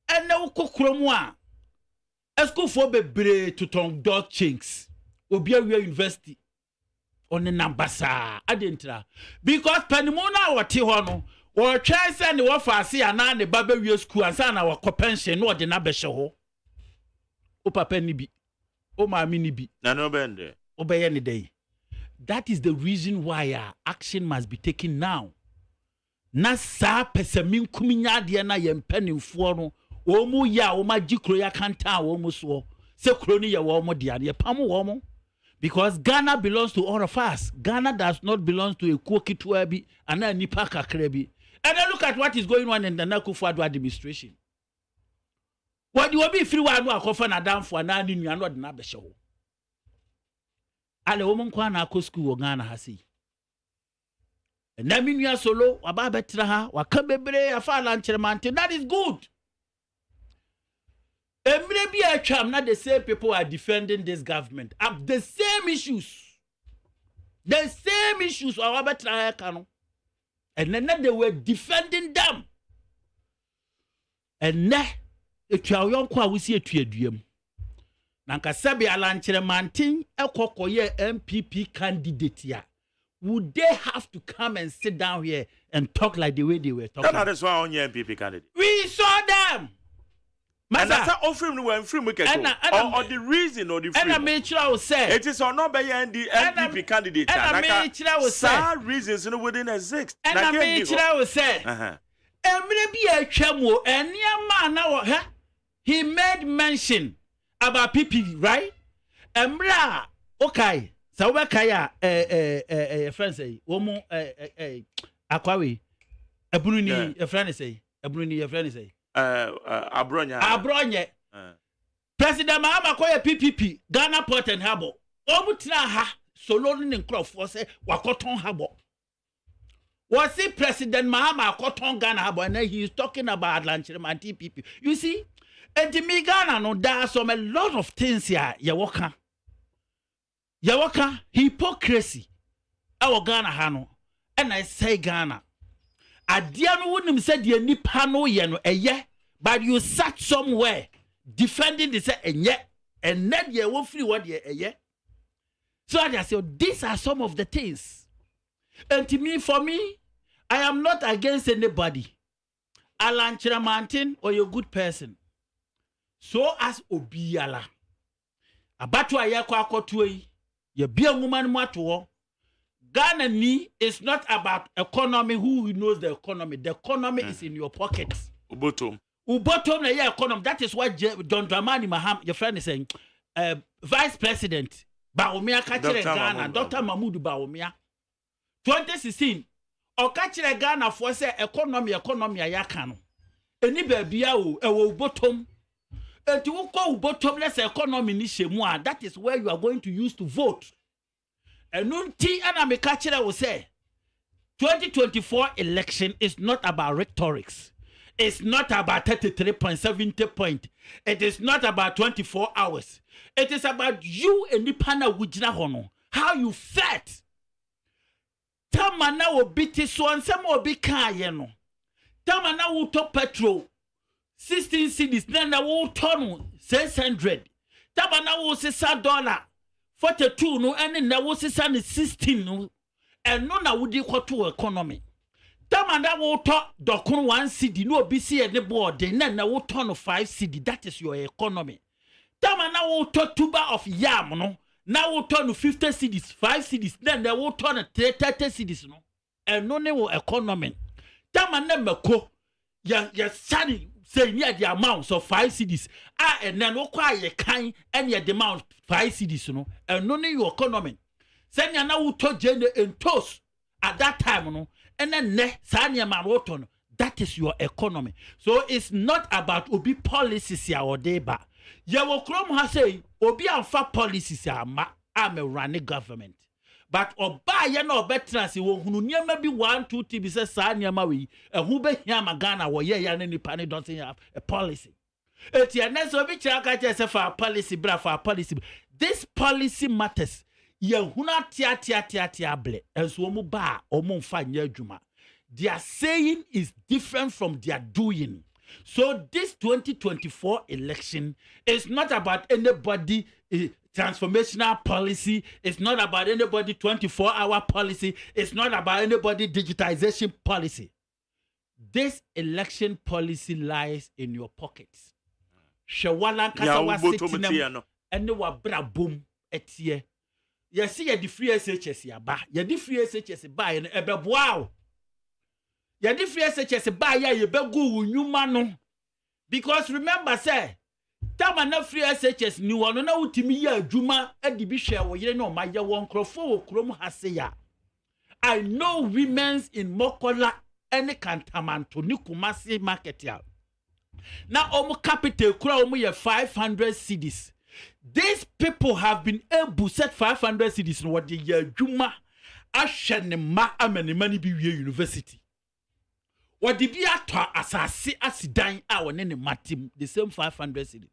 ene wo kokromu a Esco for bebre to ton dot chinks. Obia university on the nambasa adentra. Because Panimona or Tihono or try send the wafa see an the Babel school and son our pension or the nabesho. O papa nibi. O ma minibi. Nano bende. Obey any day. That is the reason why action must be taken now. Nasa pesamin kuminya diana yem penny for Omu ya oma jikro ya kanta omu so se kroni ya womo dia ye pamu womo because Ghana belongs to all of us. Ghana does not belong to a Kwokitwa bi and a nipa kakra bi. And then look at what is going on in the Akufo-Addo administration. What you will be free one no akofa na dan for na ni nua no de na behye ho. Ale womo kwa na akọ school wo Ghana ha sei. Na mi nua solo waba betra ha waka bebre afa lancheremante. That is good. Maybe not the same people are defending this government. The same issues. The same issues. And then they were defending them. And now, if you are young, we see a tweedum. Nankasabi Alanchele Mantin, a Kokoye MPP candidate here. Would they have to come and sit down here and talk like the way they were talking? That is why on your MPP candidate. We saw them. And that's how often we free or the reason or the free. And I made sure I was say it is or not by the MPP candidate. And I made sure I was say reasons wouldn't exist. And I made sure I was say be a chemo and near man now he made mention about PP, right? Okay. So where kaya friend say womo akwawe abununi a friend say abununi a friend say Abronya. President Mahama koye PPP Ghana Port and Harbour. Omutina ha solo ni nkrofo say wakoton Harbour. Was it President Mahama akoton Ghana Harbour and he is talking about Atlantic and TPP. You see, and to me Ghana no there are some a lot of things here you work. Yawaka hypocrisy. Our Ghana hano. And I say Ghana. Adiano wouldn't say the nipa no yeno but you sat somewhere defending the say and then you won't free what ye So I say these are some of the things. And to me, for me, I am not against anybody. Alan Chiramantin or you're a good person. So as Obiala. Abatwa ya kwa kotwe. Ye be a woman matuo. Ghana ni is not about economy. Who knows the economy? The economy is in your pockets. Ubotom na yeah economy. That is what John Dramani Maham, your friend is saying. Vice President Bawumia kachire Ghana, Dr. Mahmoud Bawumia. 2016. O kachire Ghana for say economy ayaka no. Eni bebia o ewo ubotom. Enti wo ko ubotom let's economy ni shemu. That is where you are going to use to vote. Enunti ana me kachire will say 2024 election is not about rhetorics. It's not about 33.70 point. It is not about 24 hours. It is about you and the panel wujina hono. How you felt. Tamana wo biti so ansem obi kan ye no. Tamana wo to petrol 16 cedis na wo ton 600. Tamana wo $6 42 no ene na wo sisa ne 16 no eno na wo di kwoto economy. Tamanda wo to dokun 1 cedi no obi si e ne board na wo to no 5 cedi. That is your economy. Tamanda wo to tuber of yam no na wo to no 50 cedis 5 cedis na wo to no 30 cedis no eno ne wo economy. Tamanda mako ya sani say near the amount of 5 cedis and then no kwa ye kan and ye the amount 5 cedis no and no your economy say na wo to gender and toast at that time no and then ne sanya man woto no. That is your economy. So it's not about obi policies ya or deba ye wo krom ha say obi amfa policies ya ma am a running government. But oba ye no betra se wo hunu niam bi 1 2 3 bi se sa niam we ehu be hia magana wo ye ya na nipa ne don't have a policy. Eti ene so bi kira ka che se for policy bra for policy. This policy matters. Ye huna tia ble enso mu ba omo mfa nya adwuma. Their saying is different from their doing. So this 2024 election is not about anybody transformational policy. It's not about anybody 24-hour policy. It's not about anybody digitization policy. This election policy lies in your pockets. Shawala kasawa sitinem ene wa bra boom etie. You see ye di free SHS ya ba. Ye di free SHS ba ye ebe boa. Ye di free SHS ba ya ye be go nyuma no. Because remember say Tama na free SHS ni wono na utimi ya adwuma adibi hwe wo yire no maye won krofo wo krom hase ya. I know women's in Mokola any Kantamanto ni Kumasi market ya. Na omu capital kura omu ye 500 cedis. These people have been able to set 500 cedis no what the ye adwuma ahwe ne ma amani mani bi wie university. What the be ato asase asidan a won ne matim the same 500 cedis.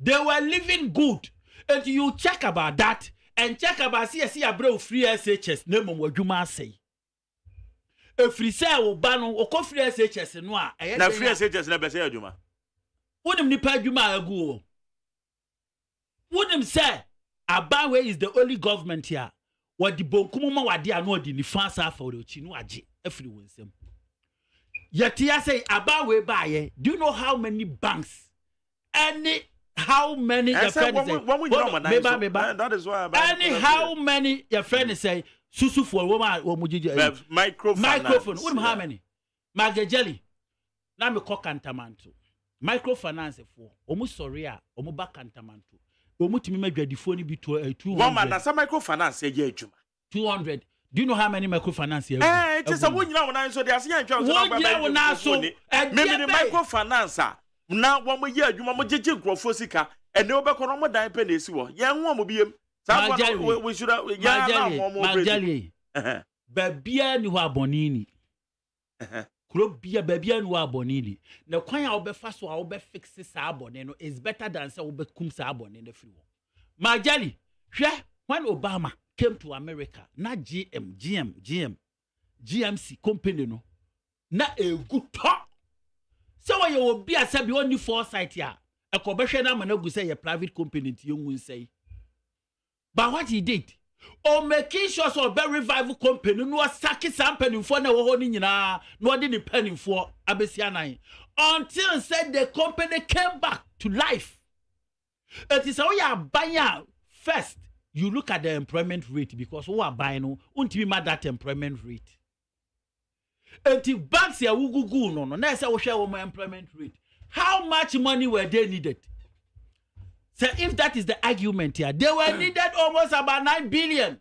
They were living good. And you check about that and check about see abro free SHS name wadwuma say. If you say o ba no o free SHS no a na free SHS na be say adwuma. Wonim nipa adwuma agu. Wonim say Abawe is the only government here. What the bonkum ma wade ano di ni fansa for the chi no age afri wonsem. Yet ya say Abawe baye. Do you know how many banks how many your friends say? That is why how many your friends say susu for woman microphone. What how many? Magajeli. Na me call Kantamanto. Microfinance for almost sorry omo ba Kantamanto. Omo timi madwadifo ni bi 200. One man na microfinance ye adwuma. 200. Do you know how many microfinance here? It is a one year when I so they are saying maybe the microfinance na one more year you ma jeje nkrofo sika and they obekọ no mo dan pe na esi wo ye nwo mo biem we should ya na mo Majali babia ni ho abonini kuro bia babia ni ho abonini na kwan a obefa so a obe fix sa abone no is better than say obekum sa abone na free wo Majali hwe when Obama came to America, na GMC company no, na a good talk. So when you will be a sabi only foresight ya, a commercial na managu say a private company to you will say. But what he did, making sure so a very revival company no saki some penny for na holding na no didn't penny for Abesiana until said the company came back to life. It is how you are buying first. You look at the employment rate because who are buying no until you that employment rate. Until banks here no. Now say we share my employment rate. How much money were they needed? So if that is the argument here, they were needed almost about 9 billion.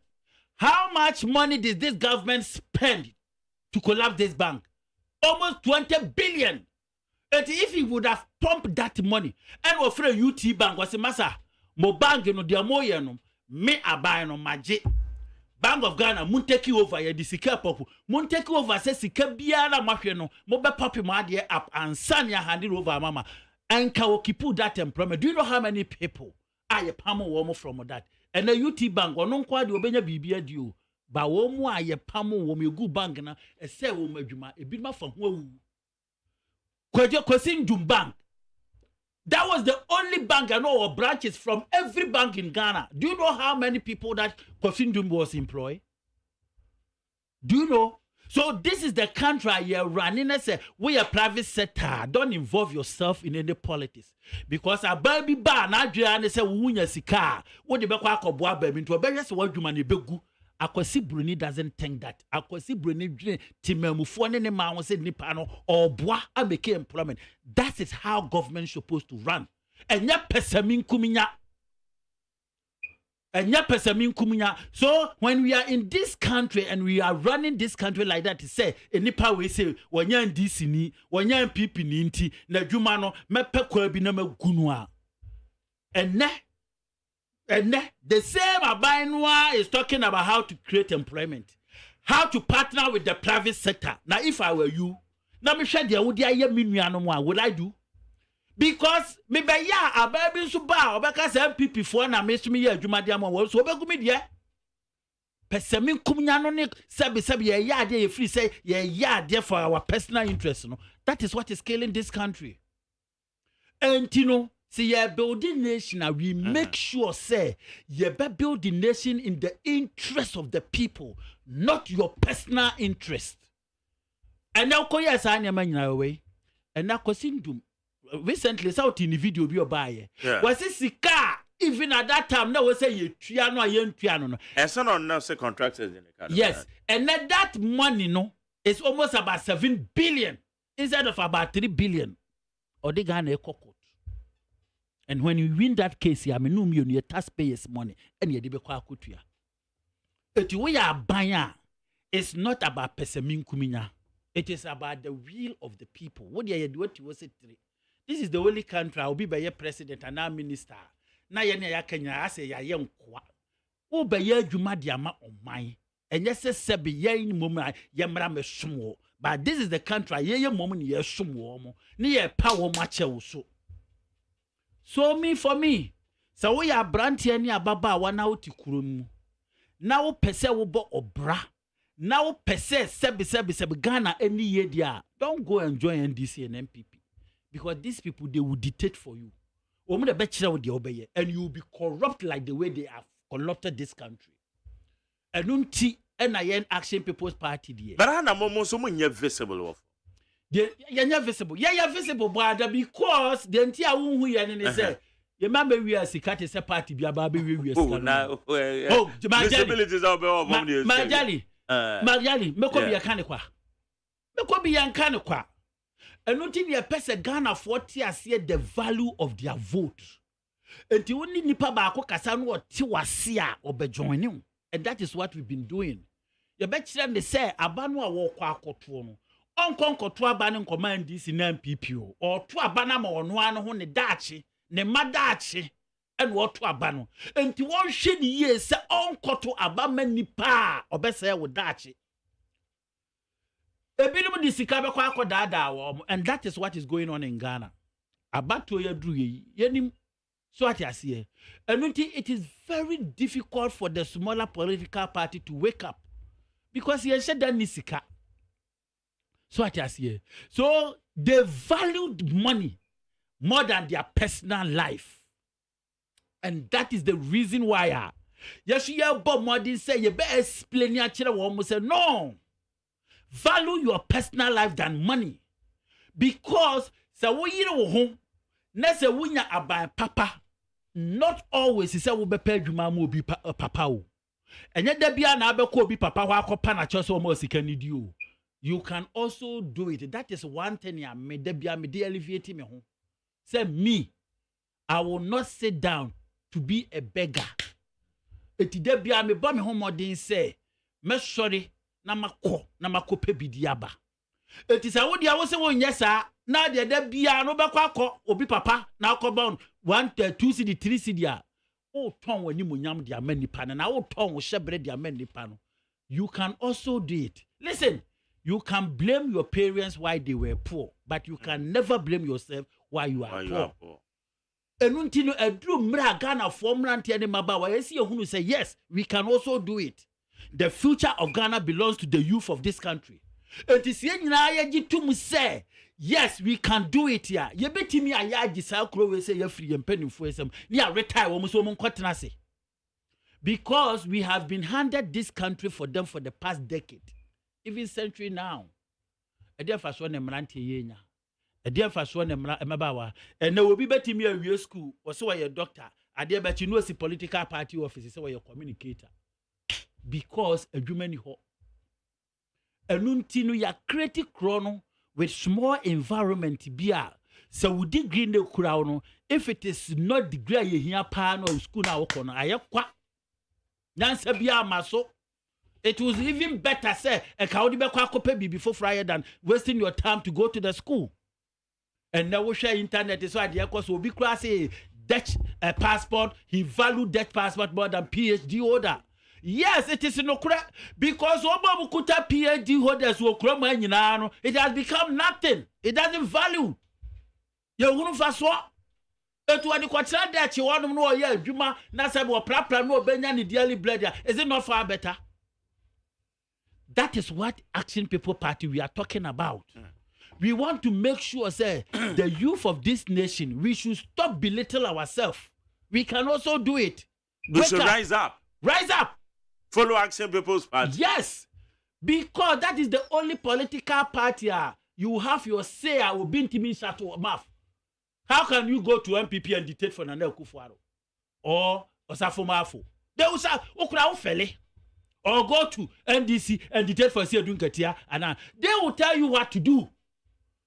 How much money did this government spend to collapse this bank? Almost 20 billion. And if he would have pumped that money and offer a UT bank was a massa, mo bank no dia mo ye no me abai no maje. Bank of Ghana mun take you over ye di sika popo. Mun take you over say sika biara mahwe no mo be pop ma de up and san ya hand it over mama. And can occupy that employment. Do you know how many people are pamo womo from that? And the UT bank or non quad obenya bibia dio. Ba womo aye pamo womo good bank na e say womo adwuma e bi ma from wu. Kwasin Jum Bank. That was the only bank I know of branches from every bank in Ghana. Do you know how many people that Kwasin Jum was employed? Do you know? So this is the country you're running. I say, we are private sector. Don't involve yourself in any politics. Because a baby bar, now you say, Wunya Sika, what the Bakwa Boa baby into a better what you money begu. Akwasi Bruni doesn't think that. Akwasi Bruni Timemufone ne ma won say nipano or bois a make employment. That is how government supposed to run. And ya pesamin kuminya. So when we are in this country and we are running this country like that, to say nipa we say wanya DC ni wanya MPP ni nti na dwuma no mepe kwa bi na magunu and the same Abainwa is talking about how to create employment, how to partner with the private sector. Now if I were you, now me share the would what I do? Because me be ya ababi so ba obeka say MPP for na me so me ya adwuma dia mo so obegu me dia pesemi kumnya no ne sabe ye ya dia ye free say ye ya dia for our personal interest no. That is what is killing this country. And you know, see ye building nation, we make sure say ye be build the nation in the interest of the people, not your personal interest. And now ko yes anya manyina away and now Kosindum recently out in the video be buy was this car even at that time now we say you triano no and son on now say contractors in the country. Yes, and that money no is almost about 7 billion instead of about 3 billion or they gonna a cockroach. And when you win that case I mean your taxpayers money and you be kwa kutua it we are buying. It's not about pesemin kuminya, it is about the will of the people. What you was it. This is the only country I will be by your president and our minister. Na ya Kenya I say ya nkwa. Wo be ya adwuma dia ma oman. Enye se sebe ya ni mom ya mra me somo. But this is the country ye mom ni ye somo mo. Ni ye pa wo ma che wo so. So me for me. So we are brantie ni ababa wa na oti kurom. Na wo pese wo bo obra. Na wo pese sebe Ghana any ye dia. Don't go and join NDC and MPP. Because these people, they will dictate for you. And you will be corrupt like the way they have corrupted this country. And unti NIN Action People's Party there. But I'm almost so visible of. You're visible. Yeah, visible, brother, because the entire who you say. You remember we are Sikati se party be baby we are. Oh, now. Oh, disabilities are over. Marjali, me ko bi yakane kwa. And nothing your person Ghana 40 as the value of their vote. And you only nipa ba ko kasa no tiwasia obejoining. And that is what we've been doing. You bet them they say abanu a wo kwa akoto no. Onkonkoto abanu command this in MPP or to abana ma ono ano ho ne dachi, ne madachi and what to abanu. And to one shin ye say onkoto abama nipa obese wo dachi. And that is what is going on in Ghana. Abato ya druye yenim So what you see, and it is very difficult for the smaller political party to wake up because he said that nisika. So what you see, so they valued money more than their personal life, and that is the reason why. Yes, you have Bob Martin say you better explain your children. One say no, value your personal life than money, because so we you know home. Next a winya aban papa. Not always he said we be pay dwuma mo bi papa o. Enye da bia na abeko obi papa wa akopa na chose o mo sika ni di o. You can also do it. That is one thing ya me da bia me dey elevate me ho. Say me, I will not sit down to be a beggar. Eti da bia me ba me ho modern say, me sorry na mako pe bidi aba. Eti sa wo dia wo se wo nye sa na de da bia no be kwa obi papa na akoba 1 2 cd 3 cd a o ton wani munyam de amanipa na o ton wo shebre de amanipa no. You can also do it. Listen, you can blame your parents why they were poor, but you can never blame yourself why you are poor. Enunti no edru mra Ghana formula ante maba wa yesi ehunu say yes, we can also do it. The future of Ghana belongs to the youth of this country. Enti nyina ye gitum say yes, we can do it here. Ye betimi ayaji sa kro we say ye free empanimfo esem ni a retire wo so mo nkotena se. Because we have been handed this country for them for the past decade, even century now. Ede fa so ne mrante ye nya. Ede fa so ne mabawa. And na obi betimi awie school, wo so ye doctor, ade be chi no si political party office say we communicator. Because adwumani ho. Enunti no ya create chrono with small environment bia. So we degree ne kura no, if it is not degree ye hia pa no school na wo kono aye kwa. Nansa bia maso. It was even better say e ka odi be kwa kopa bibi for fryer than wasting your time to go to the school. And now we share internet so ade ekọ so obi kura say Dutch passport, he valued Dutch passport more than PhD holder. Yes, it is no correct because Oba Bukuta PhD holders will come in. It has become nothing. It doesn't value. You wouldn't fast what? It was the question that you want to know. Yeah, Juma, Nasabo, Prapra, no Benyan, dearly bled. Is it not far better? That is what Action People Party we are talking about. We want to make sure, say, the youth of this nation, we should stop belittling ourselves. We can also do it. We should rise up. Rise up. Follow Action People's Party. Yes, because that is the only political party you have your say will be intimate to mouth. How can you go to MPP and dictate for Nana Kufuaro or Osafo Mafo? They will say, "Okra fele," or go to NDC and dictate for Siadun Katia, and they will tell you what to do,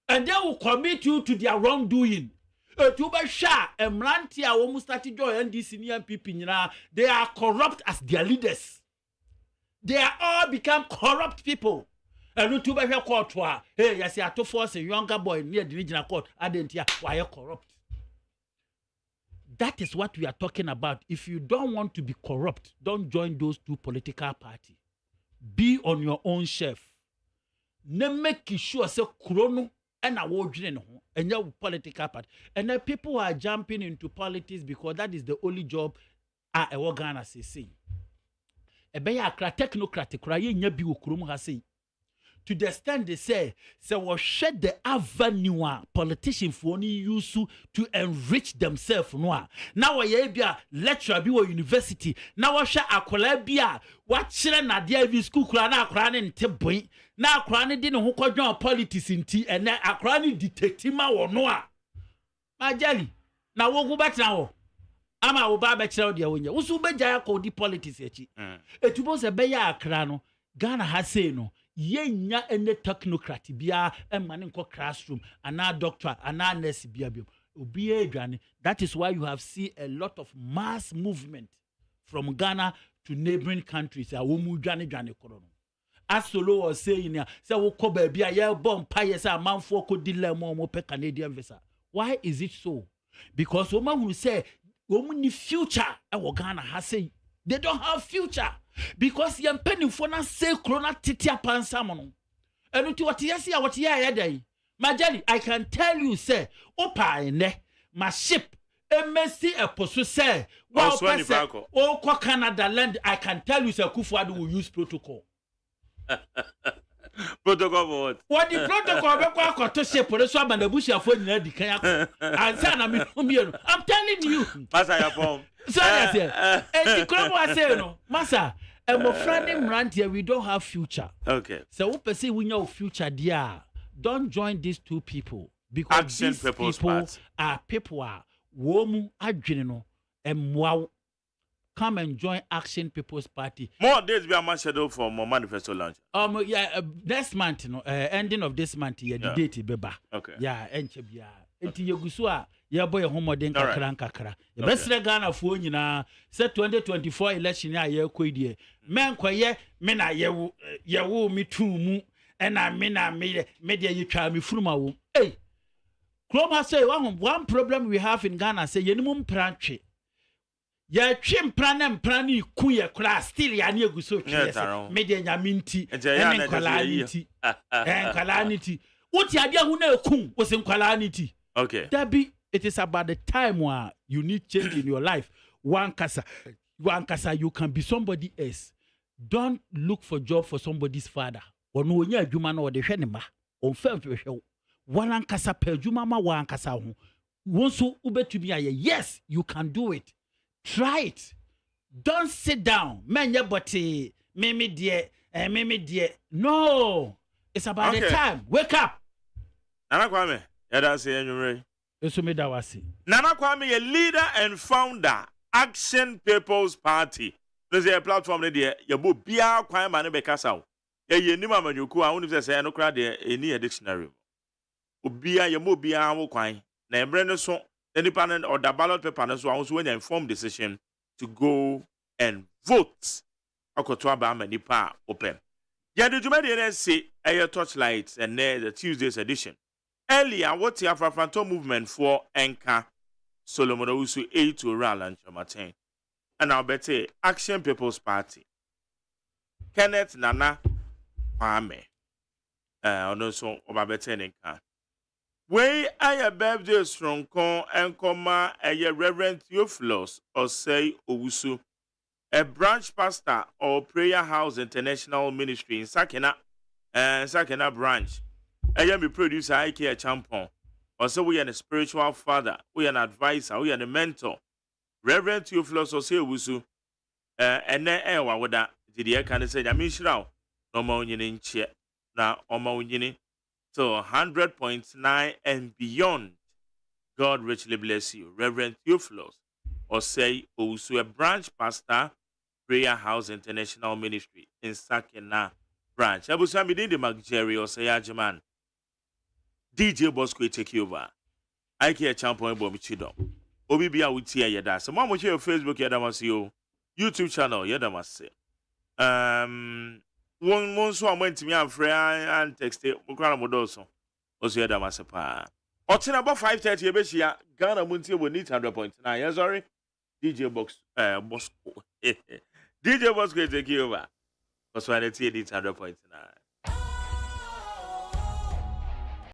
and they will commit you to their wrongdoing. Tuba Shah and Mrantia almost started join NDC and MPP. They are corrupt as their leaders. They are all become corrupt people. And Tuba here court hey, yes, I to force a younger boy near the regional court. I didn't hear why you're corrupt. That is what we are talking about. If you don't want to be corrupt, don't join those two political parties. Be on your own shelf. Ne make sure say chrono and award and your political party. And then people are jumping into politics because that is the only job a Ghana say. Ebeya akra technocratic kra ye nya bi okurum ha sei. To the extent they say we shed the avenue politicians for only use to enrich themselves no. Now we bia lecturer bi wo university. Now we sha akola bia wa kire na dia bi school kra na akra ne nteboy. Na akra ne di ne ho kwadwan politics nti ene akra ne detective ma wo no a. Majali na wo go betra wo. Ama wo ba be kire wo dia wonya. Wo su be jaya ko di politics echi. Etubo se be ya akra no Ghana ha say no. Yenya ene technocrat bia emane nko classroom ana doctor ana nurse bia bia obi adwane. That is why you have seen a lot of mass movement from Ghana to neighboring countries. Awomu dwane koro no. As Solo was saying, say wo ko ba bia ye bom pa ye say amanfo ko di lemo mo pe Canadian visa. Why is it so? Because woman who say woman ni future e wo Ghana ha say they don't have future. Because yam penny for na say corona titia pansamono. And to what yes ya day. Majali, I can tell you, say, opa ne, my ship, emesi eposo say wow person o Canada land I can tell you say Kufuor will use protocol. Protocol for what? The protocol be kwa akoto shape re so abanabusia fo nyina di kan ansa na me I'm telling you. Masa ya form. So I say e di I say no masa my friend rant here we don't have future. Okay. So who person we know future there. Don't join these two people because Action these people are people are womu adwene no emwa. Come and join Action People's Party. More days we are scheduled for more manifesto launch. Next month, ending of this month, the date beba. Okay. Yeah, enchebia. Enti yegusua ya boy homoden kakra. The best Ghana for nyina say 2024 election ya ye kwedie. Men kwaye me na ye wo me tumu ena me na me media ye twa me furuma wo. Hey. Kroma say one problem we have in Ghana say yenimum prantwe. Ya twim prane ku ye kra still ya na eguso twe media nyaminti ene nkwala Uti adia hu na ekum wo se nkwala niti. Okay. Debbie, it is about the time where you need change in your life. One kasa, you can be somebody else. Don't look for job for somebody's father. Onu onya adwuma na ode hwe ne ma. Onfa hwe. One kasa pe adwuma ma one kasa ho. Wonso ubetumi aye. Yes, you can do it. Try it. Don't sit down. Menye boti meme die. No. It's about the time. Wake up. Nana Kwame, yada say enyumre. Eso me da wasi. Nana Kwame, a leader and founder, Action People's Party. There's a platform there. Yabo bia kwan ma ne bekasa wo. Ye nim amanyuku a wonu say no kra de eni dictionary. Obia yamo bia wo kwan. Na emre no so nipa or the ballot paper no so when you informed decision to go and vote. Akoto aba ma nipa open. Yeah, the Juma say a Torchlight and the Tuesday's edition. Earlier, what the Afro-Fanto movement for Enka Solomon Owusu 8 to Ral and Chamatin. And I'll bet Action People's Party. Kenneth Nana Kwame. Also, Obabetenka. Way I birthdays from Con and Coma a Reverend Theophilus OSEI Owusu. A branch pastor or Prayer House International Ministry in Sakina branch. I am a producer, I care champion. Also, we are a spiritual father, we are an advisor, we are a mentor. Reverend Theophilus Osei and then what that did you can say, I mean, no more in chair now, so 100.9 and beyond. God richly bless you, Reverend Theophilus Osei Owusu, a branch pastor. Prayer House International Ministry in Sakina branch. Abusami did the Jerry or say AGYEMANG. DJ Bosco take you over. I care champion Bomichido. Obibia with tia yada. So mama your Facebook yadamasi YouTube channel yadamasi. One so I went to me and friend and texted Mukana Modoso. Also yadamasi pa. Otin about 5:30 Beshia Ghana Munti will need 100.9. Yeah, sorry. DJ Bosco. DJ Bosco take you over. Because when I see it, it's 100.9.